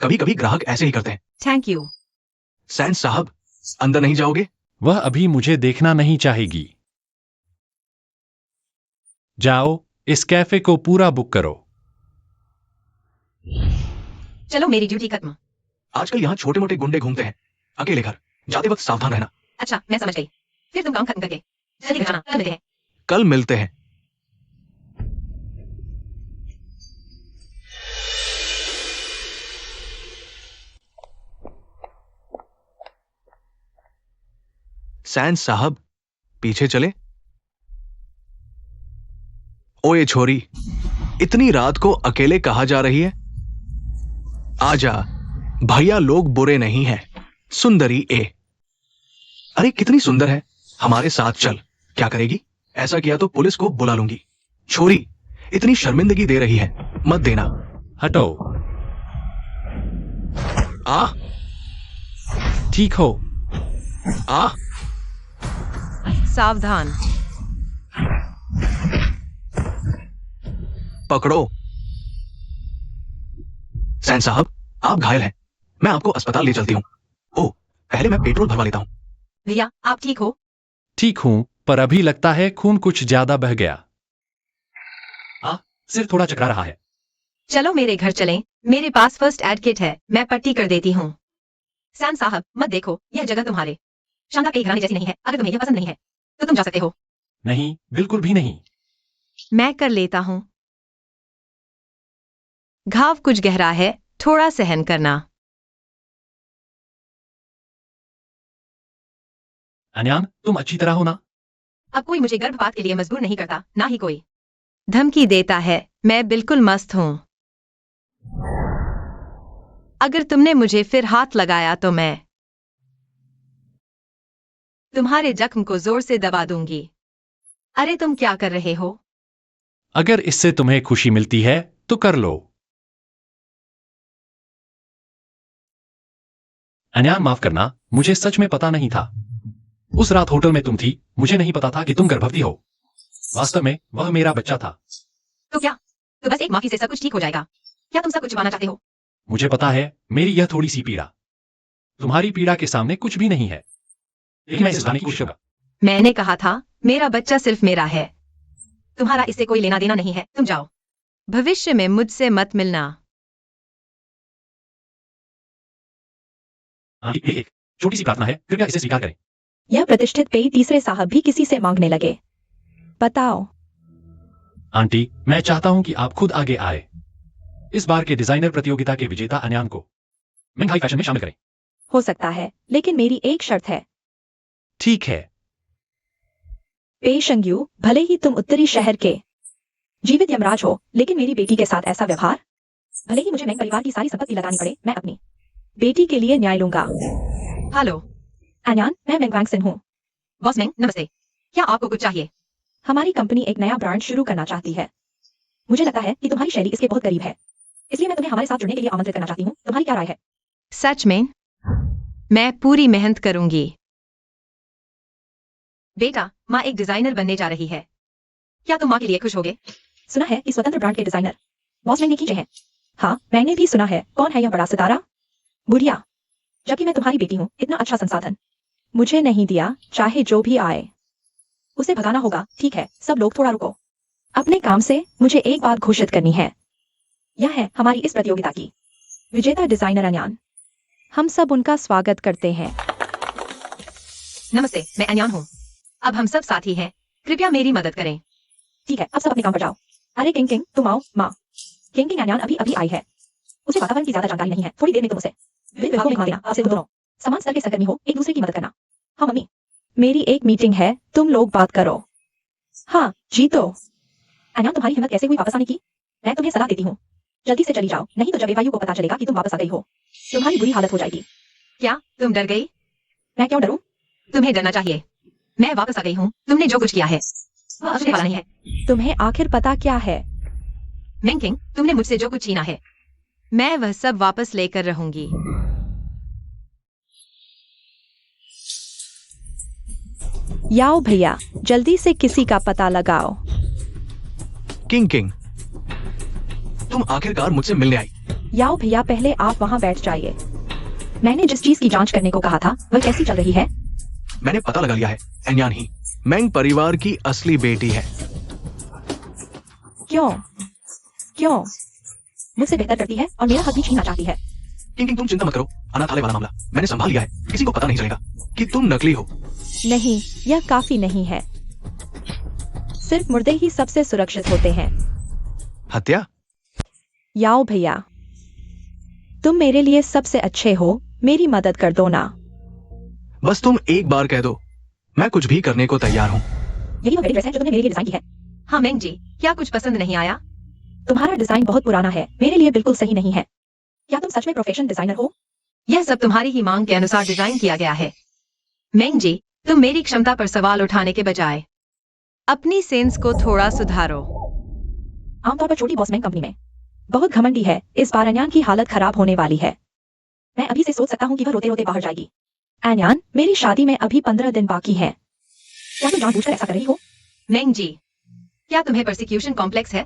कभी कभी ग्राहक ऐसे ही करते हैं। Thank you. सैन साहब, अंदर नहीं जाओगे? वह अभी मुझे देखना नहीं चाहेगी। जाओ, इस कैफे को पूरा बुक करो। चलो, मेरी ड्यूटी खत्म। आजकल यहाँ छोटे मोटे गुंडे घूमते हैं। अकेले घर जाते वक्त सावधान रहना। अच्छा, मैं समझ गई। फिर तुम काम खत्म करके जल्दी घर जाना। कल मिलते हैं। कल मिलते हैं। सैन साहब, पीछे चले। ओए छोरी, इतनी रात को अकेले कहाँ जा रही है? आजा, भैया लोग बुरे नहीं हैं। सुंदरी ए। अरे कितनी सुंदर है, हमारे साथ चल। क्या करेगी? ऐसा किया तो पुलिस को बुला लूंगी। छोरी, इतनी शर्मिंदगी दे रही है, मत देना। हटो। आ ठीक हो? आ सावधान। पकड़ो। सैन साहब, आप घायल हैं, मैं आपको अस्पताल ले चलती हूँ। ओह, पहले मैं पेट्रोल भरवा लेता हूँ। भैया, आप ठीक हो? ठीक हूं, पर अभी लगता है खून कुछ ज्यादा बह गया। सिर थोड़ा चकरा रहा है। चलो मेरे घर चलें। मेरे पास फर्स्ट एड किट है, मैं पट्टी कर देती हूँ। सैन साहब, मत देखो, यह जगह तुम्हारे शानदार के घराने जैसी नहीं है। अगर तुम्हें यह पसंद नहीं है तो तुम जा सकते हो। नहीं, बिल्कुल भी नहीं। मैं कर लेता हूँ। घाव कुछ गहरा है, थोड़ा सहन करना। अन्यान, तुम अच्छी तरह हो ना? अब कोई मुझे गर्भपात के लिए मजबूर नहीं करता, ना ही कोई धमकी देता है। मैं बिल्कुल मस्त हूं। अगर तुमने मुझे फिर हाथ लगाया तो मैं तुम्हारे जख्म को जोर से दबा दूंगी। अरे तुम क्या कर रहे हो? अगर इससे तुम्हें खुशी मिलती है तो कर लो। अन्यान, माफ करना, मुझे सच में पता नहीं था। उस रात होटल में तुम थी, मुझे नहीं पता था कि तुम गर्भवती हो। वास्तव में वह मेरा बच्चा था। तो क्या? तो बस एक माफी से सब कुछ ठीक हो जाएगा? क्या तुम सब कुछ छुपाना चाहते हो? मुझे पता है, मेरी यह थोड़ी सी पीड़ा तुम्हारी पीड़ा के सामने कुछ भी नहीं है, लेकिन मैं इसे सुधारने की कोशिश करूंगा। मैंने कहा था, मेरा बच्चा सिर्फ मेरा है। तुम्हारा इससे कोई लेना देना नहीं है। तुम जाओ। भविष्य में मुझसे मत मिलना। आंटी, एक छोटी सी प्रार्थना है, कृपया इसे स्वीकार करें। यह प्रतिष्ठित पेई तीसरे साहब भी किसी से मांगने लगे। बताओ। आंटी, मैं चाहता हूं कि आप खुद आगे आए। इस बार के डिजाइनर प्रतियोगिता के विजेता अन्यान को महंगाई फैशन में शामिल करें। हो सकता है, लेकिन मेरी एक शर्त है। ठीक है। पेई शंग्यू, भले ही तुम उत्तरी शहर के जीवित यमराज हो, लेकिन मेरी बेटी के साथ ऐसा व्यवहार, भले ही मुझे मेंग परिवार की सारी संपत्ति लगानी पड़े, मैं अपनी बेटी के लिए न्याय लूंगा। हेलो अन्यान, मैं मेंग वैंगसिन हूँ। बॉस मेंग, नमस्ते। क्या आपको कुछ चाहिए? हमारी कंपनी एक नया ब्रांड शुरू करना चाहती है। मुझे लगता है कि तुम्हारी शैली इसके बहुत करीब है, इसलिए मैं तुम्हें हमारे साथ जुड़ने के लिए आमंत्रित करना चाहती हूँ। तुम्हारी क्या राय है? सच में? मैं पूरी मेहनत करूंगी। बेटा, माँ एक डिजाइनर बनने जा रही है। क्या तुम माँ के लिए खुश होगे? सुना है कि स्वतंत्र ब्रांड के डिजाइनर बॉस मैंग ने खींचे हैं। हाँ, मैंने भी सुना है। कौन है यह बड़ा सितारा? बुढ़िया, जबकि मैं तुम्हारी बेटी हूँ। इतना अच्छा संसाधन मुझे नहीं दिया। चाहे जो भी आए, उसे भगाना होगा। ठीक है, सब लोग थोड़ा रुको। अपने काम से मुझे एक बात घोषित करनी है। यह है हमारी इस प्रतियोगिता की विजेता डिजाइनर अन्यान। हम सब उनका स्वागत करते हैं। नमस्ते, मैं अन्यान हूँ। अब हम सब साथी हैं। कृपया मेरी मदद करें। ठीक है, अब सब अपने काम पर जाओ। अरे किंग किंग, तुम आओ। माँ, किंग किंग अन्यान अभी अभी आई है। उसे वातावरण की ज्यादा जानकारी नहीं है। थोड़ी देर में तुम उसे विभिन्न विभागों में घुमा देना। आपसे तुम दोनों समान स्तर के सहकर्मी हो, एक दूसरे की मदद करना। हाँ मम्मी, मेरी एक मीटिंग है, तुम लोग बात करो। हाँ जीतो। अन्यान, तुम्हारी हिम्मत कैसे हुई वापस आने की? मैं तुम्हें सलाह देती हूँ, जल्दी से चली जाओ, नहीं तो जब एवायु को पता चलेगा कि तुम वापस आ गई हो, तुम्हारी बुरी हालत हो जाएगी। क्या तुम डर गई? मैं क्यों डरूं? तुम्हें डरना चाहिए। मैं वापस आ गई हूँ। तुमने जो कुछ किया है वह अब वाला नहीं है। तुम्हें आखिर पता क्या है? मेंग किंग, तुमने मुझसे जो कुछ छीना है, मैं वह सब वापस लेकर रहूंगी। याओ भैया, जल्दी से किसी का पता लगाओ। किंग किंग, तुम आखिरकार मुझसे मिलने आई। याओ भैया, पहले आप वहां बैठ जाइए। मैंने जिस चीज की जांच करने को कहा था वह कैसी चल रही है? मैंने पता लगा लिया है, अन्यान ही मेंग परिवार की असली बेटी है। क्यों? क्यों? मुझसे बेहतर करती है और मेरा हक भी छीनना चाहती है। किंग किंग, तुम चिंता मत करो। अनाथालय वाला मामला मैंने संभाल लिया है। किसी को पता नहीं चलेगा कि तुम नकली हो। नहीं, यह काफी नहीं है। सिर्फ मुर्दे ही सबसे सुरक्षित होते हैं। हत्या? याओ भैया, तुम मेरे लिए सबसे अच्छे हो, मेरी मदद कर दो ना। बस तुम एक बार कह दो, मैं कुछ भी करने को तैयार हूँ। यही वो वेडिंग ड्रेस है जो तुमने मेरे लिए डिजाइन की है। हाँ मेंग जी, क्या कुछ पसंद नहीं आया? तुम्हारा डिजाइन बहुत पुराना है, मेरे लिए बिल्कुल सही नहीं है। क्या तुम सच में प्रोफेशनल डिजाइनर हो? यह सब तुम्हारी ही मांग के अनुसार डिजाइन किया गया है। मेंग जी, तुम मेरी क्षमता पर सवाल उठाने के बजाय अपनी सेंस को थोड़ा सुधारो। आमतौर पर छोटी बॉस मेंग कंपनी में बहुत घमंडी है। इस बार अन्यान की हालत खराब होने वाली है। मैं अभी से सोच सकता हूँ कि वह रोते रोते बाहर जाएगी। अन्यान, मेरी शादी में अभी 15 दिन बाकी हैं। क्या तुम जानबूझकर ऐसा कर रही हो? मेंग जी, क्या तुम्हें परसिक्यूशन कॉम्प्लेक्स है?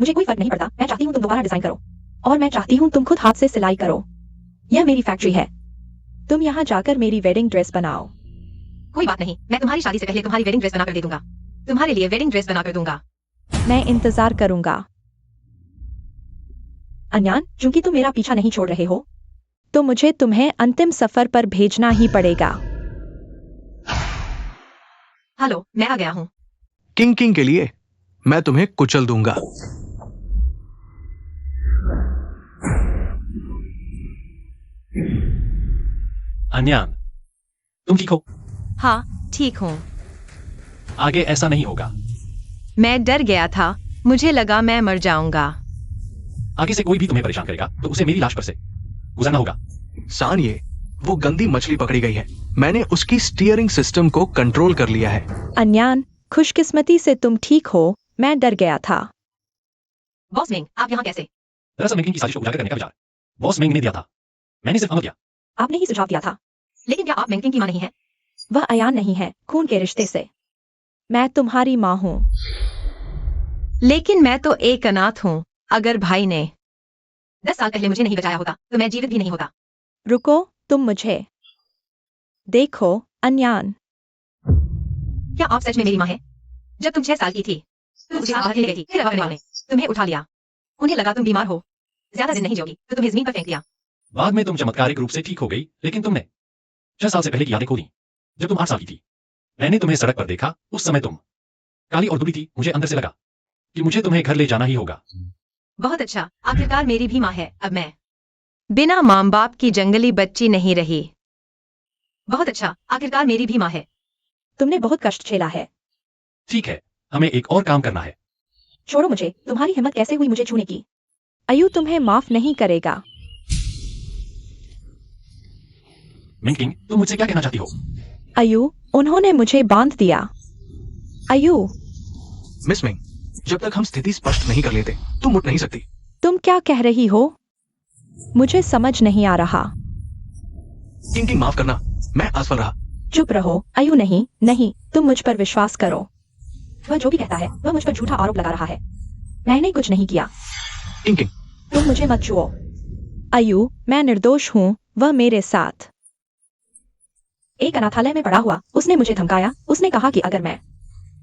मुझे कोई फर्क नहीं पड़ता। मैं चाहती हूँ तुम दोबारा डिजाइन करो, और मैं चाहती हूँ तुम खुद हाथ से सिलाई करो। यह मेरी फैक्ट्री है। तुम यहाँ जाकर मेरी वेडिंग ड्रेस बनाओ। कोई बात नहीं, मैं तुम्हारी शादी से पहले तुम्हारी वेडिंग ड्रेस बनाकर दे दूंगा। तुम्हारे लिए वेडिंग ड्रेस बनाकर दूंगा। मैं इंतजार करूंगा। अन्यान, चूंकि तुम मेरा पीछा नहीं छोड़ रहे हो, तो मुझे तुम्हें अंतिम सफर पर भेजना ही पड़ेगा। हेलो, मैं आ गया हूँ। किंग किंग के लिए मैं तुम्हें कुचल दूंगा। अन्यान, तुम ठीक हो? हाँ, ठीक हूँ। आगे ऐसा नहीं होगा। मैं डर गया था, मुझे लगा मैं मर जाऊंगा। आगे से कोई भी तुम्हें परेशान करेगा तो उसे मेरी लाश पर से गुजरना होगा। सान, ये वो गंदी मछली पकड़ी गई है। मैंने उसकी स्टीयरिंग सिस्टम को कंट्रोल कर लिया है। अन्यान, खुशकिस्मती से तुम ठीक हो। मैं डर गया था। बॉस मेंग, आप यहाँ कैसे? दरअसल मेंग की साजिश को उजागर करने का विचार बॉस मेंग ने दिया था। मैंने सिर्फ अमल किया। आपने ही सुझाव दिया था। लेकिन क्या आप मेंग किंग की माँ नहीं है? वह अयान नहीं है, खून के रिश्ते से। मैं तुम्हारी माँ हूँ। लेकिन मैं तो एक अनाथ हूँ। अगर भाई ने 10 साल पहले मुझे नहीं बचाया होता तो मैं जीवित भी नहीं होता। रुको, तुम मुझे देखो। अन्यान, क्या आप सच में मेरी माँ हैं? जब तुम 6 साल की थी तुम उसे बाहर ले गई थी, फिर हवा करने वाले तुम्हें उठा लिया। उन्हें लगा तुम बीमार हो, ज्यादा दिन नहीं जियोगी, तो तुम्हें जमीन पर फेंक दिया। बाद में तुम चमत्कारिक रूप से ठीक हो गई, लेकिन तुमने 6 साल से पहले की यादें खो दी। जब तुम 8 साल की थी, मैंने तुम्हें सड़क पर देखा। उस समय तुम काली और दुबली थी। मुझे अंदर से लगा कि मुझे तुम्हें घर ले जाना ही होगा। बहुत अच्छा, आखिरकार मेरी भी माँ है। अब मैं बिना माँ बाप की जंगली बच्ची नहीं रही। बहुत अच्छा, आखिरकार मेरी भी माँ है। तुमने बहुत कष्ट झेला है। ठीक है, हमें एक और काम करना है। छोड़ो मुझे। तुम्हारी हिम्मत कैसे हुई मुझे छूने की? अयू तुम्हें माफ नहीं करेगा। मिंकिंग, तुम मुझसे क्या कहना चाहती हो? अयू, उन्होंने मुझे बांध दिया। अयू, मिस मिंग, जब तक हम स्थिति स्पष्ट नहीं कर लेते तुम उठ नहीं सकती। तुम क्या कह रही हो? मुझे समझ नहीं आ रहा। किंग, माफ करना, मैं असफल रहा। चुप रहो। अयू, नहीं नहीं, तुम मुझ पर विश्वास करो। वह जो भी कहता है वह मुझ पर झूठा आरोप लगा रहा है। मैंने कुछ नहीं किया। किंग, तुम मुझे मत छुओ। अयू, मैं निर्दोष हूँ। वह मेरे साथ एक अनाथालय में पड़ा हुआ उसने मुझे धमकाया। उसने कहा कि अगर मैं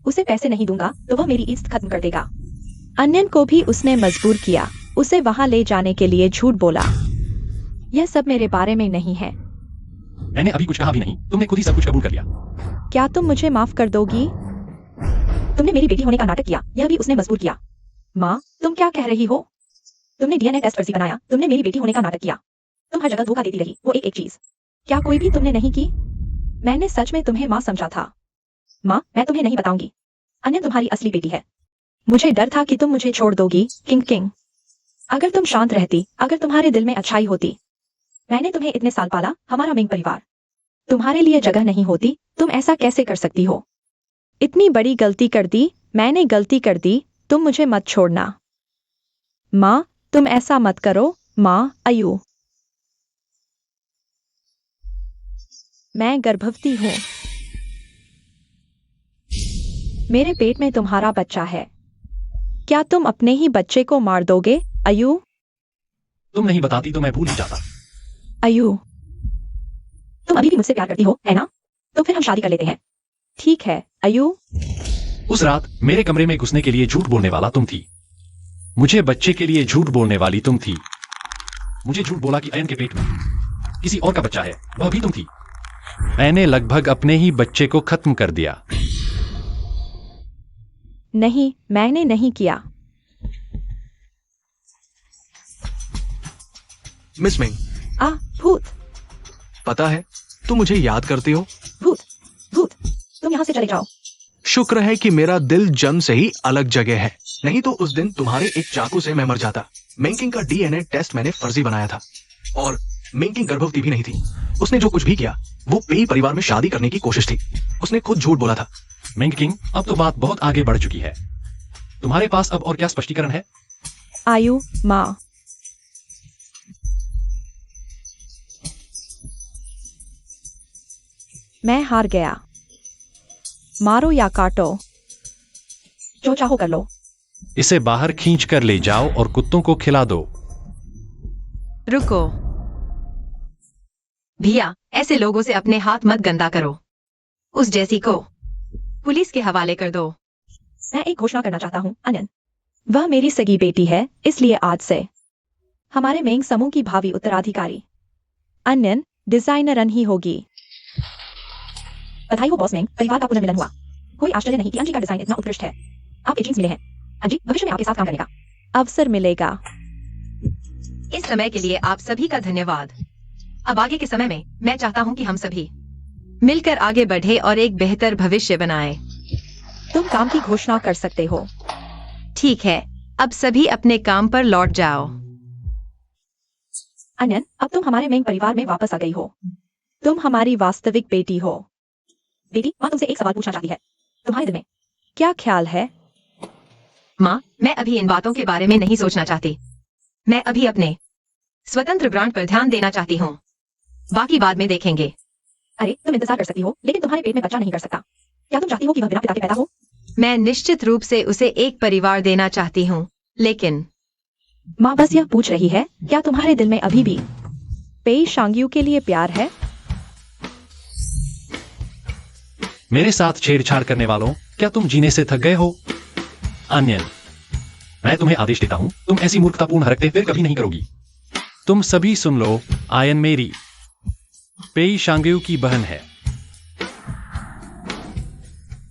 उसे पैसे नहीं दूंगा तो वह मेरी इज्जत खत्म कर देगा। अन्यन को भी उसने मजबूर किया। उसे वहां ले जाने के लिए झूठ बोला। यह सब मेरे बारे में नहीं है। मैंने अभी कुछ कहा भी नहीं, तुमने खुद ही सब कुछ कबूल कर लिया। क्या तुम मुझे माफ कर दोगी? तुमने मेरी बेटी होने का नाटक किया, यह भी उसने मजबूर किया। माँ, तुम क्या कह रही हो? तुमने डीएनए टेस्ट फर्जी बनाया। तुमने मेरी बेटी होने का नाटक किया। तुम हर जगह धोखा देती रही, वो एक एक चीज। क्या कोई भी तुमने नहीं की? मैंने सच में तुम्हें माँ समझा था। माँ, मैं तुम्हें नहीं बताऊंगी। अन्य तुम्हारी असली बेटी है। मुझे डर था कि तुम मुझे छोड़ दोगी। किंग, अगर तुम शांत रहती, अगर तुम्हारे दिल में अच्छाई होती। मैंने तुम्हें इतने साल पाला, हमारा मिंग परिवार। तुम्हारे लिए जगह नहीं होती। तुम ऐसा कैसे कर सकती हो? इतनी बड़ी गलती कर दी। मैंने गलती कर दी। तुम मुझे मत छोड़ना। माँ, तुम ऐसा मत करो। माँ, अयू, मैं गर्भवती हूँ। मेरे पेट में तुम्हारा बच्चा है। क्या तुम अपने ही बच्चे को मार दोगे? अयू, तुम नहीं बताती तो मैं भूल ही जाता। अयू, तुम अभी भी मुझसे प्यार करती हो, है ना? तो फिर हम शादी कर लेते हैं। ठीक है। अयू, उस रात मेरे कमरे में घुसने के लिए झूठ बोलने वाला तुम थी। मुझे बच्चे के लिए झूठ बोलने वाली तुम थी। मुझे झूठ बोला कि अयन के पेट में किसी और का बच्चा है, वह भी तुम थी। मैंने लगभग अपने ही बच्चे को खत्म कर दिया। नहीं, मैंने नहीं किया। मिस मिंग, भूत। पता है तुम मुझे याद करती हो। भूत, भूत, तुम यहाँ से चले जाओ। शुक्र है कि मेरा दिल जन्म से ही अलग जगह है, नहीं तो उस दिन तुम्हारे एक चाकू से मैं मर जाता। मिंकिंग का डीएनए टेस्ट मैंने फर्जी बनाया था और मिंकिंग गर्भवती भी नहीं थी। उसने जो कुछ भी किया वो पेई परिवार में शादी करने की कोशिश थी। उसने खुद झूठ बोला था। मिंकिंग, अब तो बात बहुत आगे बढ़ चुकी है। तुम्हारे पास अब और क्या स्पष्टीकरण है? आयु, माँ, मैं हार गया। मारो या काटो, जो चाहो कर लो। इसे बाहर खींच कर ले जाओ और कुत्तों को खिला दो। रुको भैया, ऐसे लोगों से अपने हाथ मत गंदा करो। उस जैसी को पुलिस के हवाले कर दो। मैं एक घोषणा करना चाहता हूँ, अनन। वह मेरी सगी बेटी है, इसलिए आज से हमारे मेंग समूह की भावी उत्तराधिकारी अन्यन डिजाइनर अन ही होगी। बधाई हो बॉस मेंग, परिवार का पुनर्मिलन हुआ। कोई आश्चर्य नहीं कि अंजी का डिजाइन इतना उत्कृष्ट है। आपके जीन्स मिले हैं। अंजी भविष्य में आपके साथ काम करेगा। अवसर मिलेगा। इस समय के लिए आप सभी का धन्यवाद। अब आगे के समय में मैं चाहता हूँ कि हम सभी मिलकर आगे बढ़े और एक बेहतर भविष्य बनाएं। तुम काम की घोषणा कर सकते हो। ठीक है, अब सभी अपने काम पर लौट जाओ। अनन, अब तुम हमारे मेंग परिवार में वापस आ गई हो। तुम हमारी वास्तविक बेटी हो। बेटी, माँ तुमसे एक सवाल पूछना चाहती है। तुम्हारे दिल में क्या ख्याल है? माँ, मैं अभी इन बातों के बारे में नहीं सोचना चाहती। मैं अभी अपने स्वतंत्र ब्रांड पर ध्यान देना चाहती हूँ। बाकी बाद में देखेंगे। अरे, तुम इंतजार कर सकती हो, लेकिन तुम्हारे पेट में बच्चा नहीं कर सकता। क्या तुम चाहती हो कि वह बिना पिता के पैदा हो? मैं निश्चित रूप से उसे एक परिवार देना चाहती हूँ, लेकिन माँ बस यह पूछ रही है, क्या तुम्हारे दिल में अभी भी पेई शांग्यू के लिए प्यार है? मेरे साथ छेड़छाड़ करने वालों, क्या तुम जीने से थक गए हो? अन्यन, मैं तुम्हें आदेश देता हूं, तुम ऐसी मूर्खतापूर्ण हरकतें फिर कभी नहीं करोगी। तुम सभी सुन लो, आयन मेरी पेई शांगयू की बहन है।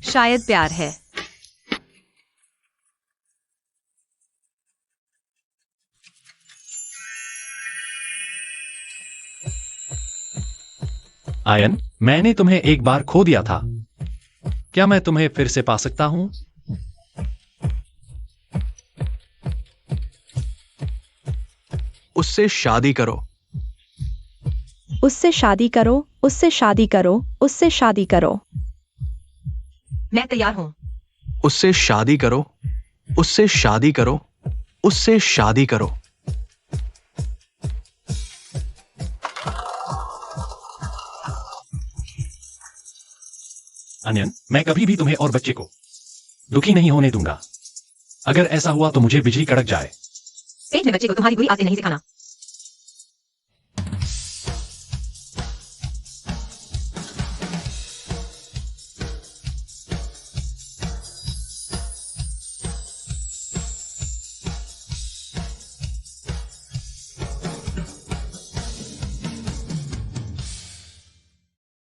शायद प्यार है। आयन, मैंने तुम्हें एक बार खो दिया था। क्या मैं तुम्हें फिर से पा सकता हूं? उससे शादी करो। उससे शादी करो, उससे शादी करो, उससे शादी करो। मैं तैयार हूं। उससे शादी करो, उससे शादी करो, उससे शादी करो। अनयन, मैं कभी भी तुम्हें और बच्चे को दुखी नहीं होने दूंगा। अगर ऐसा हुआ तो मुझे बिजली कड़क जाए। पेट में बच्चे को तुम्हारी बुरी आदतें नहीं सिखाना।